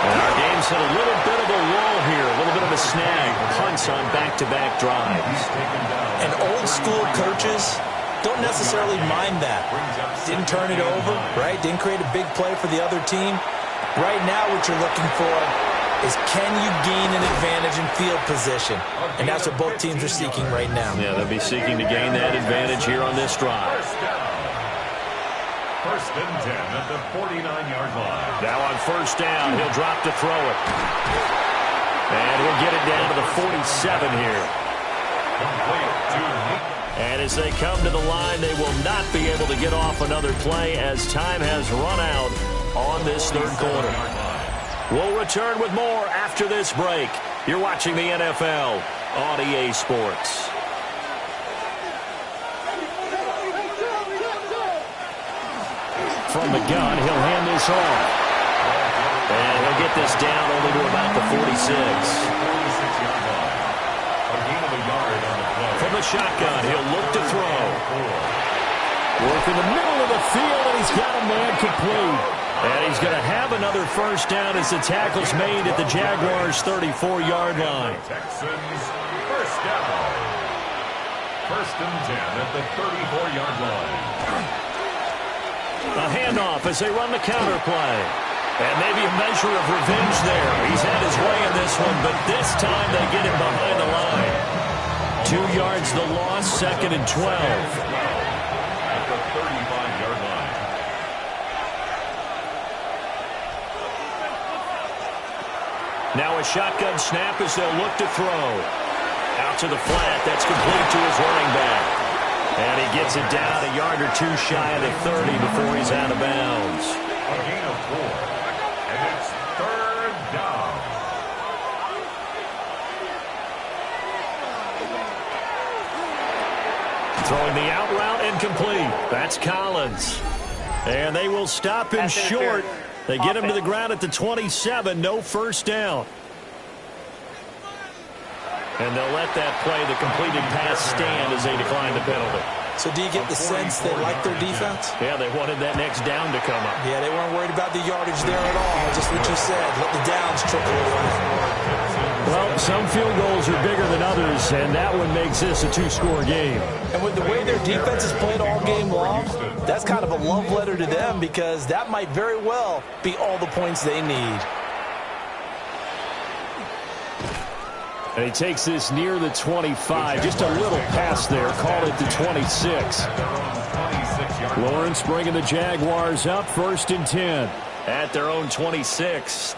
And our game's hit a little bit of a lull here, a little bit of a snag. Punts on back-to-back drives. And old-school coaches don't necessarily mind that. Didn't turn it over, right? Didn't create a big play for the other team. Right now what you're looking for is can you gain an advantage in field position? And that's what both teams are seeking right now. Yeah, they'll be seeking to gain that advantage here on this drive. 1st and 10 at the 49-yard line. Now on 1st down, he'll drop to throw it. And he'll get it down to the 47 here. And as they come to the line, they will not be able to get off another play as time has run out on this 3rd quarter. We'll return with more after this break. You're watching the NFL on EA Sports. From the gun, he'll hand this off. And he'll get this down only to about the 46. From the shotgun, he'll look to throw. Work in the middle of the field, and he's got a man complete. And he's going to have another first down as the tackle's made at the Jaguars' 34-yard line. Texans, first down. First and 10 at the 34-yard line. A handoff as they run the counter play. And maybe a measure of revenge there. He's had his way in this one, but this time they get him behind the line. 2 yards the loss, second and 12. At the 35-yard line. Now a shotgun snap as they'll look to throw. Out to the flat. That's complete to his running back. And he gets it down a yard or two shy of the 30 before he's out of bounds. A gain of 4. And it's third down. Throwing the out route incomplete. That's Collins. And they will stop him short. They get him to the ground at the 27. No first down. And they'll let that play, the completed pass, stand as they decline the penalty. So do you get the sense they like their defense? Yeah, they wanted that next down to come up. Yeah, they weren't worried about the yardage there at all. Just what you said. Let the downs trickle away. Well, some field goals are bigger than others, and that one makes this a two-score game. And with the way their defense has played all game long, that's kind of a love letter to them because that might very well be all the points they need. And he takes this near the 25. Just a little pass there. Call it the 26. Lawrence bringing the Jaguars up first and 10 at their own 26.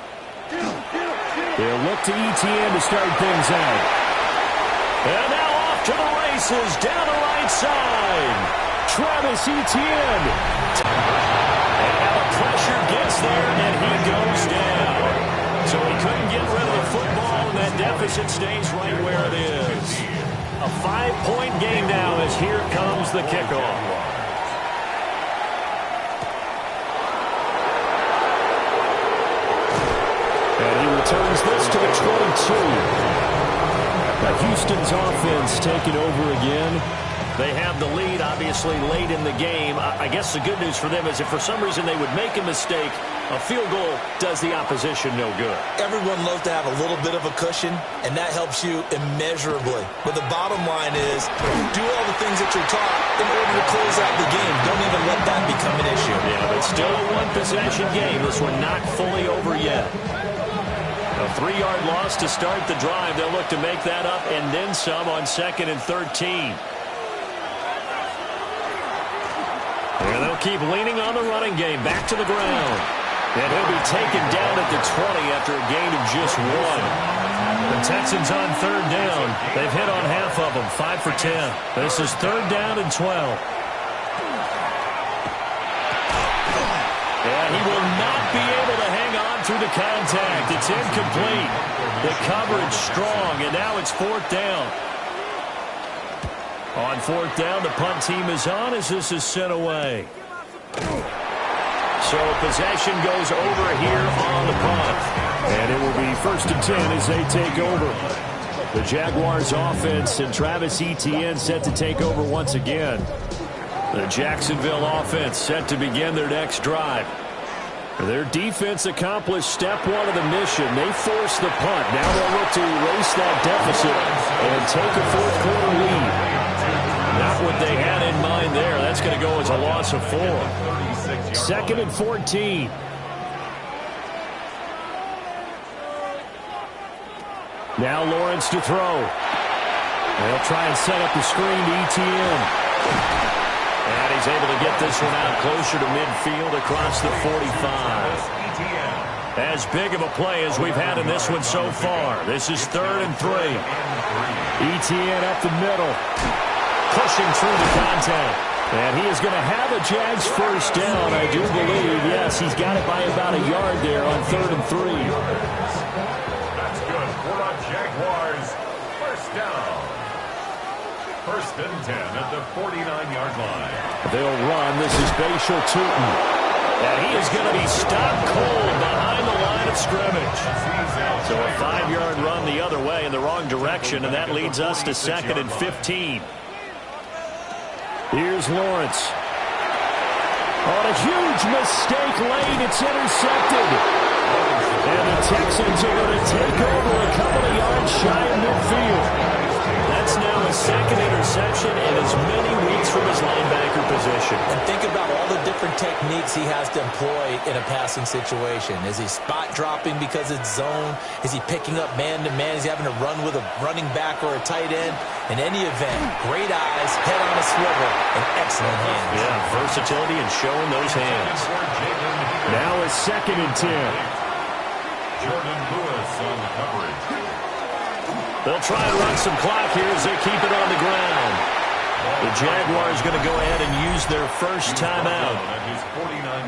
They'll look to ETN to start things out. And now off to the races down the right side. Travis Etienne. And now the pressure gets there, and he goes down. So he couldn't get rid of the football, and that deficit stays right where it is. A 5-point game now as here comes the kickoff. And he returns this to the 22. Now Houston's offense taking over again. They have the lead, obviously, late in the game. I guess the good news for them is if for some reason they would make a mistake, a field goal does the opposition no good. Everyone loves to have a little bit of a cushion, and that helps you immeasurably. But the bottom line is do all the things that you're taught in order to close out the game. Don't even let that become an issue. Yeah, but still a one-possession game. This one not fully over yet. A 3-yard loss to start the drive. They'll look to make that up and then some on 2nd and 13. And they'll keep leaning on the running game. Back to the ground. And he'll be taken down at the 20 after a gain of just 1. The Texans on third down. They've hit on half of them, 5 for 10. This is third down and 12. And he will not be able to hang on through the contact. It's incomplete. The coverage strong, and now it's fourth down. On fourth down, the punt team is on as this is sent away. So possession goes over here on the punt. And it will be first and 10 as they take over. The Jaguars offense and Travis Etienne set to take over once again. The Jacksonville offense set to begin their next drive. Their defense accomplished step 1 of the mission. They forced the punt. Now they'll look to erase that deficit and take a fourth-quarter lead. Not what they had in mind there. That's going to go as a loss of 4. 2nd and 14. Now Lawrence to throw. They'll try and set up the screen to Etienne. And he's able to get this one out closer to midfield across the 45. As big of a play as we've had in this one so far. This is 3rd and 3. Etienne up the middle. Pushing through the contact. And he is going to have a Jags first down, I do believe. Yes, he's got it by about a yard there on 3rd and 3. That's good for the Jaguars. First down. 1st and 10 at the 49-yard line. They'll run. This is Bashal Tootin. And he is going to be stopped cold behind the line of scrimmage. So a 5-yard run the other way in the wrong direction, and that leads us to 2nd and 15. Here's Lawrence. On a huge mistake late, it's intercepted. And the Texans are going to take over a couple of yards shy of midfield. That's now his 2nd interception in as many weeks from his linebacker position. And think about all the different techniques he has to employ in a passing situation. Is he spot dropping because it's zone? Is he picking up man-to-man? Is he having to run with a running back or a tight end? In any event, great eyes, head on a swivel, and excellent hands. Yeah, versatility and showing those hands. Now it's 2nd and 10. Jordan Lewis on the coverage. They'll try and run some clock here as they keep it on the ground. The Jaguars going to go ahead and use their first timeout.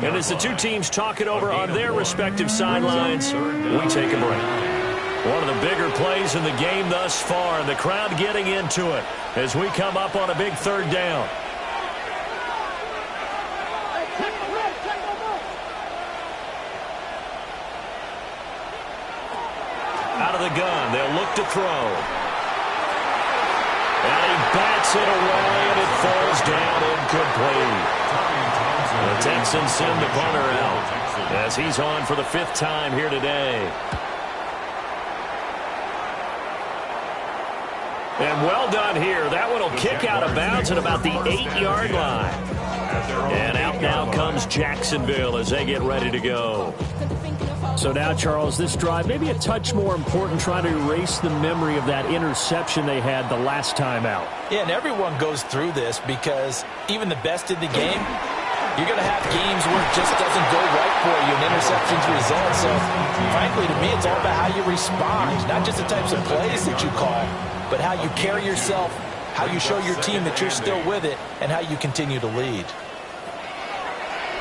And as the two teams talk it over on their respective sidelines, we take a break. One of the bigger plays in the game thus far, and the crowd getting into it as we come up on a big 3rd down. Out of the gun, they'll look to throw. And he bats it away, and it falls down incomplete. The Texans send the punter out as he's on for the 5th time here today. And well done here. That one will kick out of bounds at about the 8-yard line. And out now comes Jacksonville as they get ready to go. So now, Charles, this drive maybe a touch more important, trying to erase the memory of that interception they had the last time out. Yeah, and everyone goes through this because even the best in the game, you're going to have games where it just doesn't go right for you and interceptions result. So, frankly, to me, it's all about how you respond, not just the types of plays that you call, but how you carry yourself, how you show your team that you're still with it, and how you continue to lead.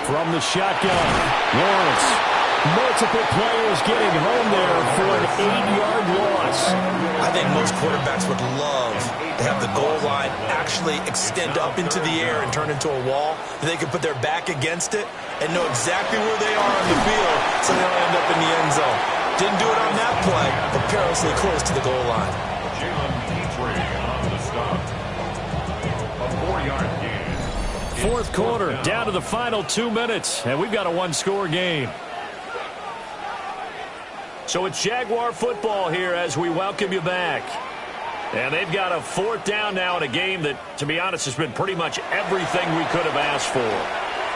From the shotgun, Lawrence. Multiple players getting home there for an 8-yard loss. I think most quarterbacks would love to have the goal line actually extend up into the air and turn into a wall. They can put their back against it and know exactly where they are on the field so they don't end up in the end zone. Didn't do it on that play, but perilously close to the goal line. On the stop. A 4-yard gain. 4th quarter, down to the final 2 minutes, and we've got a 1-score game. So it's Jaguar football here as we welcome you back. And they've got a 4th down now in a game that, to be honest, has been pretty much everything we could have asked for.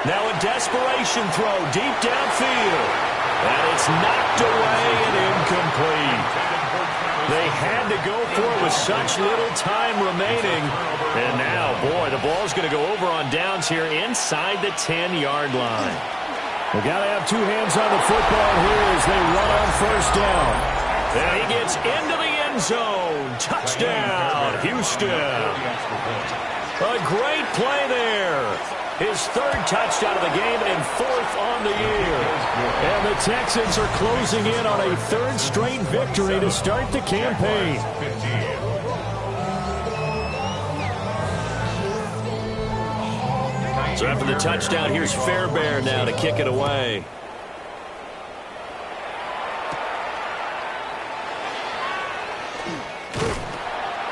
Now a desperation throw deep downfield. And it's knocked away and incomplete. They had to go for it with such little time remaining. And now, boy, the ball's going to go over on downs here inside the 10-yard line. They got to have 2 hands on the football here as they run on 1st down. And he gets into the end zone. Touchdown, Houston. A great play there. His 3rd touchdown of the game and 4th on the year. And the Texans are closing in on a 3rd straight victory to start the campaign. So after the touchdown, here's Fairbairn now to kick it away.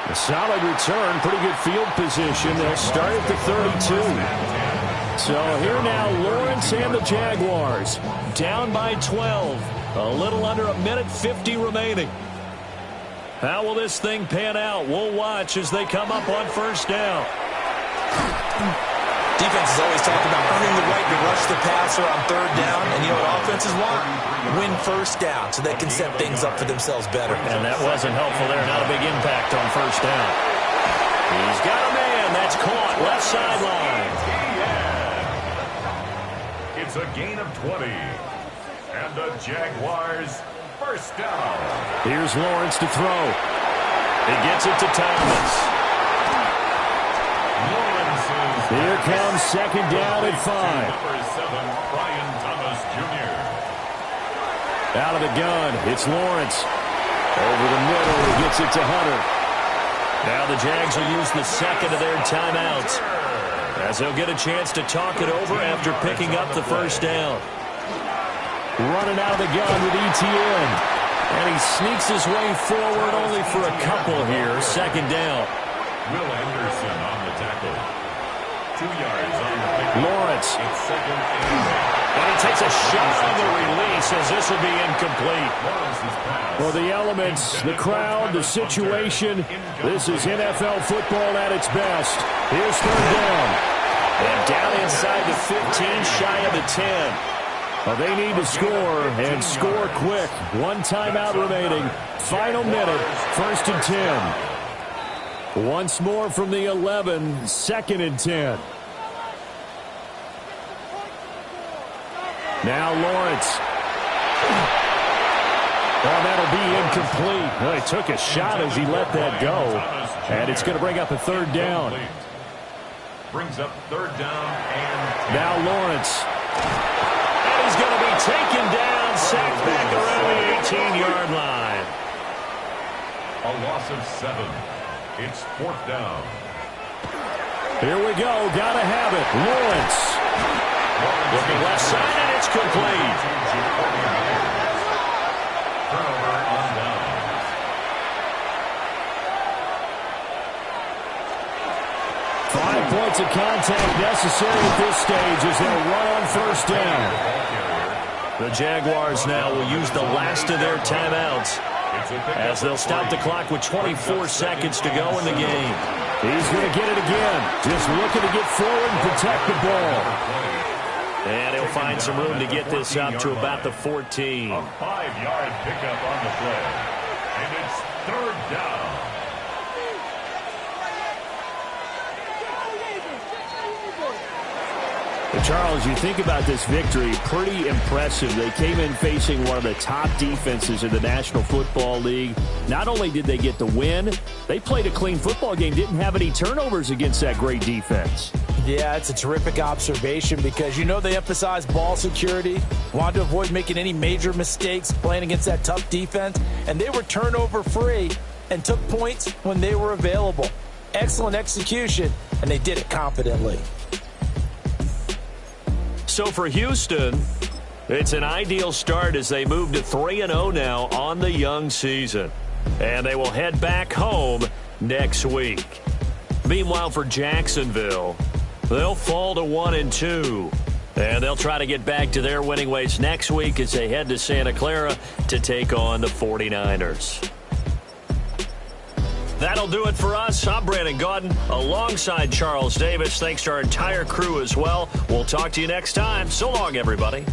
A solid return, pretty good field position. They'll start at the 32. So here now, Lawrence and the Jaguars down by 12. A little under a minute 50 remaining. How will this thing pan out? We'll watch as they come up on 1st down. Defenses always talk about earning the right to rush the passer on 3rd down. And you know what offenses want? Win 1st down so they can set things up for themselves better. And that wasn't helpful there. Not a big impact on 1st down. He's got a man. That's caught. Left sideline. It's a gain of 20. And the Jaguars 1st down. Here's Lawrence to throw. He gets it to Thomas. Here comes second down and 5. Number 7, Brian Thomas Jr. Out of the gun, it's Lawrence. Over the middle, he gets it to Hunter. Now the Jags will use the second of their timeouts, as they'll get a chance to talk it over after picking up the first down. Running out of the gun with ETN. And he sneaks his way forward only for a couple here. Second down. Will Anderson on the tackle. 2 yards on the pick. Lawrence. It's second and 8. And he takes a shot on the release as this will be incomplete. Well, the elements, the crowd, the situation, this is NFL football at its best. Here's third down. And down inside the 15, shy of the 10. Well, they need to score, and score quick. One timeout remaining. Final minute, first and 10. Once more from the 11, second and 10. Now Lawrence. Oh, that'll be incomplete. Well, he took a shot as he let that go. And it's going to bring up a third down. Brings up third down and 10. Now Lawrence. And he's going to be taken down, sacked back around the 18-yard line. A loss of 7. It's fourth down. Here we go. Got to have it. Lawrence. Looking left side, and it's complete. Turnover on downs. 5 points of contact necessary at this stage as they'll run on first down. The Jaguars now will use the last of their timeouts as they'll stop the clock with 24 seconds to go in the game. He's going to get it again. Just looking to get forward and protect the ball. And he'll find some room to get this up to about the 14. A 5-yard pickup on the play. And it's third down. Charles, you think about this victory, pretty impressive. They came in facing one of the top defenses in the National Football League. Not only did they get the win, they played a clean football game, didn't have any turnovers against that great defense. Yeah, it's a terrific observation because, you know, they emphasize ball security, wanted to avoid making any major mistakes playing against that tough defense, and they were turnover-free and took points when they were available. Excellent execution, and they did it confidently. So for Houston, it's an ideal start as they move to 3-0 now on the young season. And they will head back home next week. Meanwhile, for Jacksonville, they'll fall to 1-2. And they'll try to get back to their winning ways next week as they head to Santa Clara to take on the 49ers. That'll do it for us. I'm Brandon Gaudin alongside Charles Davis. Thanks to our entire crew as well. We'll talk to you next time. So long, everybody.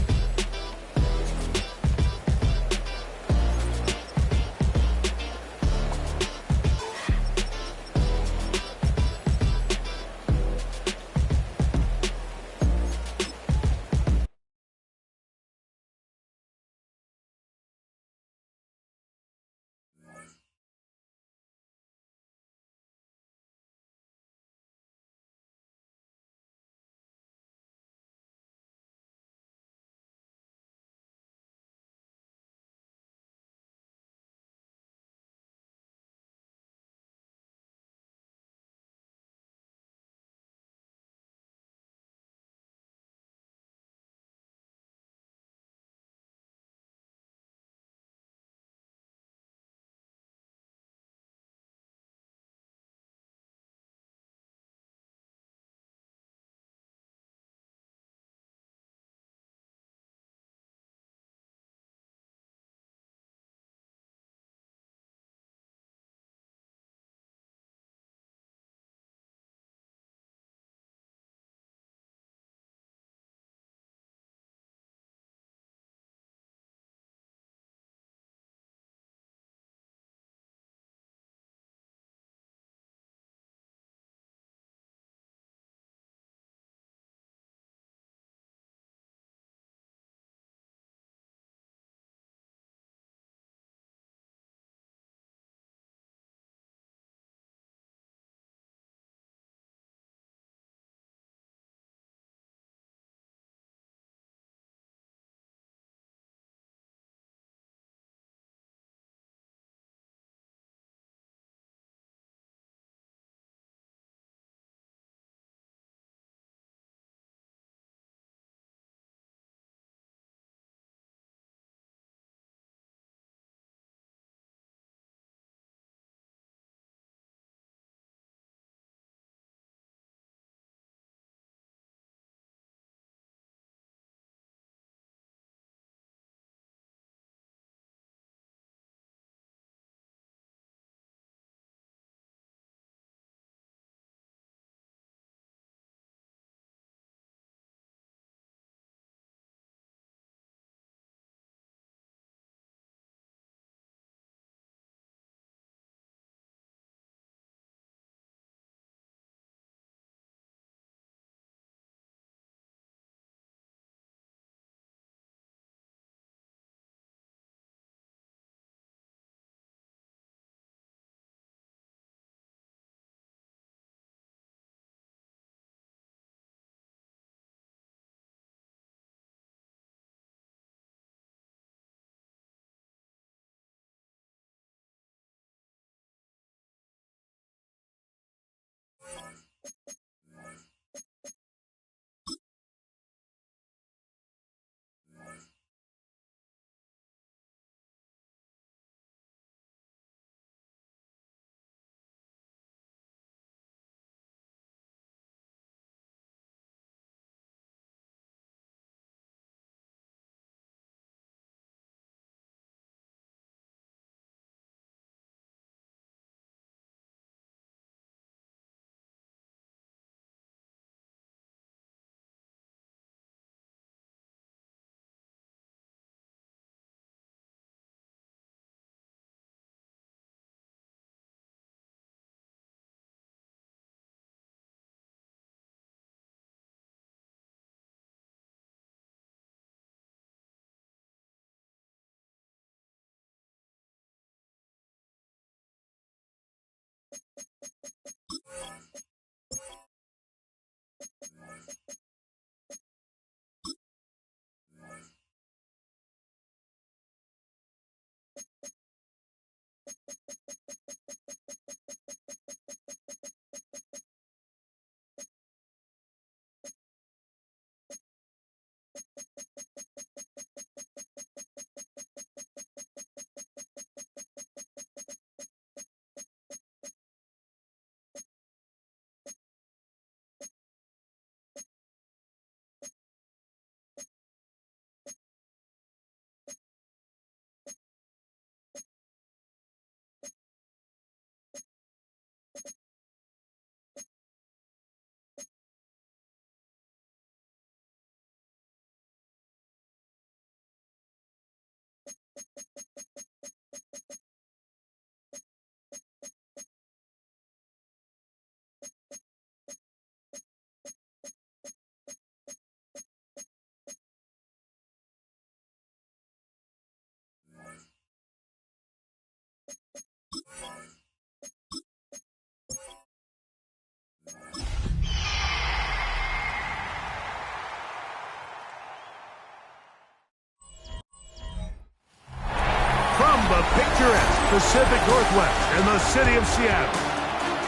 The picturesque Pacific Northwest and the city of Seattle.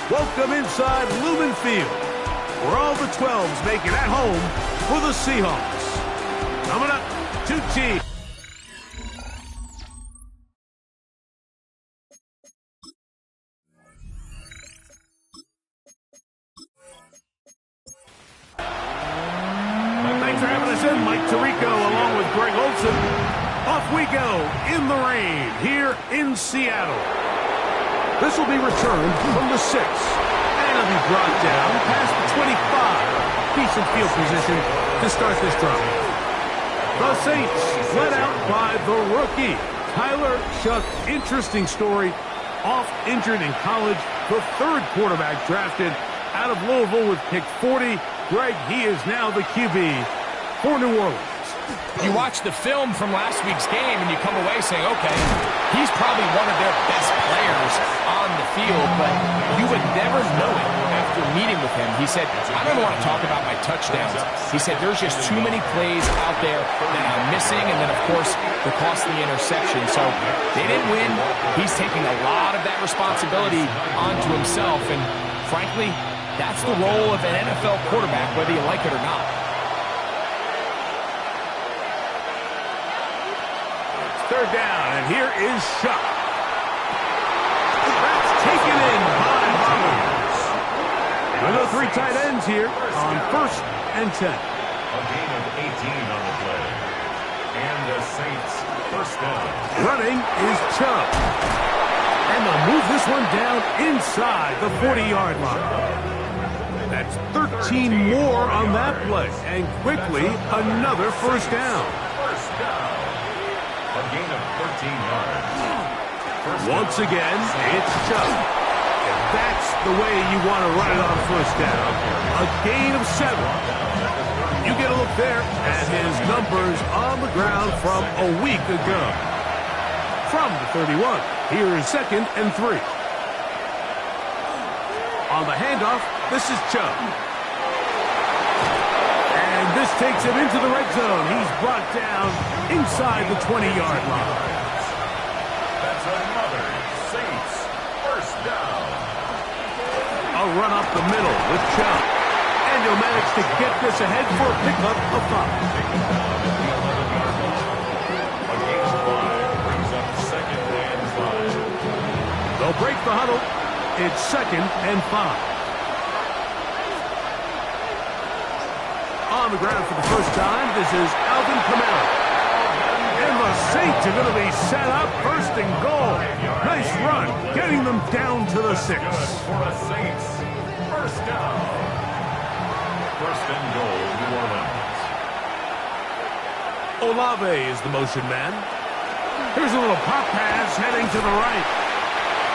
Welcome inside Lumen Field, where all the 12s make it at home for the Seahawks. Coming up, two teams. Thanks for having us in, Mike Tirico, along with Greg Olson. Off we go in the rain here in Seattle. This will be returned from the 6. And it'll be brought down past the 25. Decent field position to start this drive. The Saints led out by the rookie, Tyler Shough. Interesting story. Off injured in college. The 3rd quarterback drafted out of Louisville with pick 40. Greg, he is now the QB for New Orleans. You watch the film from last week's game and you come away saying, okay, he's probably one of their best players on the field, but you would never know it after meeting with him. He said, I don't want to talk about my touchdowns. He said, there's just too many plays out there that I'm missing, and then, of course, the costly interception. So they didn't win. He's taking a lot of that responsibility onto himself, and frankly, that's the role of an NFL quarterback, whether you like it or not. Third down, and here is Shough. That's taken in by Myers. With the 3 tight ends here on 1st and 10. A gain of 18 on the play. And the Saints, 1st down. Running is Chubb. And they'll move this one down inside the 40-yard line. That's 13 more on that play. And quickly, another 1st down. 1st down. A gain of 13 yards. Once again, it's Chubb. And that's the way you want to run it on 1st down. A gain of 7. You get a look there at his numbers on the ground from a week ago. From the 31, here is 2nd and 3. On the handoff, this is Chubb. And this takes him into the red zone. He's brought down inside the 20-yard line. That's another Saints 1st down. A run up the middle with Chubb. And he'll manage to get this ahead for a pickup of 5. A gain of 5 brings up 2nd and 5. They'll break the huddle. It's 2nd and 5. On the ground for the first time, this is Alvin Kamara. And the Saints are going to be set up 1st and goal. Nice run, getting them down to the 6. For the Saints, 1st down. 1st and goal, New Orleans. Olave is the motion man. Here's a little pop pass heading to the right.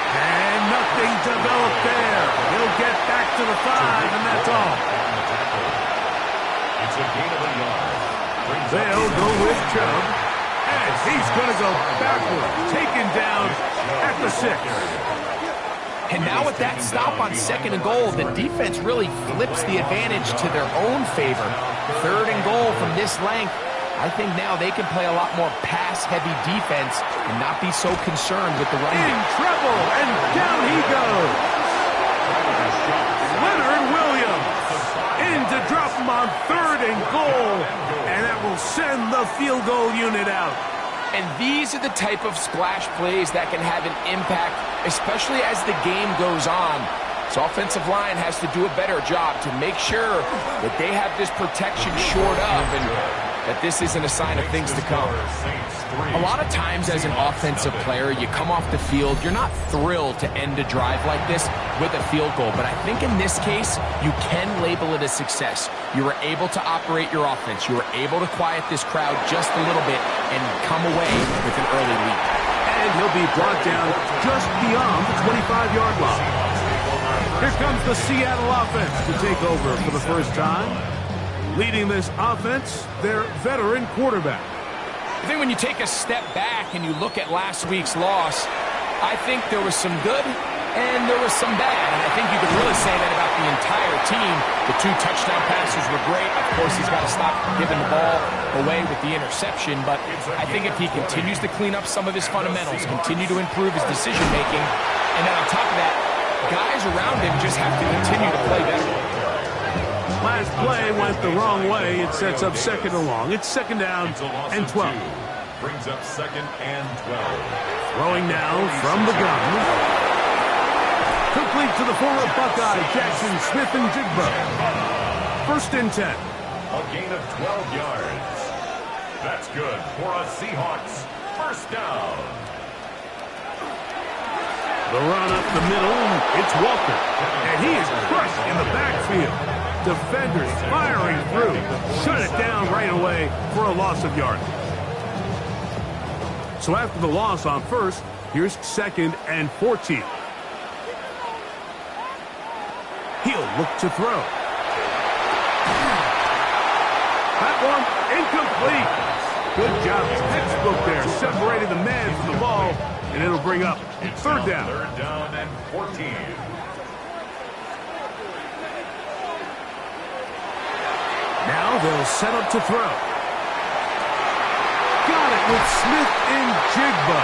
And nothing developed there. He'll get back to the 5, and that's all. It's a gain of a yard. They'll go with Chubb. And he's going to go backward. Taken down at the 6. And now with that stop on 2nd and goal, the defense really flips the advantage to their own favor. 3rd and goal from this length. I think now they can play a lot more pass-heavy defense and not be so concerned with the run game. In trouble, and down he goes. Leonard Williams in to drop him on 3rd and goal, and that will send the field goal unit out. And these are the type of splash plays that can have an impact, especially as the game goes on. So offensive line has to do a better job to make sure that they have this protection shored up and that this isn't a sign of things to come. A lot of times as an offensive player, you come off the field, you're not thrilled to end a drive like this with a field goal. But I think in this case, you can label it a success. You were able to operate your offense. You were able to quiet this crowd just a little bit and come away with an early lead. And he'll be brought down just beyond the 25-yard line. Here comes the Seattle offense to take over for the first time. Leading this offense, their veteran quarterback. I think when you take a step back and you look at last week's loss, I think there was some good and there was some bad. And I think you could really say that about the entire team. The 2 touchdown passes were great. Of course, he's got to stop giving the ball away with the interception. But I think if he continues to clean up some of his fundamentals, continue to improve his decision-making, and then on top of that, guys around him just have to continue to play better. Last play went the wrong way. It sets up 2nd and long. It's 2nd down and 12. Brings up 2nd and 12. Throwing now from the gun. Complete to the former Buckeye, Jackson Smith-Njigba. 1st and 10. A gain of 12 yards. That's good for a Seahawks 1st down. The run up the middle. It's Walker. And he is crushed in the backfield. Defenders firing through. Shut it down right away for a loss of yardage. So after the loss on 1st, here's 2nd and 14. He'll look to throw. That one incomplete. Good job. Textbook there. Separating the man from the ball. And it'll bring up 3rd down. 3rd down and 14. Now they'll set up to throw. Got it with Smith-Njigba.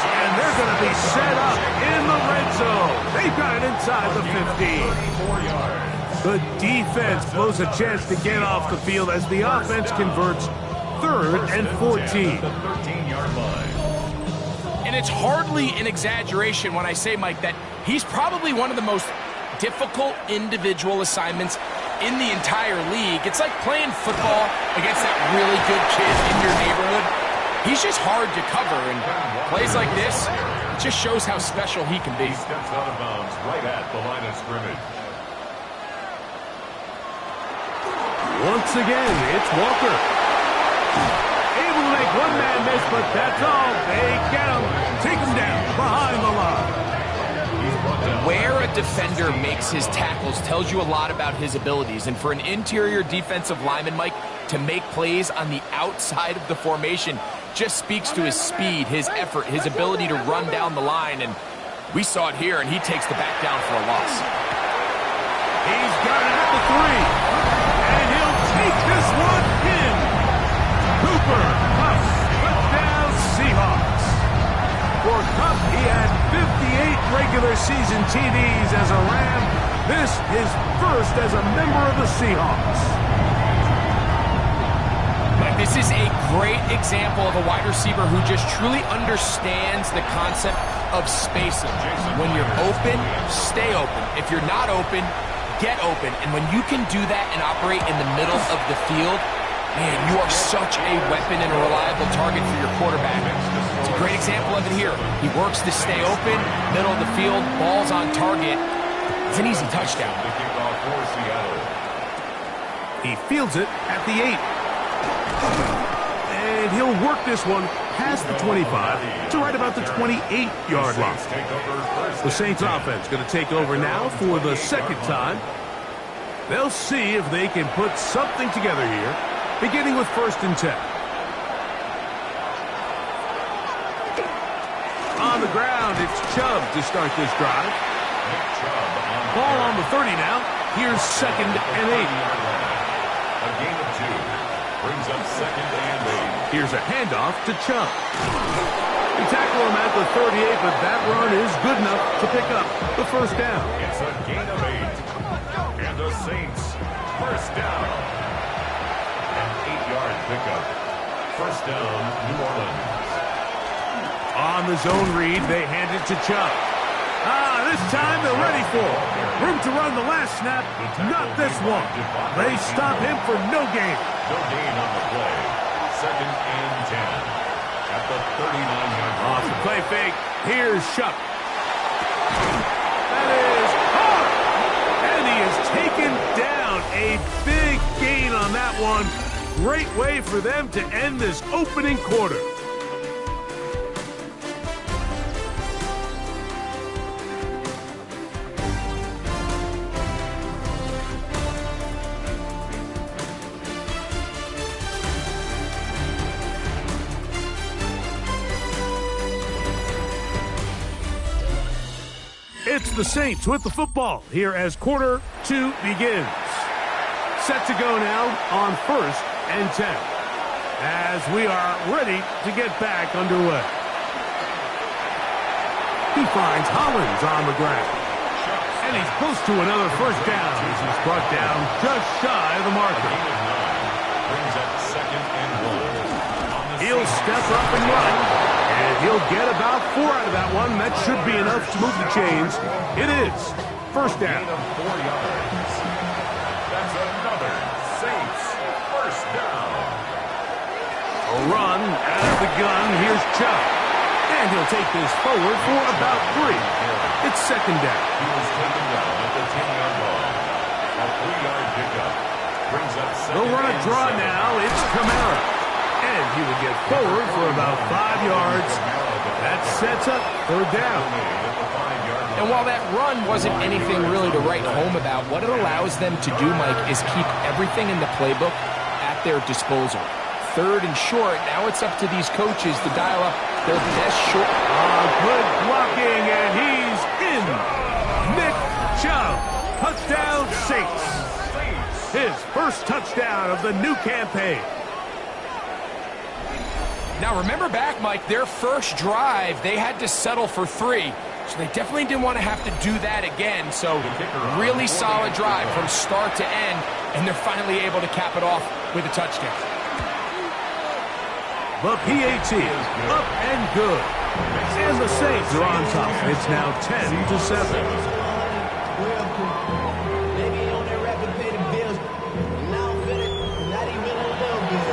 And they're going to be set up in the red zone. They've got it inside the 15. The defense blows a chance to get off the field as the offense converts 3rd and 14. The 13-yard line. And it's hardly an exaggeration when I say, Mike, that he's probably one of the most difficult individual assignments in the entire league. It's like playing football against that really good kid in your neighborhood. He's just hard to cover, and plays like this, it just shows how special he can be. He steps out of bounds right at the line of scrimmage. Once again, it's Walker. Able to make one man miss, but that's all. They get him. Take him down behind the line. Where a defender makes his tackles tells you a lot about his abilities. And for an interior defensive lineman, Mike, to make plays on the outside of the formation just speaks to his speed, his effort, his ability to run down the line. And we saw it here, and he takes the back down for a loss. He's got it at the 3. And he'll take this one in. Cooper Kupp, touchdown Seahawks. For Kupp, he had 58 regular season TDs as a Ram. This is first as a member of the Seahawks. But this is a great example of a wide receiver who just truly understands the concept of spacing. When you're open, stay open. If you're not open, get open. And when you can do that and operate in the middle of the field, man, you are such a weapon and a reliable target for your quarterback. It's a great example of it here. He works to stay open, middle of the field, ball's on target. It's an easy touchdown. He fields it at the 8. And he'll work this one past the 25 to right about the 28-yard line. The Saints offense going to take over now for the 2nd time. They'll see if they can put something together here, beginning with 1st and 10. On the ground, it's Chubb to start this drive. Ball on the 30 now. Here's 2nd and 8. A gain of 2 brings up 2nd and 8. Here's a handoff to Chubb. They tackle him at the 38, but that run is good enough to pick up the first down. It's a gain of 8. And the Saints, first down. An 8-yard pickup. First down, New Orleans. On the zone read, they hand it to Chubb. This time they're ready for it. Room to run the last snap, not this one. They stop him for no gain. No gain on the play. 2nd and 10. At the 39-yard line. Off the play fake, here's Shuck. That is hard. And he is taken down. A big gain on that one. Great way for them to end this opening quarter. It's the Saints with the football here as quarter 2 begins. Set to go now on 1st and 10 as we are ready to get back underway. He finds Hollins on the ground. And he's close to another first down as he's brought down just shy of the marker. Brings up 2nd and 1. He'll step up and run. And he'll get about 4 out of that one. That should be enough to move the chains. It is first down. Gain of 4 yards. That's another Saints first down. A run out of the gun. Here's Chubb. And he'll take this forward for about 3. It's 2nd down. He was taken down at the 10-yard line. A 3-yard pickup. Brings up 2nd. They'll run a draw now. It's Kamara. And he will get forward for about 5 yards. That sets up 3rd down. And while that run wasn't anything really to write home about, what it allows them to do, Mike, is keep everything in the playbook at their disposal. 3rd and short, now it's up to these coaches to dial up their best short. Good blocking, and he's in. Nick Chubb, touchdown Saints. His first touchdown of the new campaign. Now remember back, Mike, their first drive, they had to settle for 3. So they definitely didn't want to have to do that again. So really solid drive from start to end, and they're finally able to cap it off with a touchdown. The PAT up and good. And the Saints are on top. It's now 10-7.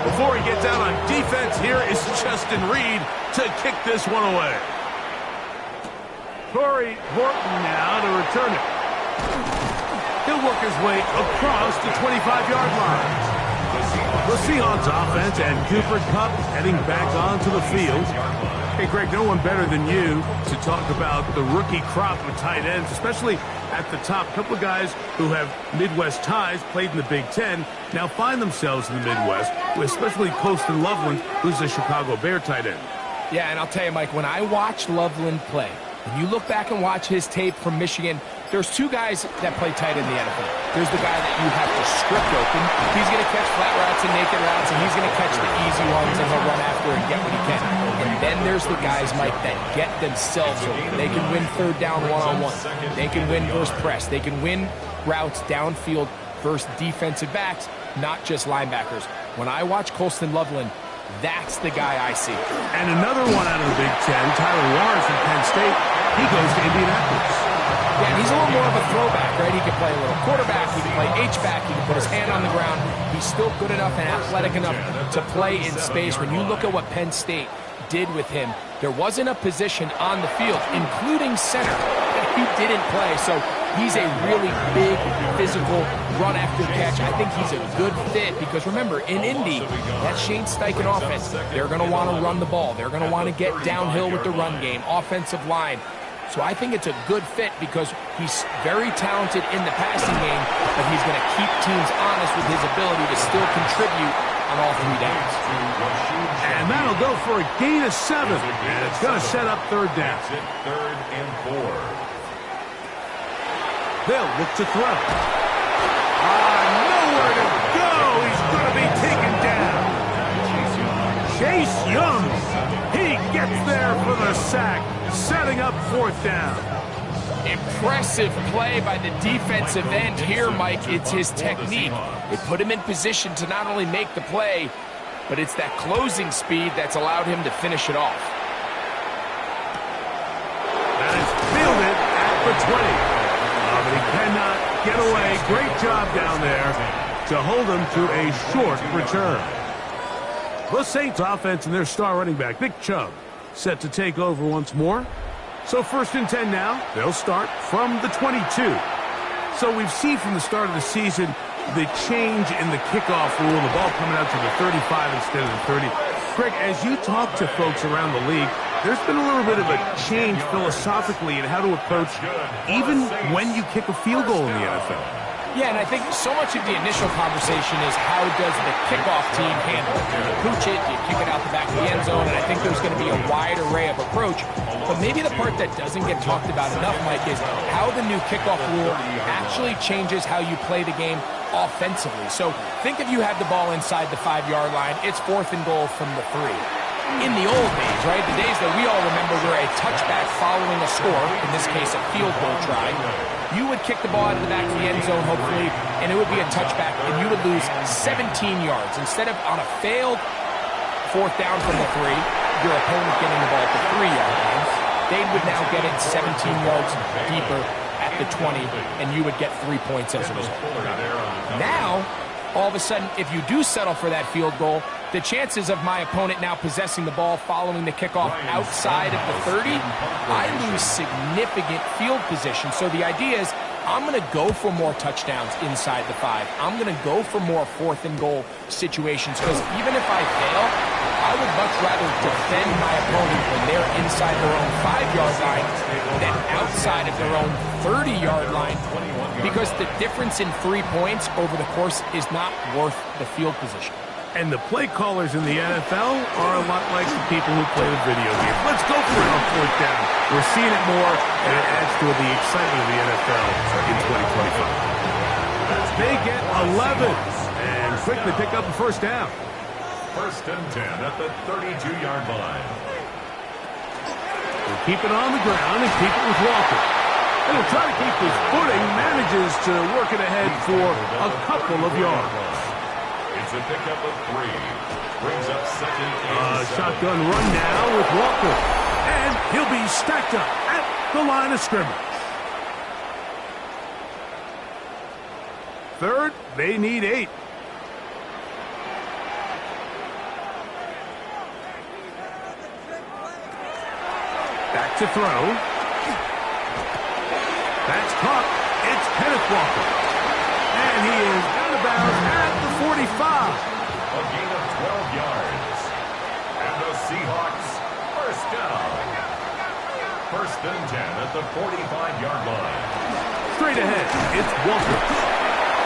Before he gets out on defense, here is Justin Reed to kick this one away. Corey Horton now to return it. He'll work his way across the 25-yard line. The Seahawks offense and Cooper Kupp heading back onto the field. Hey, Greg, no one better than you to talk about the rookie crop of tight ends, especially at the top. A couple of guys who have Midwest ties, played in the Big Ten, now find themselves in the Midwest, especially Colston Loveland, who's a Chicago Bear tight end. Yeah, and I'll tell you, Mike, when I watch Loveland play, when you look back and watch his tape from Michigan, there's 2 guys that play tight in the NFL. There's the guy that you have to script open. He's going to catch flat routes and naked routes, and he's going to catch the easy ones, and he'll run after and get what he can. And then there's the guys, Mike, that get themselves open. They can win 3rd down one-on-one. They can win versus press. They can win routes downfield versus defensive backs, not just linebackers. When I watch Colston Loveland, that's the guy I see. And another one out of the Big Ten, Tyler Lawrence from Penn State. He goes to Indianapolis. Yeah, and he's a little more of a throwback, right? He can play a little quarterback, he can play H-back, he can put his hand on the ground. He's still good enough and athletic enough to play in space. When you look at what Penn State did with him, there wasn't a position on the field, including center, that he didn't play. So he's a really big, physical, run-after-catch. I think he's a good fit because, remember, in Indy, that Shane Steichen offense, they're going to want to run the ball. They're going to want to get downhill with the run game, offensive line. So I think it's a good fit because he's very talented in the passing game, but he's going to keep teams honest with his ability to still contribute on all 3 downs. And that'll go for a gain of 7. And it's going to set up 3rd down. Third and 4. They'll look to throw. Nowhere to go. He's going to be taken down. Chase Young. He gets there for the sack, setting up 4th down. Impressive play by the defensive end here, Mike. It's his technique. It put him in position to not only make the play, but it's that closing speed that's allowed him to finish it off. That is fielded at the 20. But he cannot get away. Great job down there to hold him to a short return. The Saints offense and their star running back, Nick Chubb, set to take over once more. So 1st and 10 now. They'll start from the 22. So we've seen from the start of the season the change in the kickoff rule, the ball coming out to the 35 instead of the 30. Greg, as you talk to folks around the league, there's been a little bit of a change philosophically in how to approach even when you kick a field goal in the NFL. Yeah, and I think so much of the initial conversation is how does the kickoff team handle it? Do you pooch it? Do you kick it out the back of the end zone? And I think there's going to be a wide array of approach. But maybe the part that doesn't get talked about enough, Mike, is how the new kickoff rule actually changes how you play the game offensively. So think if you have the ball inside the 5-yard line, it's 4th and goal from the 3. In the old days, right, the days that we all remember were a touchback following a score, in this case a field goal try, you would kick the ball out of the back of the end zone, hopefully, and it would be a touchback, and you would lose 17 yards. Instead of on a failed 4th down from the 3, your opponent getting the ball at the 3-yard line, they would now get it 17 yards deeper at the 20, and you would get 3 points as a result. Now, all of a sudden, if you do settle for that field goal, the chances of my opponent now possessing the ball following the kickoff outside of the 30, I lose significant field position. So the idea is I'm going to go for more touchdowns inside the 5. I'm going to go for more 4th and goal situations because even if I fail, I would much rather defend my opponent when they're inside their own 5-yard line than outside of their own 30-yard line because the difference in 3 points over the course is not worth the field position. And the play callers in the NFL are a lot like the people who play the video game. Let's go for it on 4th down. We're seeing it more, and it adds to the excitement of the NFL in 2025. They get 11 and quickly pick up the 1st down. 1st and 10 at the 32-yard line. We'll keep it on the ground and keep it with Walker. And he'll try to keep his footing, manages to work it ahead for a couple of yards. It's a pickup of 3. Brings up 2nd and 7. Shotgun run now with Walker. And he'll be stacked up at the line of scrimmage. 3rd, they need 8. Back to throw. That's caught. It's Kenneth Walker. And he is out of bounds at the 45. A gain of 12 yards. And the Seahawks, 1st down. 1st and 10 at the 45-yard line. Straight ahead, it's Walker.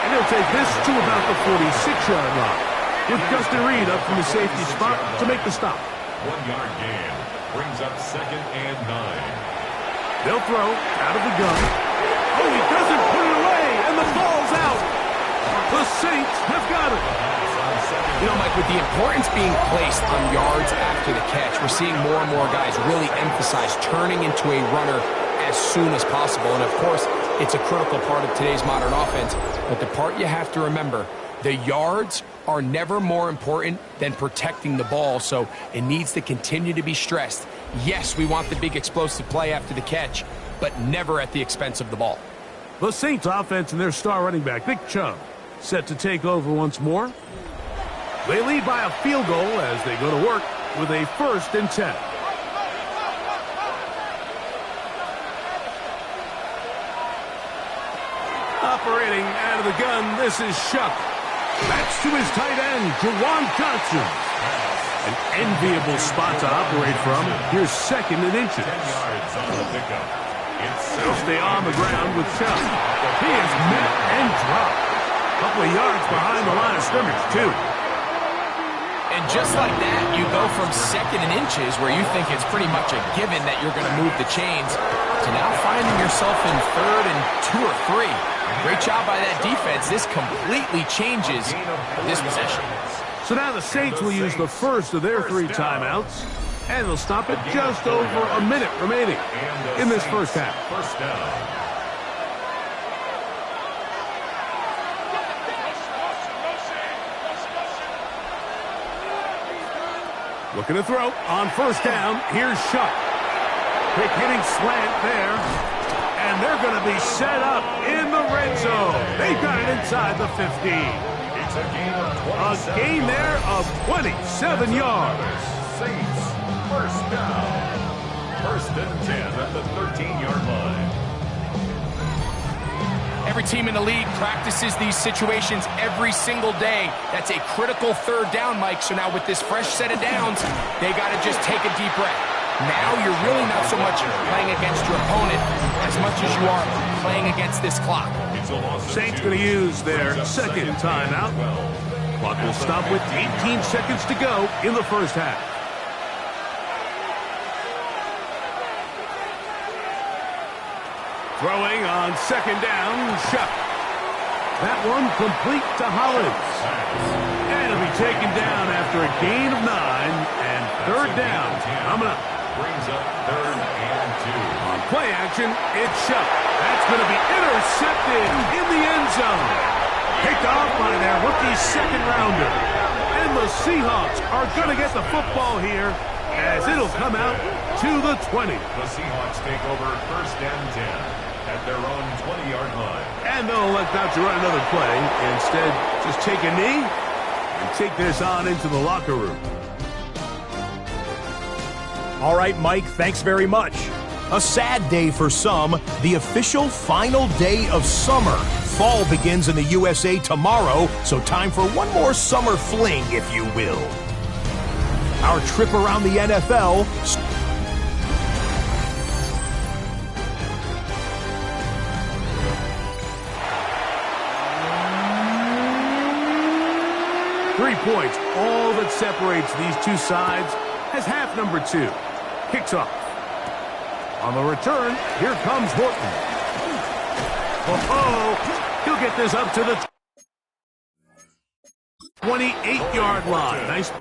And he'll take this to about the 46-yard line. With Justin Reed up from the safety spot to make the stop. 1-yard gain. Brings up 2nd and 9. They'll throw out of the gun. Oh, he doesn't put it away, and the ball's out. The Saints have got it. You know, Mike, with the importance being placed on yards after the catch, we're seeing more and more guys really emphasize turning into a runner as soon as possible. And, of course, it's a critical part of today's modern offense. But the part you have to remember, the yards are never more important than protecting the ball, so it needs to continue to be stressed. Yes, we want the big explosive play after the catch, but never at the expense of the ball. The Saints offense and their star running back, Nick Chubb, set to take over once more. They lead by a field goal as they go to work with a 1st and 10. Operating out of the gun, this is Shuck. Backs to his tight end, Jawan Johnson. An enviable spot to operate from. Here's 2nd and inches. 10 yards on the pickup. They'll stay on the ground with Chubb. He is met and dropped. A couple of yards behind the line of scrimmage, too. And just like that, you go from second and inches, where you think it's pretty much a given that you're going to move the chains, to now finding yourself in third and 2 or 3. Great job by that defense. This completely changes this possession. So now the Saints will use the first of their 3 timeouts, and they'll stop at just over a minute remaining in this first half. First down. Looking to throw on first down. Here's Shuck. Quick hitting slant there. And they're going to be set up in the red zone. They've got it inside the 15. It's a gain of 27 A gain there of 27 yards. Saints, first down. First and 10 at the 13-yard line. Every team in the league practices these situations every single day. That's a critical third down, Mike. So now with this fresh set of downs, they got to just take a deep breath. Now you're really not so much playing against your opponent as much as you are playing against this clock. Saints going to use their second timeout. Clock will stop with 18 seconds to go in the first half. Throwing on second down, Shuck. That one complete to Hollins. And it'll be taken down after a gain of 9, and third down coming up. Brings up third and 2. On play action, it's Shuck. That's going to be intercepted in the end zone. Picked off by their rookie second rounder. And the Seahawks are going to get the football here as it'll come out to the 20. The Seahawks take over first and 10 at their own 20-yard line. And they'll elect not to run another play. Instead, just take a knee and take this on into the locker room. All right, Mike, thanks very much. A sad day for some, the official final day of summer. Fall begins in the USA tomorrow, so time for one more summer fling, if you will. Our trip around the NFL... 3 points, all that separates these two sides, has half number 2. Kicks off. On the return, here comes Horton. Oh, he'll get this up to the 28-yard line. Nice.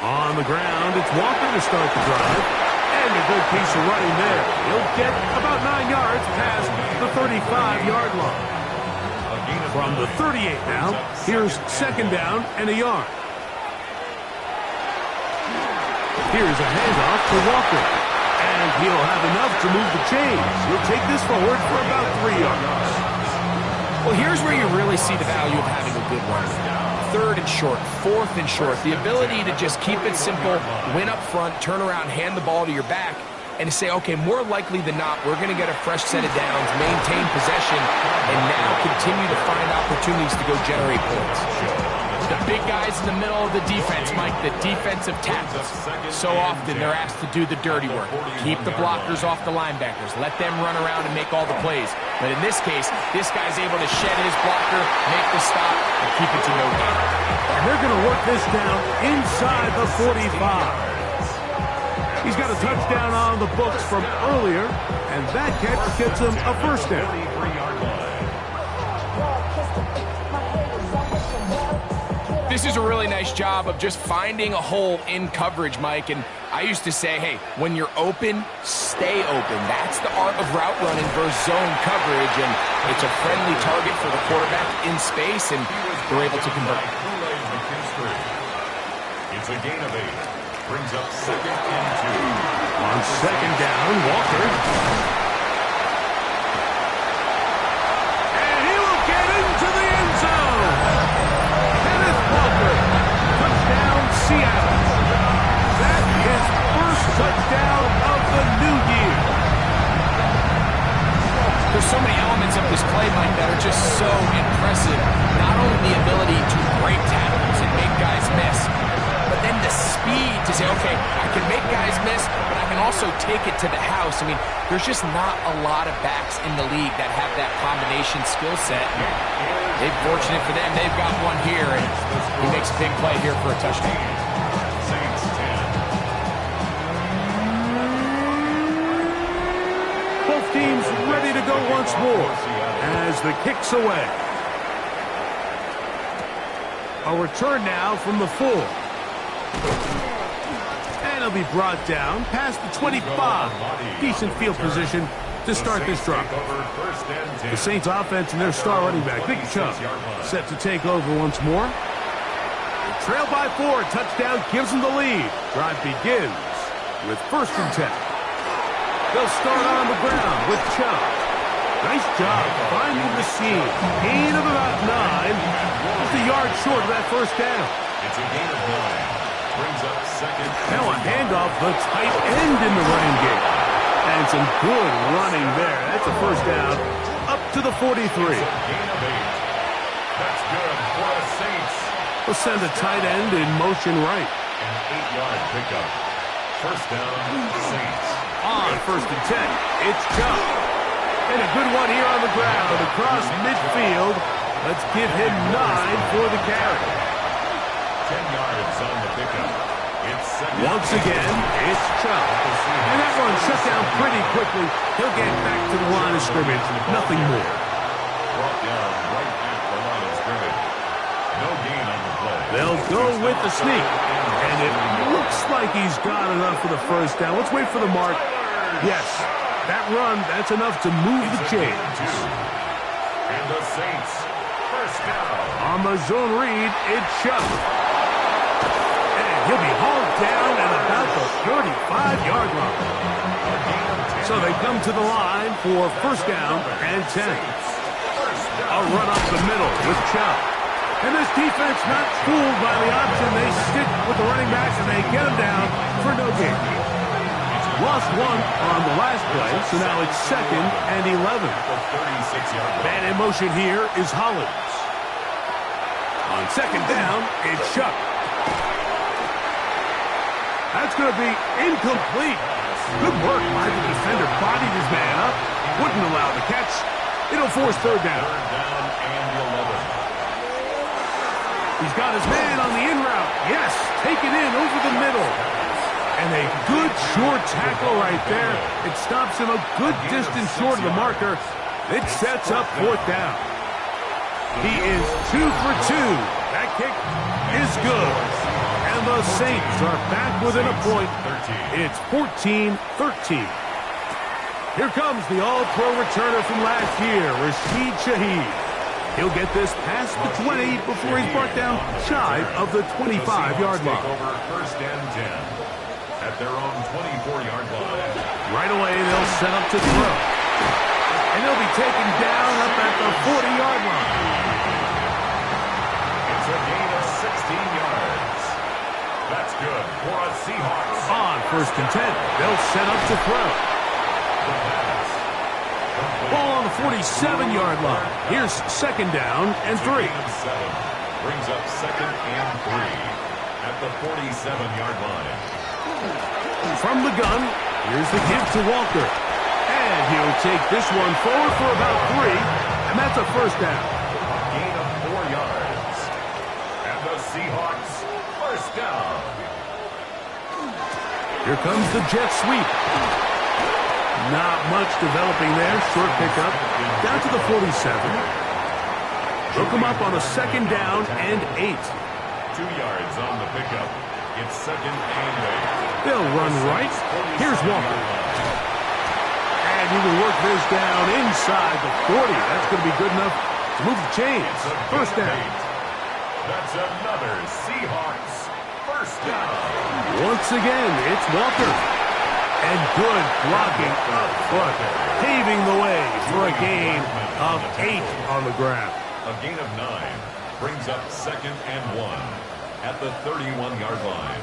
On the ground, it's Walker to start the drive. And a good piece of running there. He'll get about 9 yards past the 35-yard line. From the 38 now, here's second down and a yard. Here's a handoff to Walker. And he'll have enough to move the chains. He'll take this forward for about 3 yards. Well, here's where you really see the value of having a good run. Third and short, fourth and short. The ability to just keep it simple, win up front, turn around, hand the ball to your back, and to say, okay, more likely than not, we're going to get a fresh set of downs, maintain possession, and now continue to find opportunities to go generate points. The big guys in the middle of the defense, Mike, the defensive tackles. So often they're asked to do the dirty work. Keep the blockers off the linebackers. Let them run around and make all the plays. But in this case, this guy's able to shed his blocker, make the stop, and keep it to no gain. And they're going to work this down inside the 45. He's got a touchdown on the books from earlier, and that catch gets him a first down. This is a really nice job of just finding a hole in coverage, Mike. And I used to say, hey, when you're open, stay open. That's the art of route running versus zone coverage. And it's a friendly target for the quarterback in space, and they're able to convert. It's a gain of 8. Brings up second and 2. On second down, Walker. And he will get into the end zone. Kenneth Walker. Touchdown, Seattle. That is first touchdown of the new year. There's so many elements of this play, Mike, that are just so impressive. Not only the ability to break tackles and I mean, there's just not a lot of backs in the league that have that combination skill set. They're fortunate for them. They've got one here, and he makes a big play here for a touchdown. Saints 10. Both teams ready to go once more as the kick's away. A return now from the 4. And he'll be brought down past the 25. Decent field position to start this drive. The Saints offense and their star running back, Big Chubb, set to take over once more. They trail by 4. Touchdown gives them the lead. Drive begins with 1st and 10. They'll start on the ground with Chubb. Nice job finding the seam. Gain of about 9. Just a yard short of that 1st down. It's a gain of 9. Brings up 2nd. Now a handoff, the tight end in the running game. And some good running there. That's a 1st down up to the 43. Gain of 8. That's good for the Saints. We'll send a tight end in motion right. An 8-yard pickup. 1st down, Saints. On 1st and 10, it's Chubb. And a good one here on the ground across midfield. Let's give him 9 for the carry. 10 yards on the pickup. It's 2nd. Once again, it's Chubb. And that one shut down pretty quickly. He'll get back to the line of scrimmage. Nothing more. Brought down right at the line of scrimmage. No gain on the play. They'll go with the sneak. And it looks like he's got enough for the 1st down. Let's wait for the mark. Yes, that run, that's enough to move the chains. And the Saints, 1st down. On the zone read, it's Chubb. And he'll be hauled down at about the 35-yard line. So they come to the line for 1st down and 10. A run up the middle with Chubb. And this defense not fooled by the option. They stick with the running backs and they get him down for no gain. Lost 1 on the last play, so now it's 2nd and 11. Man in motion here is Hollins. On 2nd down, it's Chubb. That's going to be incomplete. Good work by the defender. Bodied his man up. Wouldn't allow the catch. It'll force 3rd down. 3rd down and 11. He's got his man on the in route. Yes, take it in over the middle. And a good short tackle right there. It stops him a good distance short of the marker. It sets up 4th down. He is 2 for 2. That kick is good. And the Saints are back within a point. It's 14-13. Here comes the all-pro returner from last year, Rashid Shaheed. He'll get this past the 20 before he's brought down shy of the 25-yard line. Over 1st and 10 at their own 24-yard line. Right away, they'll set up to throw. And they'll be taken down up at the 40-yard line. It's a gain of 16 yards. That's good for a Seahawks. On 1st and 10, they'll set up to throw. Ball on the 47-yard line. Here's 2nd down and 3. Brings up 2nd and 3 at the 47-yard line. From the gun, here's the give to Walker. And he'll take this one forward for about 3, and that's a 1st down. Gain of 4 yards. And the Seahawks, 1st down. Here comes the jet sweep. Not much developing there. Short pickup. Down to the 47. Hook him up on a 2nd down and 8. 2 yards on the pickup. It's 2nd and 8. They'll run right. Here's Walker. And he will work this down inside the 40. That's going to be good enough to move the chains. 1st down. That's another Seahawks 1st down. Once again, it's Walker. And good blocking up front, paving the way for a gain of 8 on the ground. A gain of 9 brings up 2nd and 1 at the 31-yard line.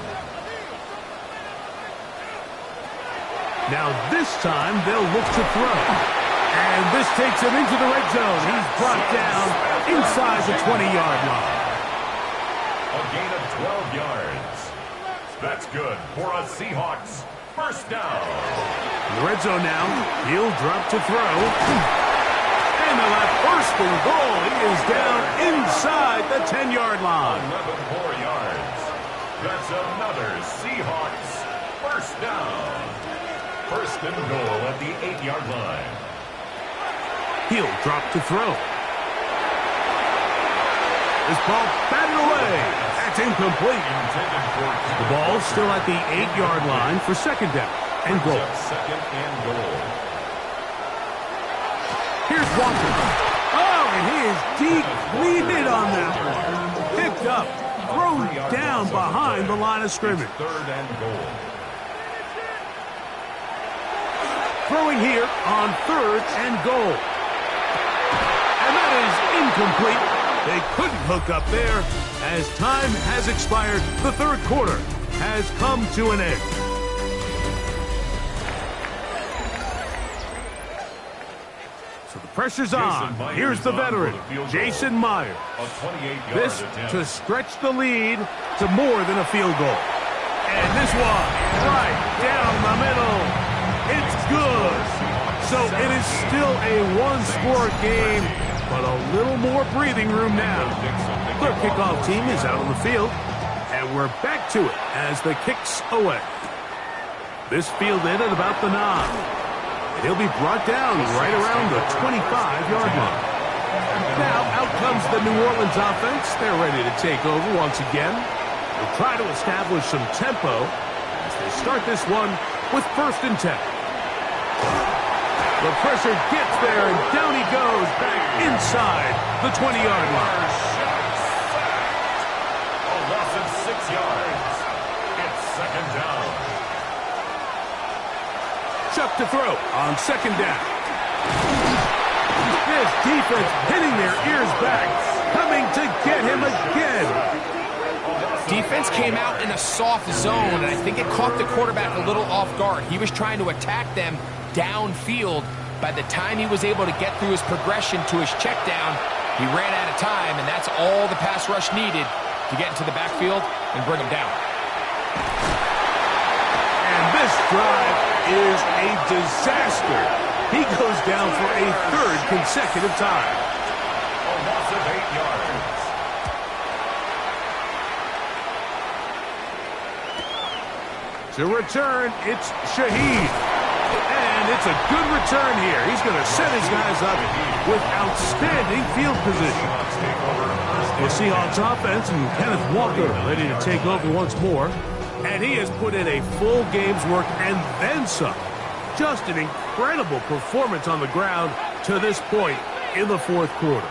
Now this time they'll look to throw. And this takes him into the red zone. He's brought down inside the 20-yard line. A gain of 12 yards. That's good for a Seahawks First down. In the red zone now. He'll drop to throw. And they'll have first and goal. He is down inside the 10-yard line. 11 more yards. That's another Seahawks first down. First and goal at the 8-yard line. He'll drop to throw. This ball batted away. That's incomplete. The ball still at the 8-yard line for second down and goal. Second and goal. Here's Walker. Oh, and he is depleted on that one. Picked up, thrown down behind the line of scrimmage. Third and goal. Throwing here on third and goal. And that is incomplete. They couldn't hook up there as time has expired. The third quarter has come to an end. So the pressure's on. Here's the veteran, Jason Myers. This to stretch the lead to more than a field goal. And this one right down the middle. It's good. So it is still a one-score game, but a little more breathing room now. Their kickoff team is out on the field, and we're back to it as the kick's away. This fielded at about the 9. And he'll be brought down right around the 25-yard line. Now out comes the New Orleans offense. They're ready to take over once again. They'll try to establish some tempo as they start this one with first and 10. The pressure gets there, and down he goes back inside the 20-yard line. A loss of 6 yards. It's second down. Chuck to throw on second down. This defense hitting their ears back, coming to get him again. Defense came out in a soft zone, and I think it caught the quarterback a little off guard. He was trying to attack them downfield. By the time he was able to get through his progression to his check down, he ran out of time, and that's all the pass rush needed to get into the backfield and bring him down. And this drive is a disaster. He goes down for a third consecutive time. A loss of 8 yards. To return, it's Shaheed. And it's a good return here. He's going to set his guys up with outstanding field position. The Seahawks offense and Kenneth Walker ready to take over once more. And he has put in a full game's work and then some. Just an incredible performance on the ground to this point in the fourth quarter.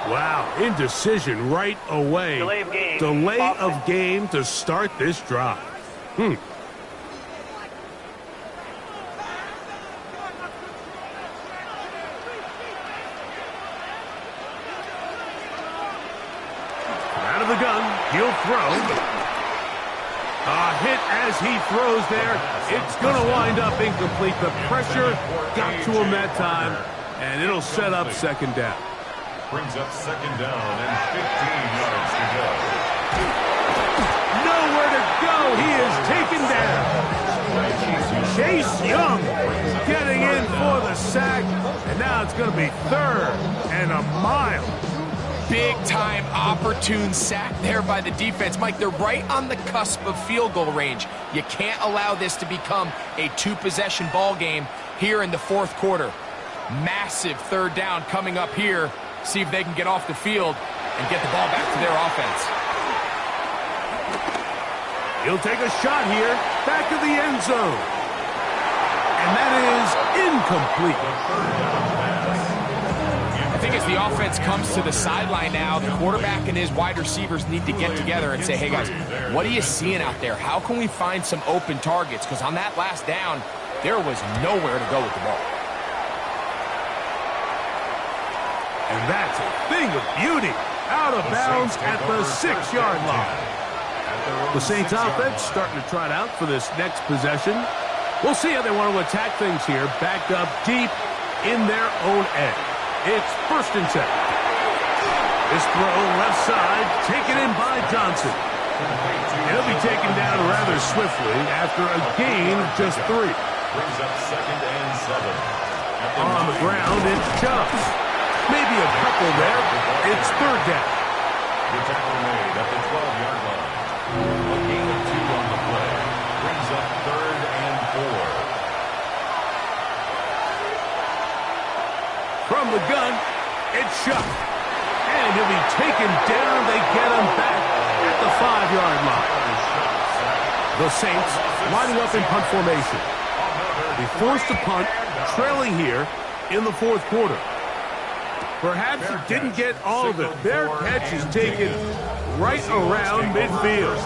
Wow, indecision right away. Delay of game to start this drive. Out of the gun, he'll throw. A hit as he throws there. It's going to wind up incomplete. The pressure got to him that time, and it'll set up second down. Brings up second down and 15 yards to go. Nowhere to go. He is taken down. Chase Young getting in for the sack. And now it's going to be third and a mile. Big-time opportune sack there by the defense. Mike, they're right on the cusp of field goal range. You can't allow this to become a two-possession ball game here in the fourth quarter. Massive third down coming up here. See if they can get off the field and get the ball back to their offense. He'll take a shot here, back of the end zone. And that is incomplete. I think as the offense comes to the sideline now, the quarterback and his wide receivers need to get together and say, hey guys, what are you seeing out there? How can we find some open targets? Because on that last down, there was nowhere to go with the ball. And that's a thing of beauty. Out of bounds at the 6-yard line. The Saints offense starting to trot out for this next possession. We'll see how they want to attack things here. Backed up deep in their own end. It's 1st and 10. This throw left side, taken in by Johnson. He'll be taken down rather swiftly after a gain of just 3. Brings up 2nd and 7. On the ground, it's Chubb. Maybe a couple there. It's 3rd down. The tackle made at the 12-yard line. A gain of 2 on the play. Brings up 3rd and 4. From the gun, it's Chubb. And he'll be taken down. They get him back at the 5-yard line. The Saints lining up in punt formation. They forced a punt, trailing here in the 4th quarter. Perhaps it didn't get all of it. Their catch is taken right around midfield.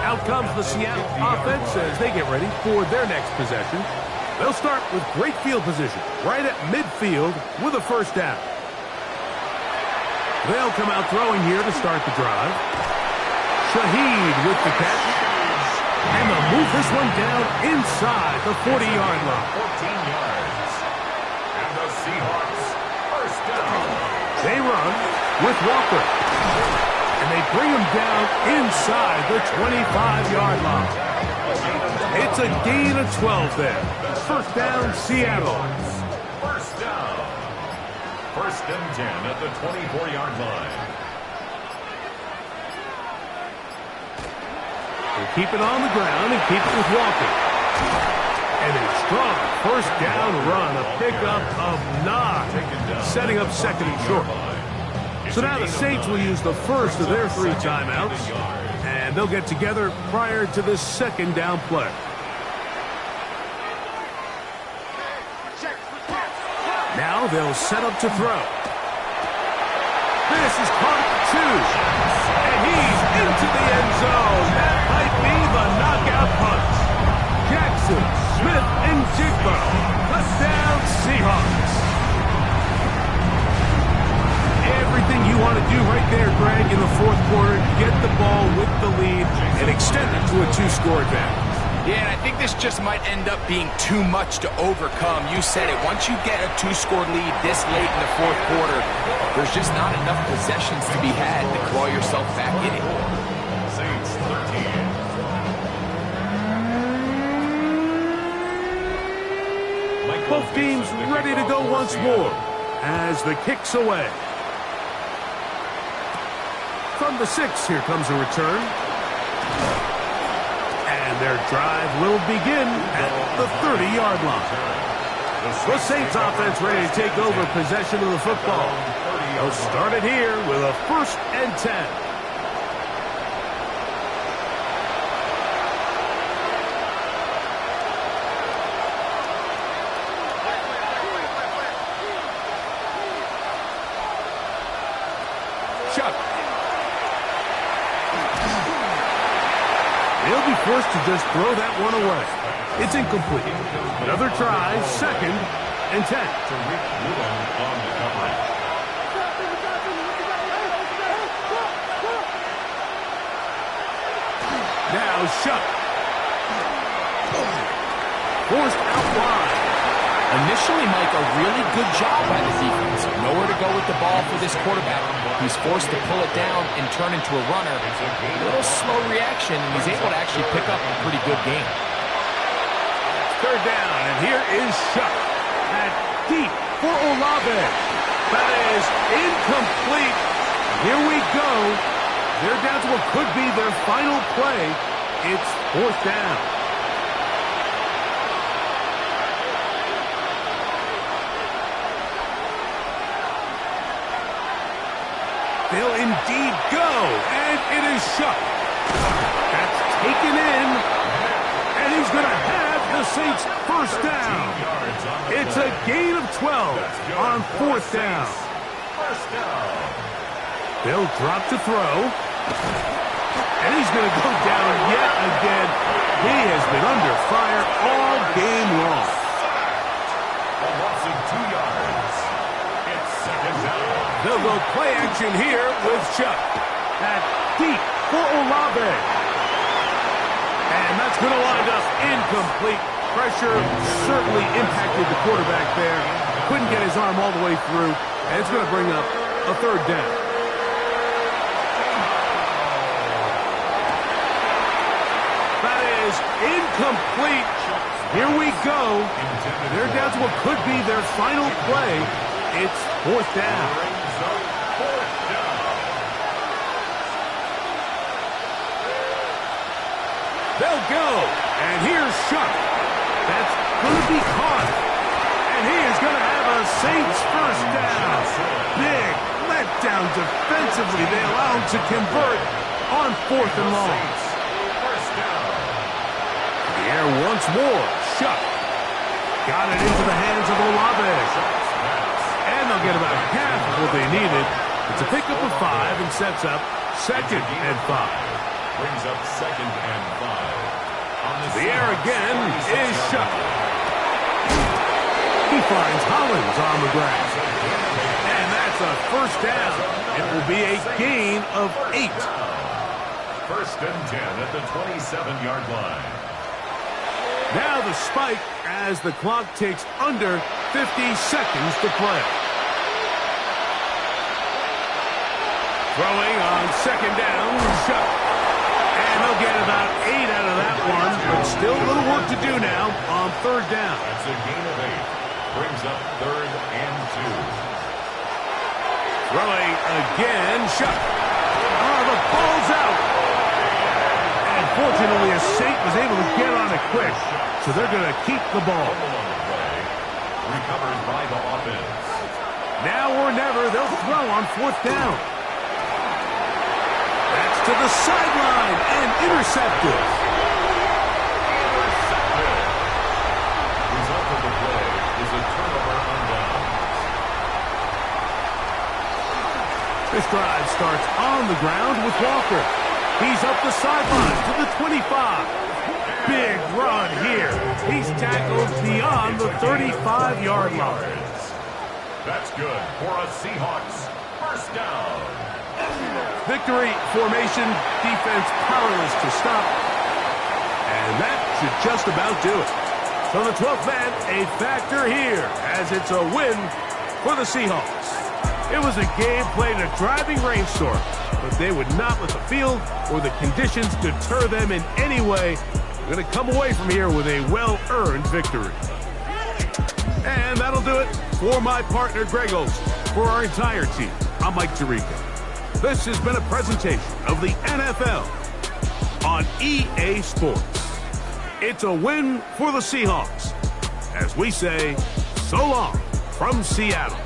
Out comes the Seattle offense as they get ready for their next possession. They'll start with great field position right at midfield with a 1st down. They'll come out throwing here to start the drive. Shaheed with the catch. And they'll move this one down inside the 40-yard line. 14 yards. And the Seahawks, 1st down. They run with Walker. And they bring him down inside the 25-yard line. It's a gain of 12 there. 1st down, Seattle. 1st down. 1st and 10 at the 24-yard line. They keep it on the ground and keep it with Walker. And a strong 1st down run, a pickup of 9, setting up 2nd and short. So now the Saints will use the first of their 3 timeouts, and they'll get together prior to this 2nd down play. Now they'll set up to throw. This is caught at 2. And he's into the end zone. That might be the knockout punch. Jackson, Smith, and Jigba. Touchdown, Seahawks. Everything you want to do right there, Greg, in the 4th quarter. Get the ball with the lead and extend it to a 2-score advantage. Yeah, and I think this just might end up being too much to overcome. You said it. Once you get a 2-score lead this late in the 4th quarter, there's just not enough possessions to be had to claw yourself back in it. Saints 13. Both teams ready to go once more as the kick's away. From the 6, here comes a return. And their drive will begin at the 30-yard line. The Saints offense ready to take over possession of the football. They'll start it here with a 1st and 10. They'll be forced to just throw that one away. It's incomplete. Another try, 2nd and 10. Now Shuck. Forced out wide. Initially, Mike, a really good job by the defense. Nowhere to go with the ball for this quarterback. He's forced to pull it down and turn into a runner. A little slow reaction, and he's able to actually pick up a pretty good game. 3rd down, and here is Shuck at deep for Olave. That is incomplete. Here we go. They're down to what could be their final play. It's 4th down. They'll indeed go, and it is Shuck. That's taken in, and he's going to have the Saints' 1st down. It's a gain of 12 on 4th down. They'll drop to throw, and he's going to go down yet again. He has been under fire all game long. A loss of 2 yards. It's 2nd down. They'll go play action here with Chuck at deep for Olave. And that's going to wind up incomplete. Pressure certainly impacted the quarterback there. Couldn't get his arm all the way through. And it's going to bring up a third down. That is incomplete. Here we go. They're down to what could be their final play. It's fourth down. They'll go. And here's Shuck. That's going to be caught. And he is going to have a Saints first down. Big letdown defensively. They allow him to convert on fourth and long. The air once more. Shuck. Got it into the hands of Olave. And they'll get about half of what they needed. It's a pickup of 5 and sets up 2nd and 5. Brings up 2nd and 5. The air again is Shuck. He finds Hollins on the ground. And that's a first down. It will be a gain of 8. 1st and 10 at the 27-yard line. Now the spike as the clock takes under 50 seconds to play. Throwing on 2nd down, Shuck. And they'll get about 8 out of that one, but still a little work to do now on 3rd down. That's a gain of 8. Brings up 3rd and 2. Throwing again, Shuck. Oh, the ball's out. And fortunately, a Saint was able to get on it quick, so they're going to keep the ball. Recovered by the offense. Now or never, they'll throw on 4th down. That's to the sideline and intercepted. Result of the play is a turnover on downs. This drive starts on the ground with Walker. He's up the sideline to the 25. Big run here. He's tackled beyond the 35-yard line. That's good for a Seahawks first down. Victory formation, defense powerless to stop. And that should just about do it. So the 12th man, a factor here, as it's a win for the Seahawks. It was a game played in a driving rainstorm, but they would not let the field or the conditions deter them in any way. They're going to come away from here with a well-earned victory. And that'll do it for my partner, Greg Olsen. For our entire team, I'm Mike Tirico. This has been a presentation of the NFL on EA Sports. It's a win for the Seahawks, as we say, so long from Seattle.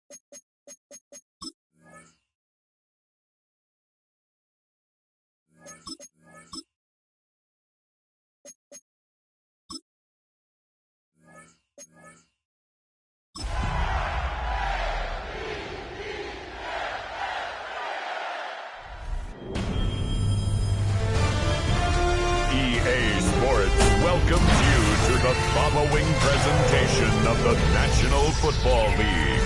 EA Sports welcomes you to the following presentation of the National Football League.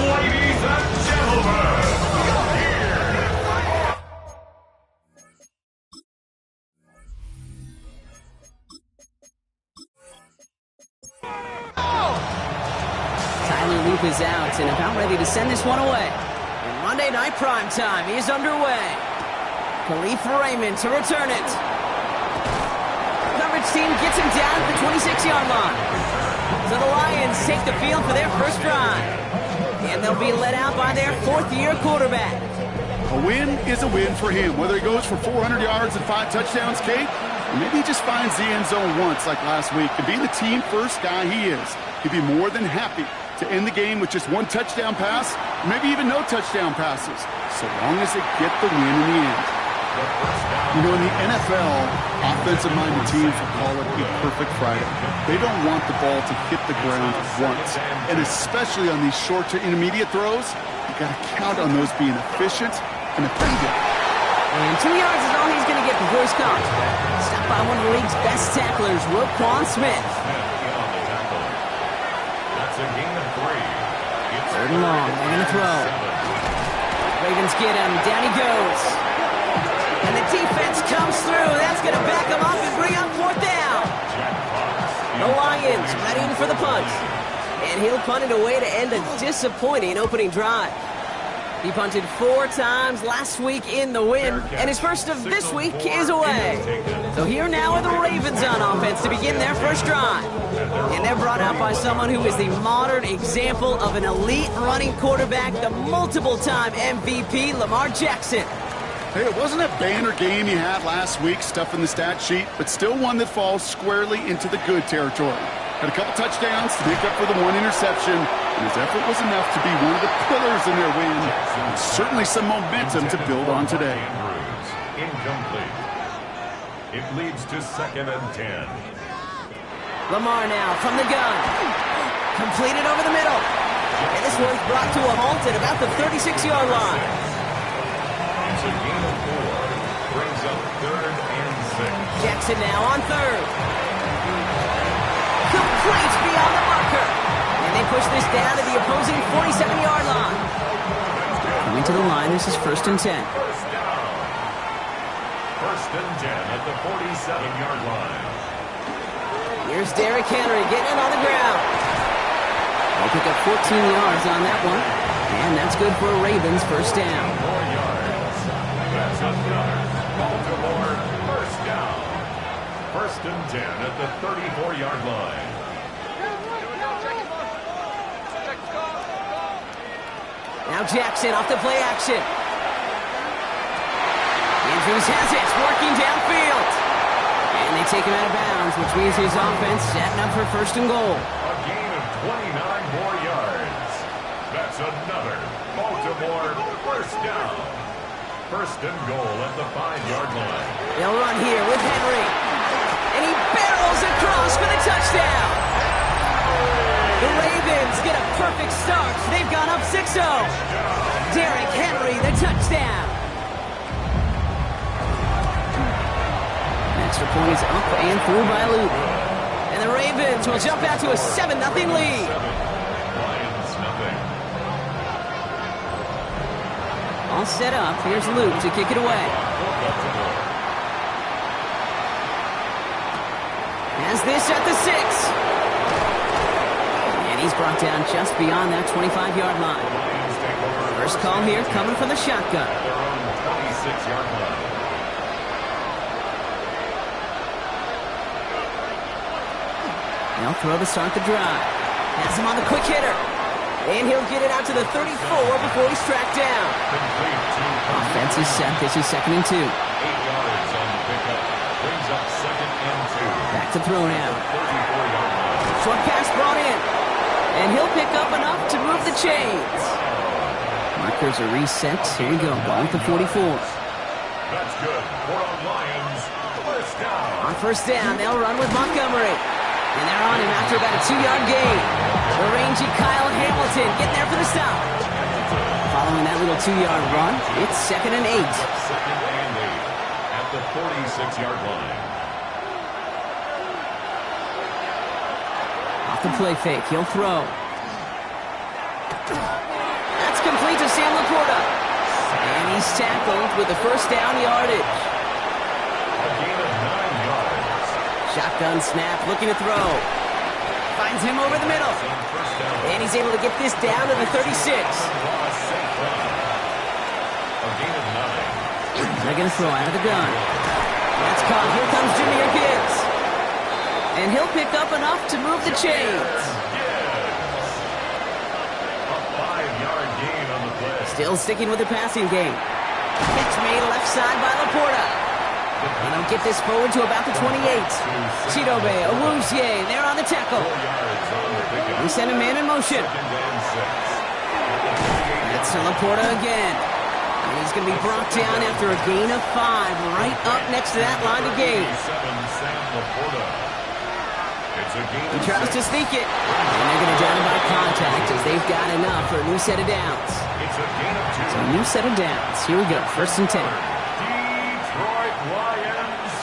Ladies and gentlemen, Tyler Loop is out and about ready to send this one away. And Monday Night Primetime is underway. Khalif Raymond to return it. Coverage team gets him down at the 26-yard line. So the Lions take the field for their first drive. And they'll be led out by their fourth-year quarterback. A win is a win for him, whether he goes for 400 yards and 5 touchdowns, Kate, or maybe he just finds the end zone once like last week. To be the team-first guy he is, he'd be more than happy to end the game with just 1 touchdown pass, or maybe even no touchdown passes, so long as they get the win in the end. You know, in the NFL, offensive-minded teams will call it a perfect Friday. They don't want the ball to hit the ground once, and especially on these short to intermediate throws, you got to count on those being efficient and effective. And 2 yards is all he's going to get before he's caught. Stopped by one of the league's best tacklers, Roquan Smith. that's a gain of 3. It's 3rd and long, they're going to throw. Ravens get him, down he goes. And the defense comes through. That's going to back him up and bring up 4th down. The Lions ready for the punt. And he'll punt it away to end a disappointing opening drive. He punted 4 times last week in the win, and his first of this week is away. So here now are the Ravens on offense to begin their first drive. And they're brought out by someone who is the modern example of an elite running quarterback, the multiple-time MVP, Lamar Jackson. Hey, it wasn't a banner game he had last week, stuff in the stat sheet, but still one that falls squarely into the good territory. Had a couple touchdowns to make up for the 1 interception, and his effort was enough to be one of the pillars in their win, and certainly some momentum to build on today. Incomplete. It leads to 2nd and 10. Lamar now from the gun. Completed over the middle. And this one's brought to a halt at about the 36-yard line. It's a gain of 4. Brings up 3rd and 6. Jackson now on 3rd. Complete beyond the marker. And they push this down to the opposing 47-yard line. Coming to the line, this is 1st and 10. First down. 1st and 10 at the 47-yard line. Here's Derrick Henry getting it on the ground. They'll pick up 14 yards on that one. And that's good for a Ravens first down. 4 yards. That's another Baltimore first down. 1st and 10 at the 34-yard line. Now Jackson off the play action. Andrews has it, working downfield. And they take him out of bounds, which means his offense setting up for 1st and goal. A gain of 29 more yards. That's another Baltimore first down. 1st and goal at the 5-yard line. They'll run here with Henry. And he barrels across for the touchdown. The Ravens get a perfect start. They've gone up 6-0. Derrick Henry, the touchdown. Extra point is up and through by Luke. And the Ravens will jump out to a 7-0 lead. Lions nothing. All set up. Here's Luke to kick it away. Has this at the 6. And he's brought down just beyond that 25-yard line. First call here coming from the shotgun. Their own 26-yard line. They'll throw to start the drive. Has him on the quick hitter. And he'll get it out to the 34 before he's tracked down. Offense is set. This is 2nd and 2. 8 yards on the pickup. Brings up 2nd and 2. Back to throw now. 34-yard line. Short pass brought in. And he'll pick up enough to move the chains. Markers are reset. Here we go. Ball with the 44. That's good. For the Lions. First down. On first down, they'll run with Montgomery. And they're on him after about a 2-yard gain. The rangy Kyle Hamilton getting there for the stop. Following that little 2-yard run, it's 2nd and 8. 2nd and 8 at the 46-yard line. Off the play fake, he'll throw. That's complete to Sam Laporta. And he's tackled with the first down yardage. A gain of 9 yards. Shotgun snap, looking to throw. Finds him over the middle. And he's able to get this down to the 36. A gain of 9. They're going to throw out of the gun. That's caught. Here comes Jahmyr Gibbs. And he'll pick up enough to move the chains. A 5-yard gain on the play. Still sticking with the passing game. Catch made left side by Laporta. And he'll get this forward to about the 28. Chidobe, Awuzie, they're on the tackle. 4 yards on the pickup. They send a man in motion. 2nd and 6. That's to Laporta again. And he's going to be brought down after a gain of 5, right up next to that line of gain. Sam Laporta. It's a gain He of tries 6. to sneak it. And they're going to down him by contact as they've got enough for a new set of downs. It's a gain of 2. So a new set of downs. Here we go, 1st and 10. Detroit Lions,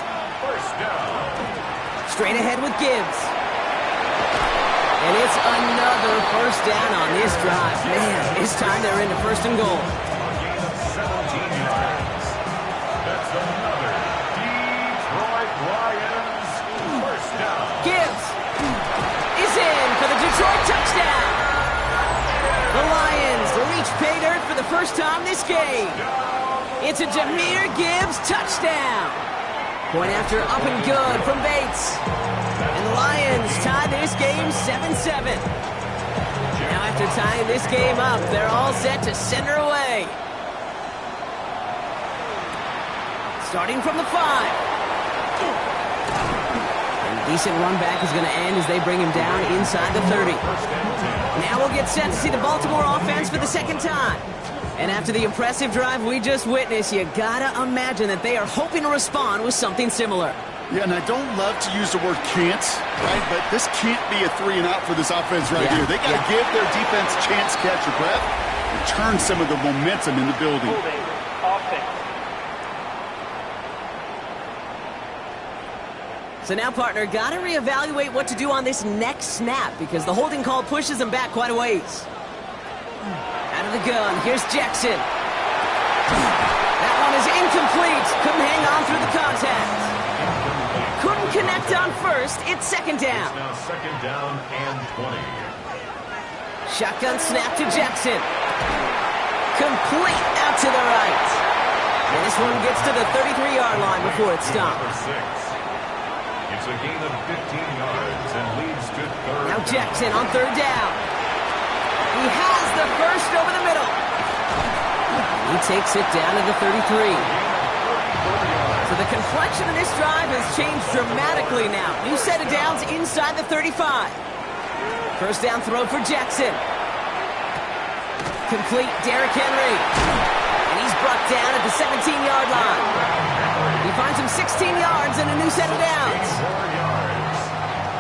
first down. Straight ahead with Gibbs. And it's another first down on this drive. Man, this time they're into 1st and goal. A gain of 17 yards. That's another Detroit Lions, first down. Gibbs is in for the Detroit touchdown. The Lions reach pay dirt for the first time this game. It's a Jahmyr Gibbs touchdown. Point after up and good from Bates. And the Lions tie this game 7-7. Now after tying this game up, they're all set to send her away. Starting from the 5. And a decent run back is going to end as they bring him down inside the 30. Now we'll get set to see the Baltimore offense for the 2nd time. And after the impressive drive we just witnessed, you gotta imagine that they are hoping to respond with something similar. Yeah, and I don't love to use the word can't, right? But this can't be a 3 and out for this offense right here. They got to give their defense a chance to catch your breath and turn some of the momentum in the building. So now, partner, gotta reevaluate what to do on this next snap because the holding call pushes them back quite a ways. Out of the gun, here's Jackson. That one is incomplete. Couldn't hang on through the contact. Couldn't connect on first. It's 2nd down. It's now 2nd down and 20. Shotgun snap to Jackson. Complete out to the right. And this one gets to the 33-yard line before it stops. Number 6. It's a gain of 15 yards and leads to 3rd. Now Jackson on 3rd down. He has the first over the middle. He takes it down to the 33. So the complexion of this drive has changed dramatically now. New set of downs inside the 35. First down throw for Jackson. Complete Derrick Henry. And he's brought down at the 17-yard line. He finds him 16 yards and a new set of downs. 4 yards.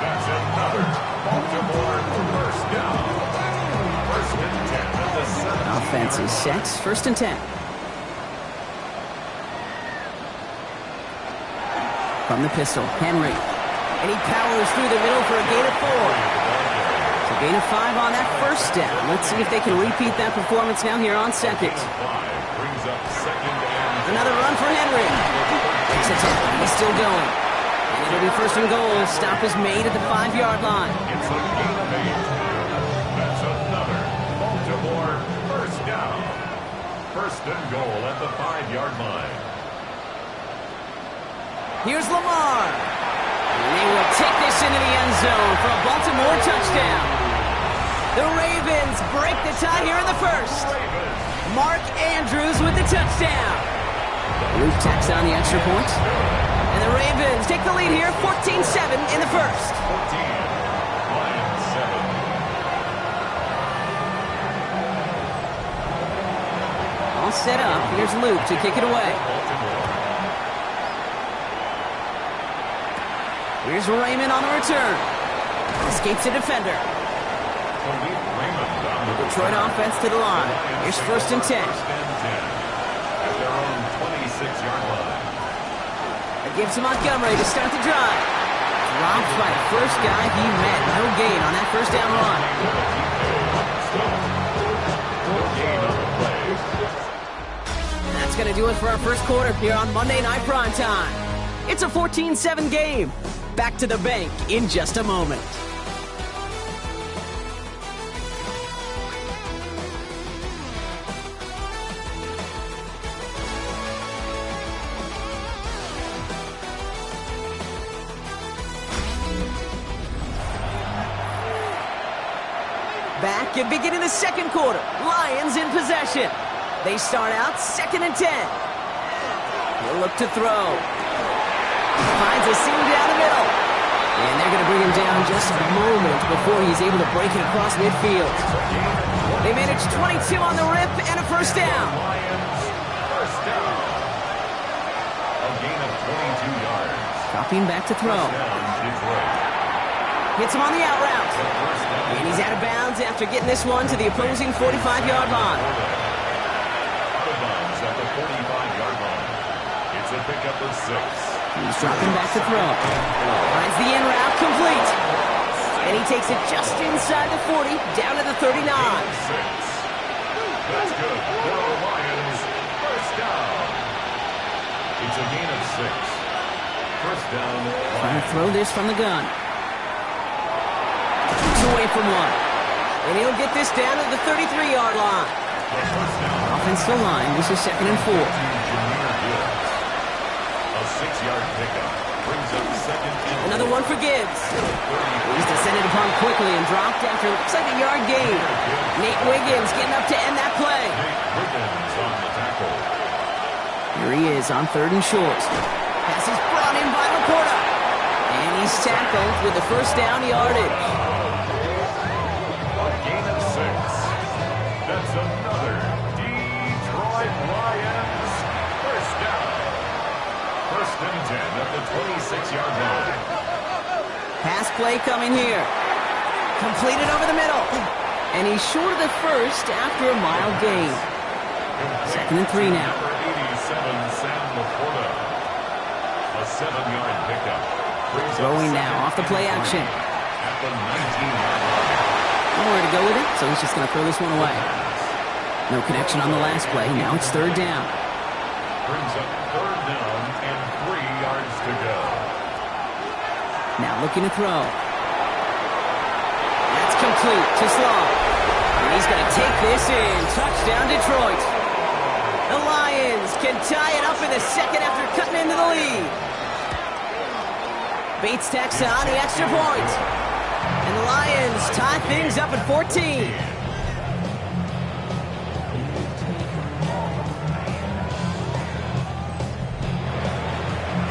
That's another Baltimore first down. 1st and 10 at the 7. Offense is set. 1st and 10. From the pistol, Henry. And he powers through the middle for a gain of 4. So gain of 5 on that first down. Let's see if they can repeat that performance now here on 2nd. Brings up 2nd and Another run for Henry. Takes a tackle. He's still going. And it'll be 1st and goal. Stop is made at the 5-yard line. it's a gain of 8. That's another Baltimore first down. 1st and goal at the 5-yard line. Here's Lamar. And they will take this into the end zone for a Baltimore touchdown. The Ravens break the tie here in the first. Mark Andrews with the touchdown. Luke tacks on the extra point. And the Ravens take the lead here, 14-7 in the first. 14, Lions 7. All set up. Here's Luke to kick it away. Here's Raymond on the return. Escapes a defender. Detroit offense to the line. Here's 1st and 10. At their own 26-yard line. It gives to Montgomery to start the drive. Dropped by the first guy he met. No gain on that first down run. That's going to do it for our first quarter here on Monday Night Primetime. It's a 14-7 game. Back to the bank in just a moment. Back and beginning the second quarter. Lions in possession. They start out 2nd and 10. He'll look to throw. Finds a seam down the middle. And they're going to bring him down just a moment before he's able to break it across midfield. They manage 22 on the rip and a first down. First down. A gain of 22 yards. Dropping back to throw. Hits him on the out route. And he's out of bounds after getting this one to the opposing 45-yard line. Out of bounds at the 45-yard line. It's a pickup of 6. He's dropping back to throw. Finds the in route complete. And he takes it just inside the 40, down to the 39. That's good for the Lions. First down. It's a gain of 6. First down. Trying to throw this from the gun. He's away from one. And he'll get this down to the 33-yard line. Offense to line. This is 2nd and 4. A 6-yard pickup brings up 2nd and 4. Another one for Gibbs. He's descended upon quickly and dropped after looks like a yard gain. Nate Wiggins getting up to end that play. Wiggins on the tackle. Here he is on 3rd and short. Pass is brought in by Laporta. And he's tackled with the first down yardage. A gain of 6. That's another Detroit Lions first down. 1st and 10 at the 26-yard line. Pass play coming here. Completed over the middle. And he's short of the first after a mile gain. 2nd and 3 now. Number 87, Sam Laporta. A 7-yard pickup. Throwing now off the play action. At the 19-yard line. Nowhere to go with it, so he's just going to throw this one away. No connection on the last play. Now it's 3rd down. Brings up 3rd down and 3 yards to go. Now looking to throw. That's complete to Slaw. And he's going to take this in. Touchdown, Detroit. The Lions can tie it up in the second after cutting into the lead. Bates tacks on the extra point. And the Lions tie things up at 14.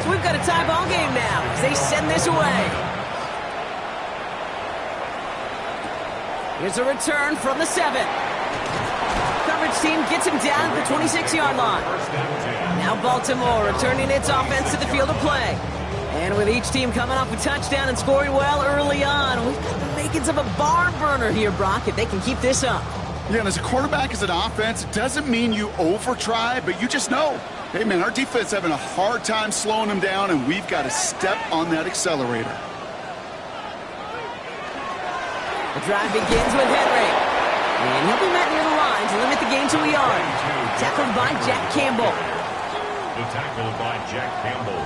So we've got a tie ball game now as they send this away. Here's a return from the 7. Coverage team gets him down at the 26-yard line. Now Baltimore returning its offense to the field of play. And with each team coming off a touchdown and scoring well early on, we've got the makings of a barn burner here, Brock, if they can keep this up. Yeah, and as a quarterback, as an offense, it doesn't mean you over-try, but you just know, hey, man, our defense having a hard time slowing them down, and we've got to step on that accelerator. The drive begins with Henry. And he'll be met near the line to limit the game to a yard. Tackled by Jack Campbell. The tackle by Jack Campbell.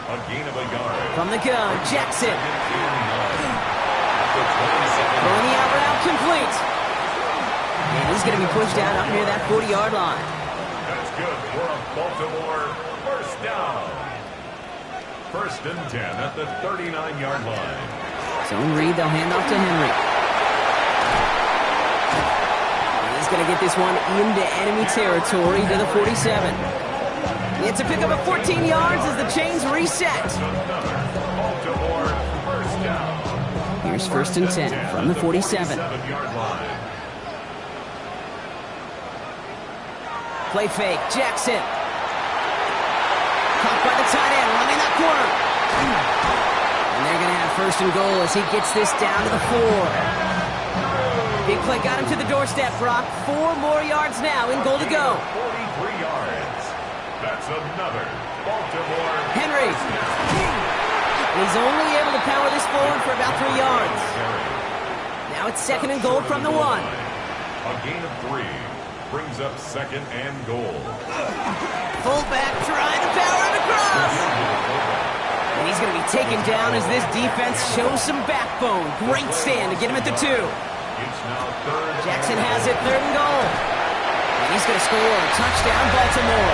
A gain of a yard. From the gun, Jackson. Throwing the out route complete. And he's going to be pushed out up near that 40-yard line. That's good for a Baltimore first down. 1st and 10 at the 39-yard line. Zone read, they'll hand off to Henry. going to get this one into enemy territory to the 47. It's a pickup of 14 yards as the chains reset. Here's first and 10 from the 47. Play fake, Jackson. Caught by the tight end, running that corner. And they're going to have first and goal as he gets this down to the 4. Big play got him to the doorstep, Brock. 4 more yards now in goal to go. 43 yards. That's another Baltimore. Henry. And he's only able to power this forward for about 3 yards. Now it's second and goal from the 1. A gain of 3 brings up second and goal. Fullback trying to power it across. And he's going to be taken down as this defense shows some backbone. Great stand to get him at the 2. Jackson has it, third and goal. And he's going to score. Touchdown, Baltimore.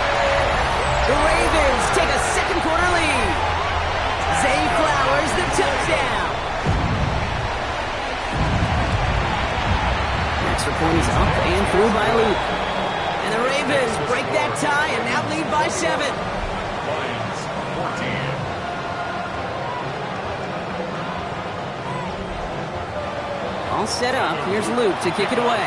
The Ravens take a second quarter lead. Zay Flowers, the touchdown. Extra point is up and through by Luke. And the Ravens break that tie and now lead by 7. Lions 14. All set up. Here's Luke to kick it away.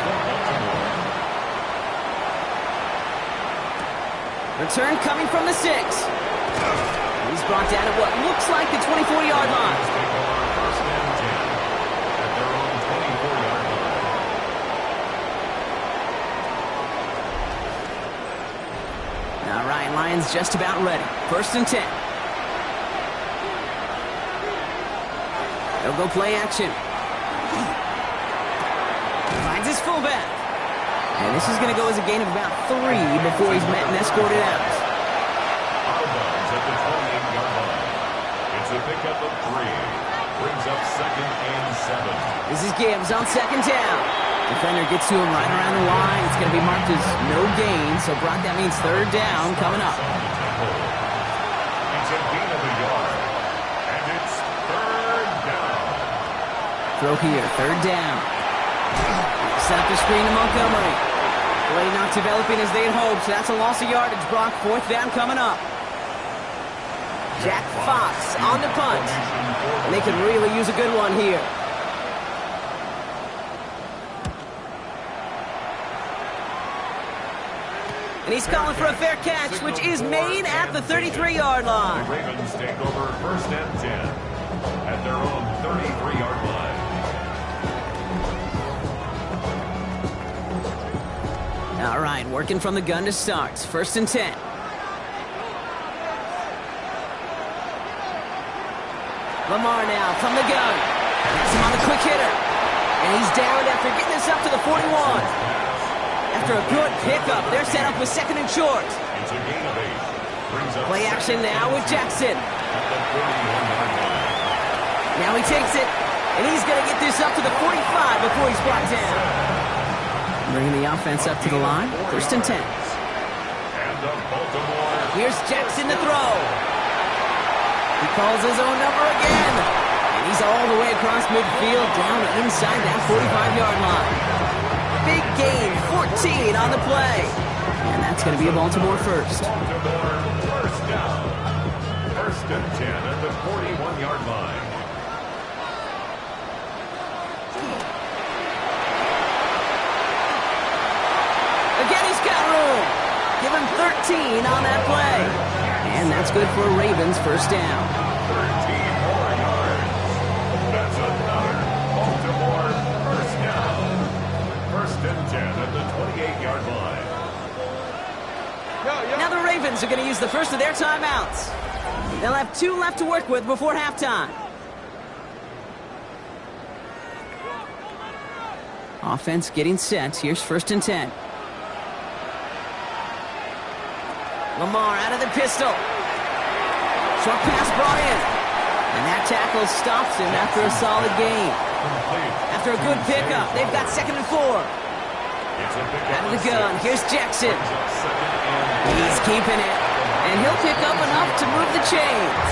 Return coming from the 6. He's brought down at what looks like the 24-yard line. First and 10 at their own 24-yard line. Now Ryan Lyons just about ready. First and 10. They'll go play action. Finds his fullback. And this is going to go as a gain of about 3 before he's met and escorted out. Out of bounds at the 28-yard line. It's a pickup of 3. Brings up second and 7. This is Gibbs on second down. Defender gets to him right around the line. It's going to be marked as no gain. So, Brock, that means third down coming up. It's a gain of a yard. And it's third down. Throw here, third down. Set up the screen to Montgomery. Play not developing as they had hoped, so that's a loss of yardage. Brock, fourth down coming up. Jack Fox on the punt. And they could really use a good one here. And he's calling for a fair catch, which is made at the 33-yard line. The Ravens take over first and 10 at their own 33-yard line. All right, working from the gun to start. First and 10. Lamar now from the gun. Has him on the quick hitter. And he's down after getting this up to the 41. After a good pickup, they're set up with second and short. It's a gain of 8. Brings up Play action now with Jackson. at the 31-yard line. Now he takes it, and he's going to get this up to the 45 before he's brought down. Bringing the offense up to the line. First and 10. And the Baltimore. Here's Jackson to throw. He calls his own number again. And he's all the way across midfield down inside that 45-yard line. Big gain, 14 on the play. And that's going to be a Baltimore first. Baltimore first down. First and 10 at the 41-yard line. Again, he's got room. Give him 13 on that play. And that's good for a Ravens first down. 13 more yards. That's another Baltimore first down. First and 10 at the 28-yard line. Now the Ravens are going to use the first of their timeouts. They'll have 2 left to work with before halftime. Offense getting set. Here's first and 10. Lamar out of the pistol. Short pass brought in. And that tackle stops him after a solid gain. After a good pickup, they've got second and 4. Out of the gun, here's Jackson. He's keeping it. And he'll pick up enough to move the chains.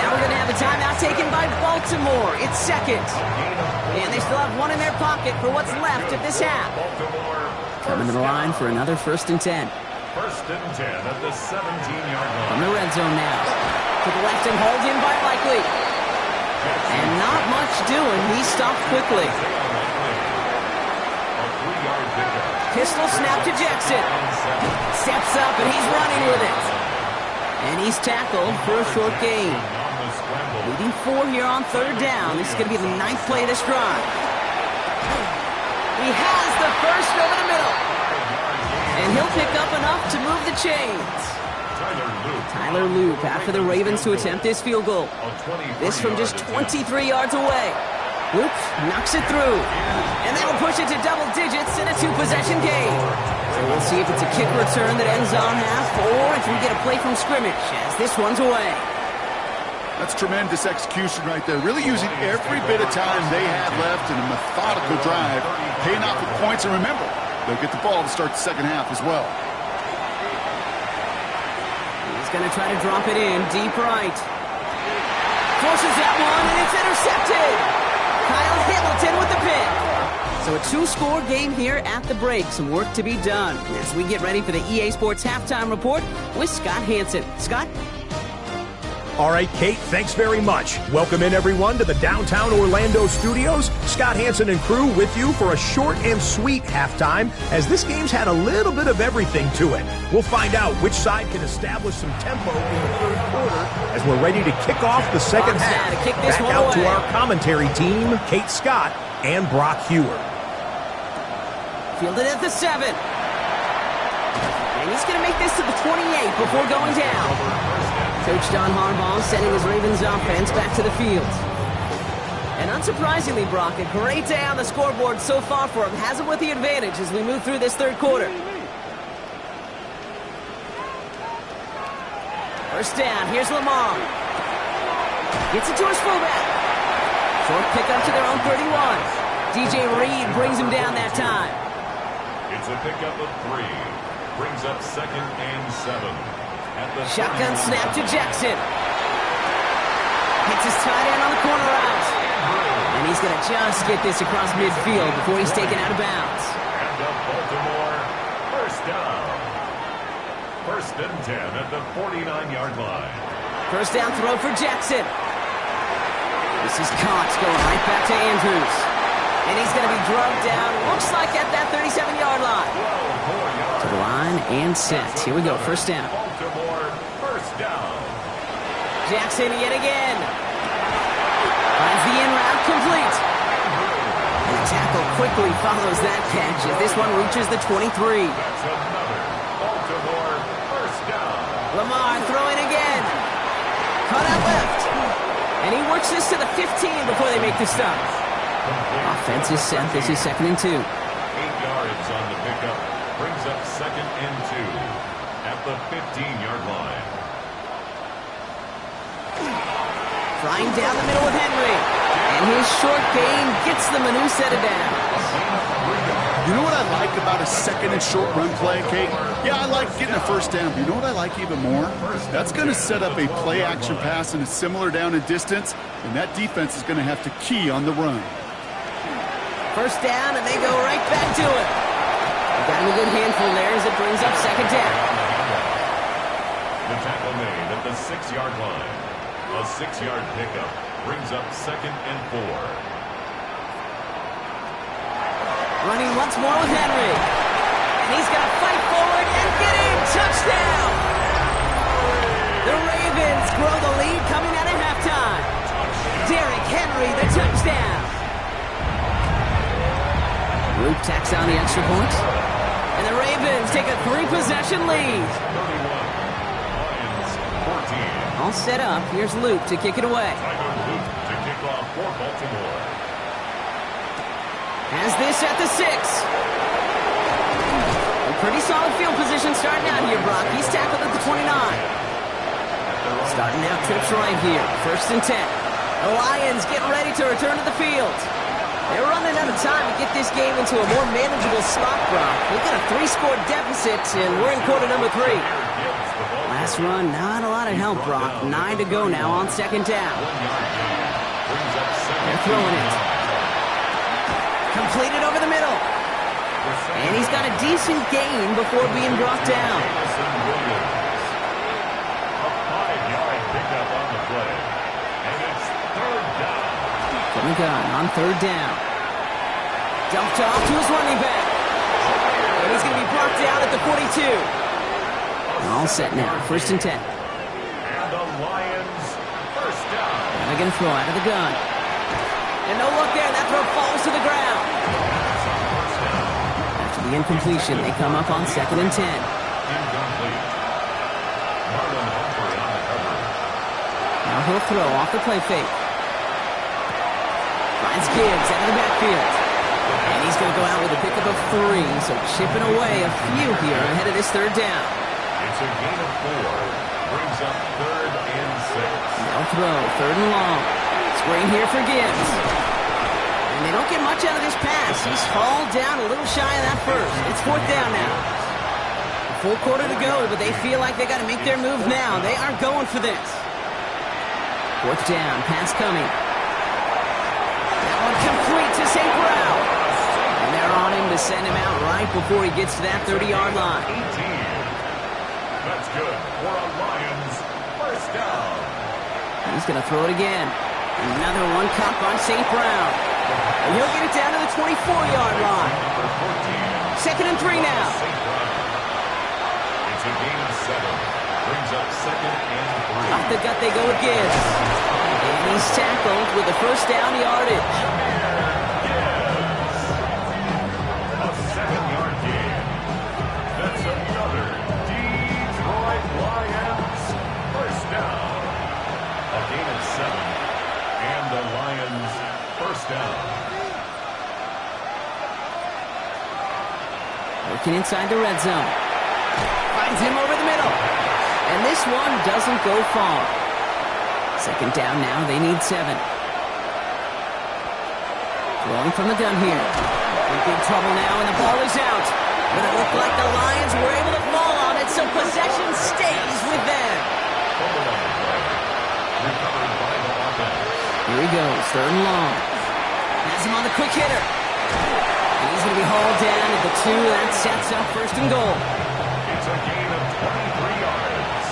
Now we're going to have a timeout taken by Baltimore. It's second. And they still have one in their pocket for what's left of this half. Coming to the line for another 1st and 10. 1st and 10 at the 17-yard line. From the red zone now. To the left and hauled in by Likely. And not much doing. He's stopped quickly. Pistol snap to Jackson. Steps up and he's running with it. And he's tackled for a short gain. Leading 4 here on 3rd down. This is going to be the 9th play of this drive. He has the first over the middle. And he'll pick up enough to move the chains. Tyler Loop after the Ravens to attempt this field goal. This from just 23 yards away. Loop knocks it through. And that'll push it to double digits in a 2-possession game. So we'll see if it's a kick return that ends on half or if we get a play from scrimmage as this one's away. That's tremendous execution right there. Really using every bit of time they had left in a methodical drive. Paying off with points. And remember, they'll get the ball to start the second half as well. He's going to try to drop it in deep right. Forces that one, and it's intercepted. Kyle Hamilton with the pick. So a 2-score game here at the break. Some work to be done as we get ready for the EA Sports Halftime Report with Scott Hanson. Scott? All right, Kate, thanks very much. Welcome in, everyone, to the downtown Orlando studios. Scott Hanson and crew with you for a short and sweet halftime, as this game's had a little bit of everything to it. We'll find out which side can establish some tempo in the 3rd quarter as we're ready to kick off the second half. Back out to our commentary team, Kate Scott and Brock Hewer. Fielded at the 7. And he's going to make this to the 28 before going down. Coach John Harbaugh sending his Ravens offense back to the field. And unsurprisingly, Brock, a great day on the scoreboard so far for him. Has him with the advantage as we move through this 3rd quarter. First down, here's Lamar. Gets it to his fullback. Short pickup to their own 31. DJ Reed brings him down that time. It's a pickup of 3. Brings up 2nd and 7. Shotgun snap to Jackson. Hits his tight end on the corner out. And he's going to just get this across midfield before he's taken out of bounds. And the Baltimore first down. 1st and 10 at the 49-yard line. First down throw for Jackson. This is caught, going right back to Andrews. And he's going to be drugged down, looks like at that 37-yard line. To the line and set. Here we go, first down. Jackson yet again. Finds the in route complete. And the tackle quickly follows that catch as this one reaches the 23. That's another Baltimore first down. Lamar throwing again. Caught out left. And he works this to the 15 before they make the stop. Offense is set. This is 2nd and 2. 8 yards on the pickup. Brings up 2nd and 2 at the 15-yard line. Flying down the middle with Henry. And his short gain gets them a new set of downs. You know what I like about a 2nd and short run play, Kate? Yeah, I like getting a first down, but you know what I like even more? That's going to set up a play-action pass in a similar down and distance, and that defense is going to have to key on the run. First down, and they go right back to it. Got him a good handful there as it brings up 2nd down. The tackle made at the 6-yard line. A 6-yard pickup brings up 2nd and 4. Running once more with Henry. And he's going to fight forward and get in. Touchdown! The Ravens grow the lead coming out of halftime. Derrick Henry, the touchdown. Luke tacks on the extra point. And the Ravens take a 3-possession lead. 31. Lions 14. All set up. Here's Luke to kick it away. Luke to kick off for Baltimore. Has this at the 6. A pretty solid field position starting out here, Brock. He's tackled at the 29. Starting out trips right here. 1st and 10. The Lions getting ready to return to the field. They're running out of time to get this game into a more manageable spot, Brock. We've got a 3-score deficit, and we're in quarter number 3. Pass run, not a lot of help, Brock. 9 to go now on second down. They're throwing it. Completed over the middle. And he's got a decent gain before being brought down. A 5-yard pickup on the play. And it's third down. From the gun on third down. Dumped off to his running back. And he's going to be brought down at the 42. All set now, first and 10. And the Lions first down. And they're going to throw out of the gun. And no look there, that throw falls to the ground. After the incompletion, they come up on second and 10. Incomplete. Marlon Humphrey on the cover. Now he'll throw off the play fake. Finds Gibbs out of the backfield. And he's going to go out with a pickup of 3, so chipping away a few here ahead of this third down. It's a gain of 4. Brings up third and 6. They'll throw, third and long. Screen here for Gibbs. And they don't get much out of this pass. He's hauled down a little shy of that first. It's fourth down now. A full quarter to go, but they feel like they got to make their move now. They are going for this. Fourth down, pass coming. That one complete to St. Brown. And they're on him to send him out right before he gets to that 30-yard line. 18. That's good for a Lions first down. He's going to throw it again. Another one caught by St. Brown. And he'll get it down to the 24-yard line. Number 14. Second and 3 now. St. Brown. It's a gain of 7. Brings up second and 3. Off the gut they go with Gibbs. And he's tackled with the first down yardage. A 7-yard gain. That's another Detroit Lions first down. A gain of 7. And the Lions first down. Working inside the red zone. Finds him over the middle. And this one doesn't go far. Second down now, they need 7. Throwing from the gun here. In big trouble now, and the ball is out. But it looked like the Lions were able to fall on it, so possession stays with them. Recovered by the offense. Here he goes, third and long. Has him on the quick hitter. And he's going to be hauled down at the 2. That sets up first and goal. It's a gain of 23 yards.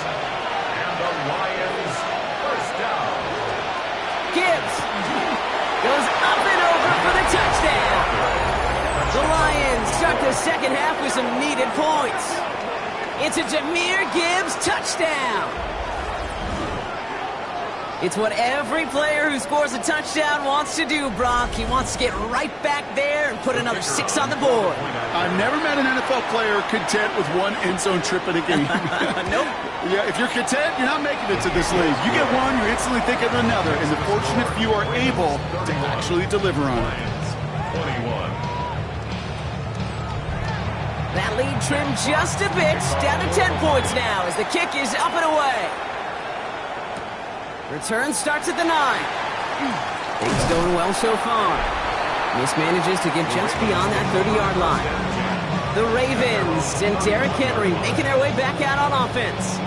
And the Lions first down. Gibbs goes up and over for the touchdown. The Lions start the second half with some needed points. It's a Jahmyr Gibbs touchdown. It's what every player who scores a touchdown wants to do, Brock. He wants to get right back there and put another 6 on the board. I've never met an NFL player content with one end zone trip in a game. Nope. Yeah, if you're content, you're not making it to this league. You get one, you instantly think of another, and the fortunate few are able to actually deliver on it. 21. That lead trimmed just a bit, down to 10 points now as the kick is up and away. Return starts at the 9. Things going well so far. Mismanages to get just beyond that 30-yard line. The Ravens and Derrick Henry making their way back out on offense.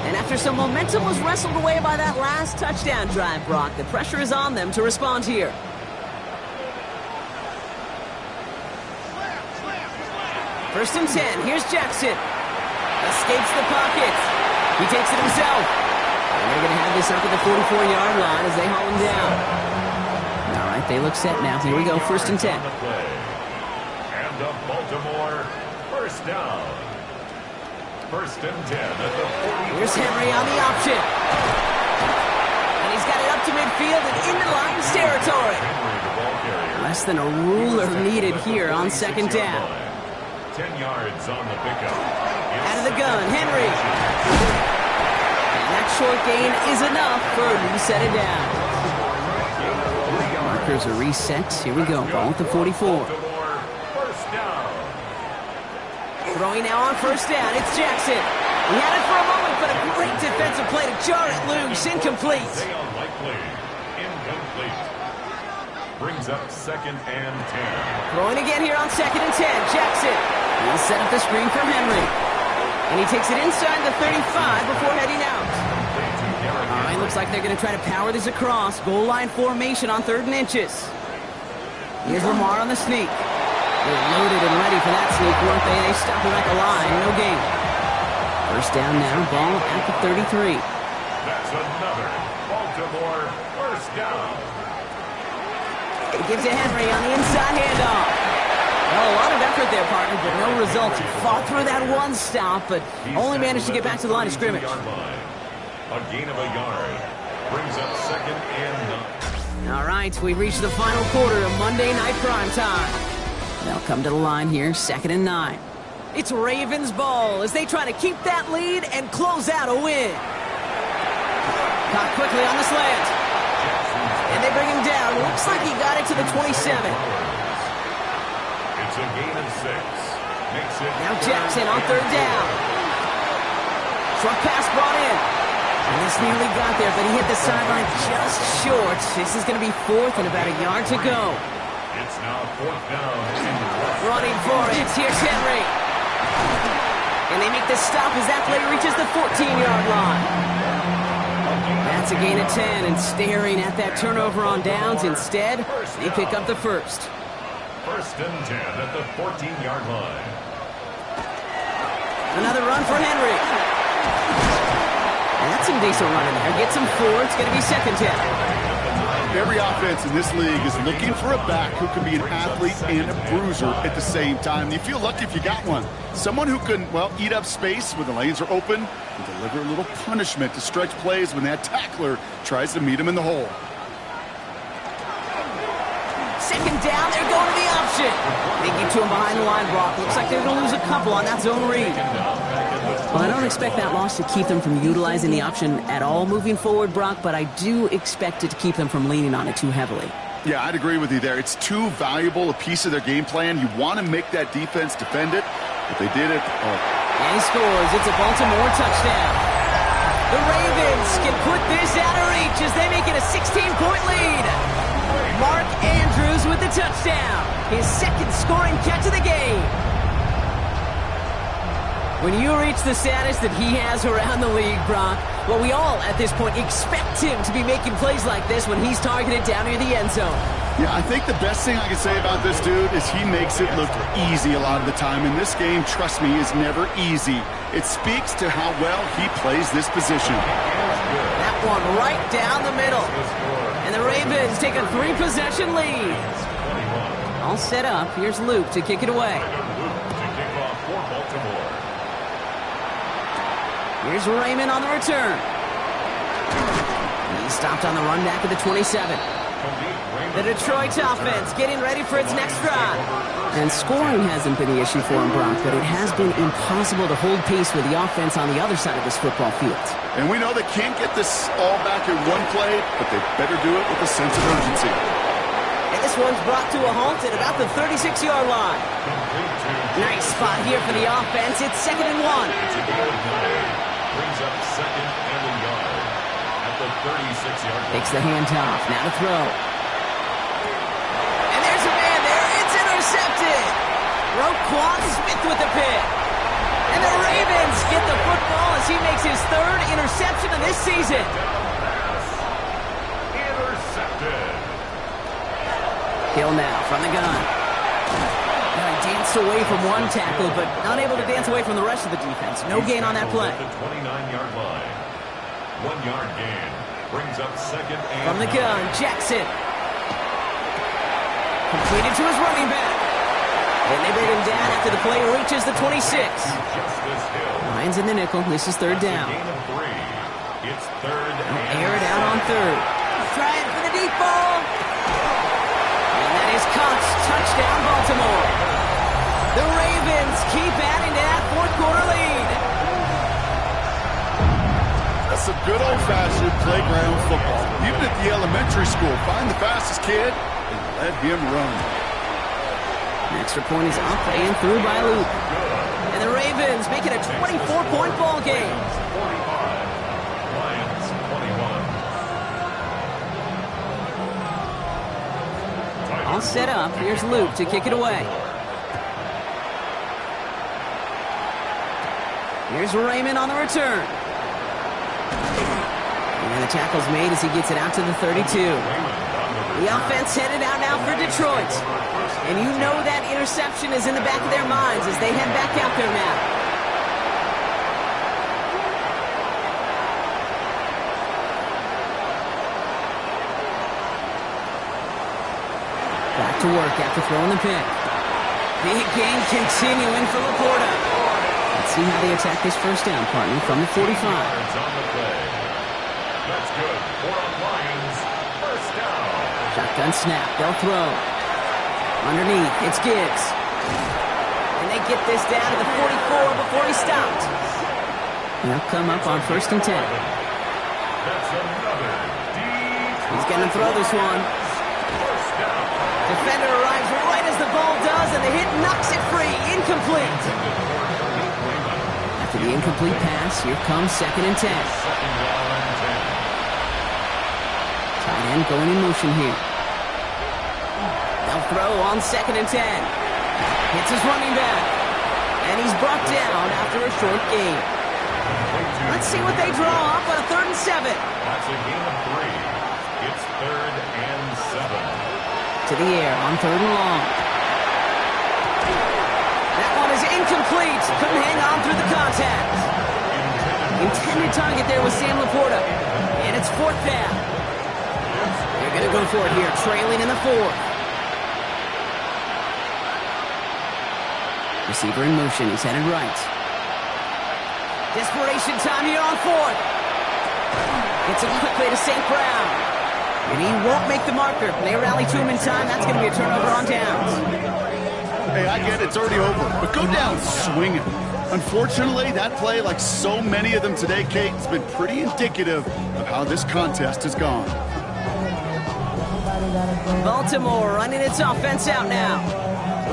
And after some momentum was wrestled away by that last touchdown drive, Brock, the pressure is on them to respond here. First and 10. Here's Jackson. Escapes the pocket. He takes it himself. And they're going to have this up at the 44-yard line as they haul him down. All right, they look set now. Here we go, first and 10. And the Baltimore first down. First and 10 at the 40. Here's Henry on the option. And he's got it up to midfield and into Lions territory. Less than a ruler needed here on second down. 10 yards on the pickup. Out of the gun, Henry. And that short gain is enough for a reset it down. Markers are reset. Here we go. Ball at the 44. First down. Throwing now on first down. It's Jackson. He had it for a moment, but a great defensive play to jar it loose. Incomplete. They unlikely. Incomplete. Brings up second and 10. Throwing again here on second and 10. Jackson. He'll set up the screen from Henry. And he takes it inside the 35 before heading out. All right, looks like they're going to try to power this across. Goal line formation on 3rd and inches. Here's Lamar on the sneak. They were loaded and ready for that sneak, weren't they? They stop him at the line. No gain. First down now, ball at the 33. That's another Baltimore first down. He gives it Henry on the inside handoff. Well, a lot of effort there, partner, but no results. He fought through that one stop, but only managed to get back to the line of scrimmage. A gain of a yard brings up 2nd and 9. All right, we've reached the final quarter of Monday Night Prime Time. They'll come to the line here, 2nd and 9. It's Ravens ball as they try to keep that lead and close out a win. Caught quickly on the slant. And they bring him down. Looks like he got it to the 27. It's a gain of 6. Makes it Now Jackson on 3rd down. Short pass brought in. And this nearly got there, but he hit the sideline just short. This is going to be 4th and about a yard to go. It's now 4th down. Running for it. Here's Henry. And they make the stop as that play reaches the 14-yard line. That's a gain of 10, and staring at that turnover on downs. Instead, they pick up the first. 1st and 10 at the 14-yard line. Another run for Henry. That's some decent running there. Gets him 4. It's going to be 2nd down. Every offense in this league is looking for a back who can be an athlete and a bruiser at the same time. You feel lucky if you got one. Someone who can, well, eat up space when the lanes are open and deliver a little punishment to stretch plays when that tackler tries to meet him in the hole. 2nd down, they're going to the option. They get to him behind the line, Brock. Looks like they're going to lose a couple on that zone read. Well, I don't expect that loss to keep them from utilizing the option at all moving forward, Brock, but I do expect it to keep them from leaning on it too heavily. Yeah, I'd agree with you there. It's too valuable a piece of their game plan. You want to make that defense defend it, but they did it. And he scores. It's a Baltimore touchdown. The Ravens can put this out of reach as they make it a 16-point lead. Mark Andrews with the touchdown. His 2nd scoring catch of the game. When you reach the status that he has around the league, Brock, well, we all, at this point, expect him to be making plays like this when he's targeted down near the end zone. Yeah, I think the best thing I can say about this dude is he makes it look easy a lot of the time. And this game, trust me, is never easy. It speaks to how well he plays this position. That one right down the middle. And the Ravens take a 3-possession lead. All set up. Here's Luke to kick it away. Here's Raymond on the return. He stopped on the run back at the 27. The Detroit offense getting ready for its next drive. And scoring hasn't been the issue for him, Brock, but it has been impossible to hold pace with the offense on the other side of this football field. And we know they can't get this all back in one play, but they better do it with a sense of urgency. And this one's brought to a halt at about the 36-yard line. Nice spot here for the offense. It's 2nd and 1. Brings up 2nd and a yard at the 36-yard line. Takes the handoff. Now to throw. And there's a man there. It's intercepted. Roquan Smith with the pick. And the Ravens get the football as he makes his 3rd interception of this season. Intercepted. Hill now from the gun. Danced away from one tackle, but not able to dance away from the rest of the defense. No gain on that play. At the 29-yard line. 1-yard gain brings up 2nd and from the gun, Jackson. Completed to his running back. And they bring him down after the play reaches the 26. Lions in the nickel. This is 3rd down. It's 3rd and air it out on 3rd. Trying for the deep ball. And that is caught. Touchdown, Baltimore. The Ravens keep adding to that 4th quarter lead. That's some good old-fashioned playground football. Even at the elementary school, find the fastest kid and let him run. An extra point is up and through by Luke. And the Ravens make it a 24-point ball game. Lions 21. All set up. Here's Luke to kick it away. Here's Raymond on the return. And the tackle's made as he gets it out to the 32. The offense headed out now for Detroit. And you know that interception is in the back of their minds as they head back out there now. Back to work after throwing the pick. Big game continuing for Laporta. Let's see how they attack this first down, partner, from the 45. That's good. 4 on Lions. First down. Shotgun snap. They'll throw. Underneath, it's Gibbs. And they get this down to the 44 before he stopped. They'll come up on 1st and 10. That's another He's going to throw this one. Defender arrives right as the ball does, and the hit knocks it free. Incomplete. After the incomplete pass, here comes 2nd and 10. Tight end going in motion here. They'll throw on 2nd and 10. Hits his running back. And he's brought down after a short gain. Let's see what they draw up on a 3rd and 7. That's a gain of 3. It's 3rd and 7. To the air on 3rd and long. That one is incomplete. Couldn't hang on through the contact. Intended target there was Sam Laporta. And it's 4th down. They're going to go for it here, trailing in the 4th. Receiver in motion. He's headed right. Desperation time here on 4th. Gets it quickly to St. Brown. And he won't make the marker. They rally to him in time. That's going to be a turnover on downs. Hey, I get it. It's already over. But go down swinging. Unfortunately, that play, like so many of them today, Kate, has been pretty indicative of how this contest has gone. Baltimore running its offense out now.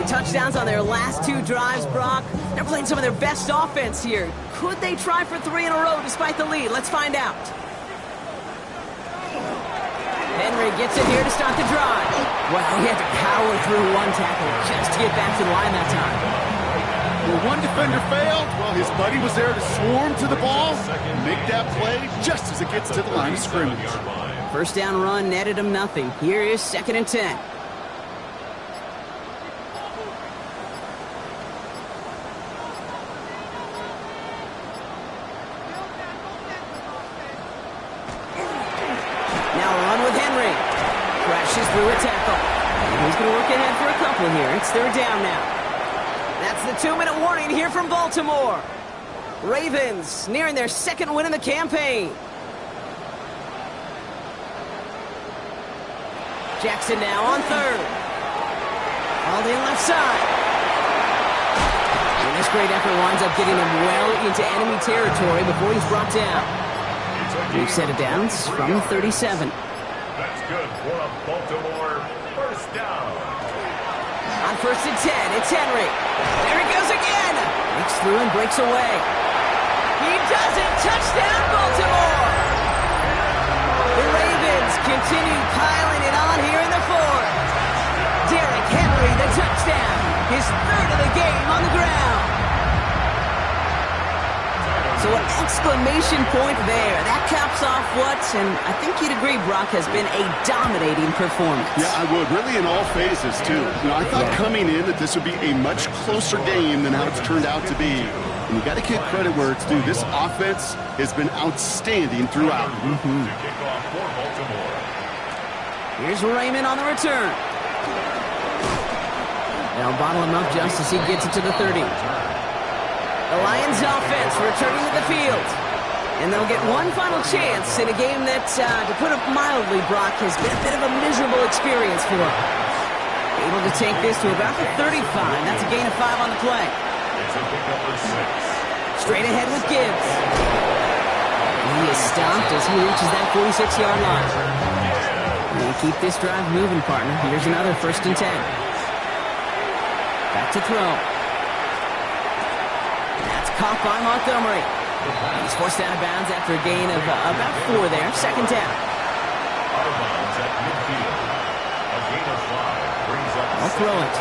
2 touchdowns on their last 2 drives, Brock. They're playing some of their best offense here. Could they try for 3 in a row despite the lead? Let's find out. Henry gets it here to start the drive. Wow, he had to power through 1 tackle just to get back to the line that time. Well, 1 defender failed. Well, his buddy was there to swarm to the ball and make that play just as it gets to the line of scrimmage. First down run netted him nothing. Here is 2nd and 10. Through a tackle. And he's going to work ahead for a couple here. It's 3rd down now. That's the 2-minute warning here from Baltimore. Ravens nearing their 2nd win in the campaign. Jackson now on 3rd. Hauled in left side. And this great effort winds up getting him well into enemy territory before he's brought down. We've set it down from the 37. That's good for a Baltimore first down. On 1st and 10, it's Henry. There he goes again. Breaks through and breaks away. He does it. Touchdown, Baltimore. The Ravens continue piling it on here in the 4th. Derrick Henry, the touchdown. His 3rd of the game on the ground. So an exclamation point there. That caps off what, and I think you'd agree, Brock, has been a dominating performance. Yeah, I would. Really in all phases, too. You know, I thought coming in that this would be a much closer game than how it's turned out to be. And you got to give credit where it's due. This offense has been outstanding throughout. Here's Raymond on the return. They'll bottle him up just as he gets it to the 30. The Lions offense returning to the field. And they'll get one final chance in a game that, to put it mildly, Brock, has been a bit of a miserable experience for them. Able to take this to about the 35. That's a gain of 5 on the play. Straight ahead with Gibbs. And he is stopped as he reaches that 46-yard line. And keep this drive moving, partner. Here's another 1st and 10. Back to throw. Caught by Montgomery. He's forced out of bounds after a gain of about 4 there. 2nd down. I'll throw it.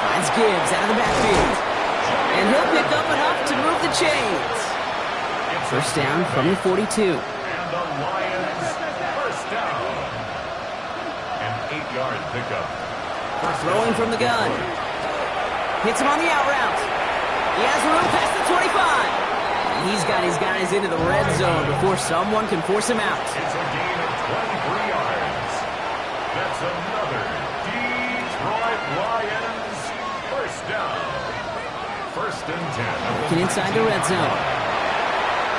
Finds Gibbs out of the backfield. And he'll pick up enough to move the chains. First down from the 42. And the Lions, first down. An 8-yard pickup. Throwing from the gun. Hits him on the out route. He has room past the 25. And he's got his guys into the red zone before someone can force him out. It's a gain of 23 yards. That's another Detroit Lions first down. First and 10. Looking inside the red zone.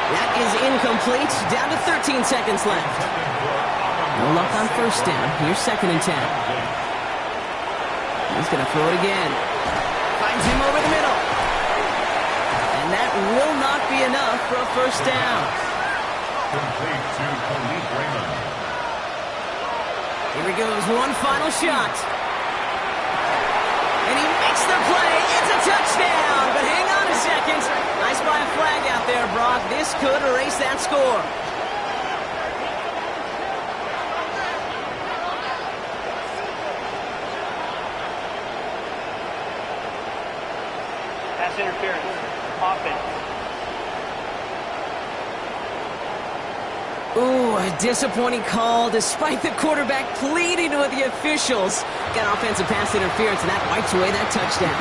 That is incomplete. Down to 13 seconds left. No luck on first down. Here's second and 10. He's going to throw it again. Finds him over the middle. And that will not be enough for a first down. Complete to Khalif Raymond. Here he goes. One final shot. And he makes the play. It's a touchdown. But hang on a second. I spy a flag out there, Brock. This could erase that score. Pass interference. Offense. Ooh, a disappointing call despite the quarterback pleading with the officials. Got offensive pass interference, and that wipes away that touchdown.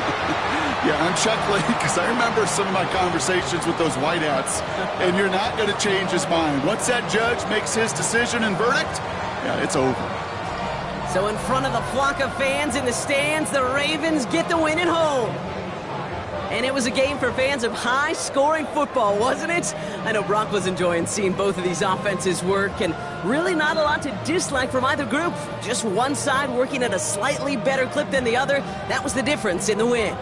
Yeah, I'm chuckling because I remember some of my conversations with those whiteouts, and you're not going to change his mind. Once that judge makes his decision and verdict, yeah, it's over. So in front of the flock of fans in the stands, the Ravens get the win at home. And it was a game for fans of high-scoring football, wasn't it? I know Brock was enjoying seeing both of these offenses work, and really not a lot to dislike from either group. Just one side working at a slightly better clip than the other. That was the difference in the win.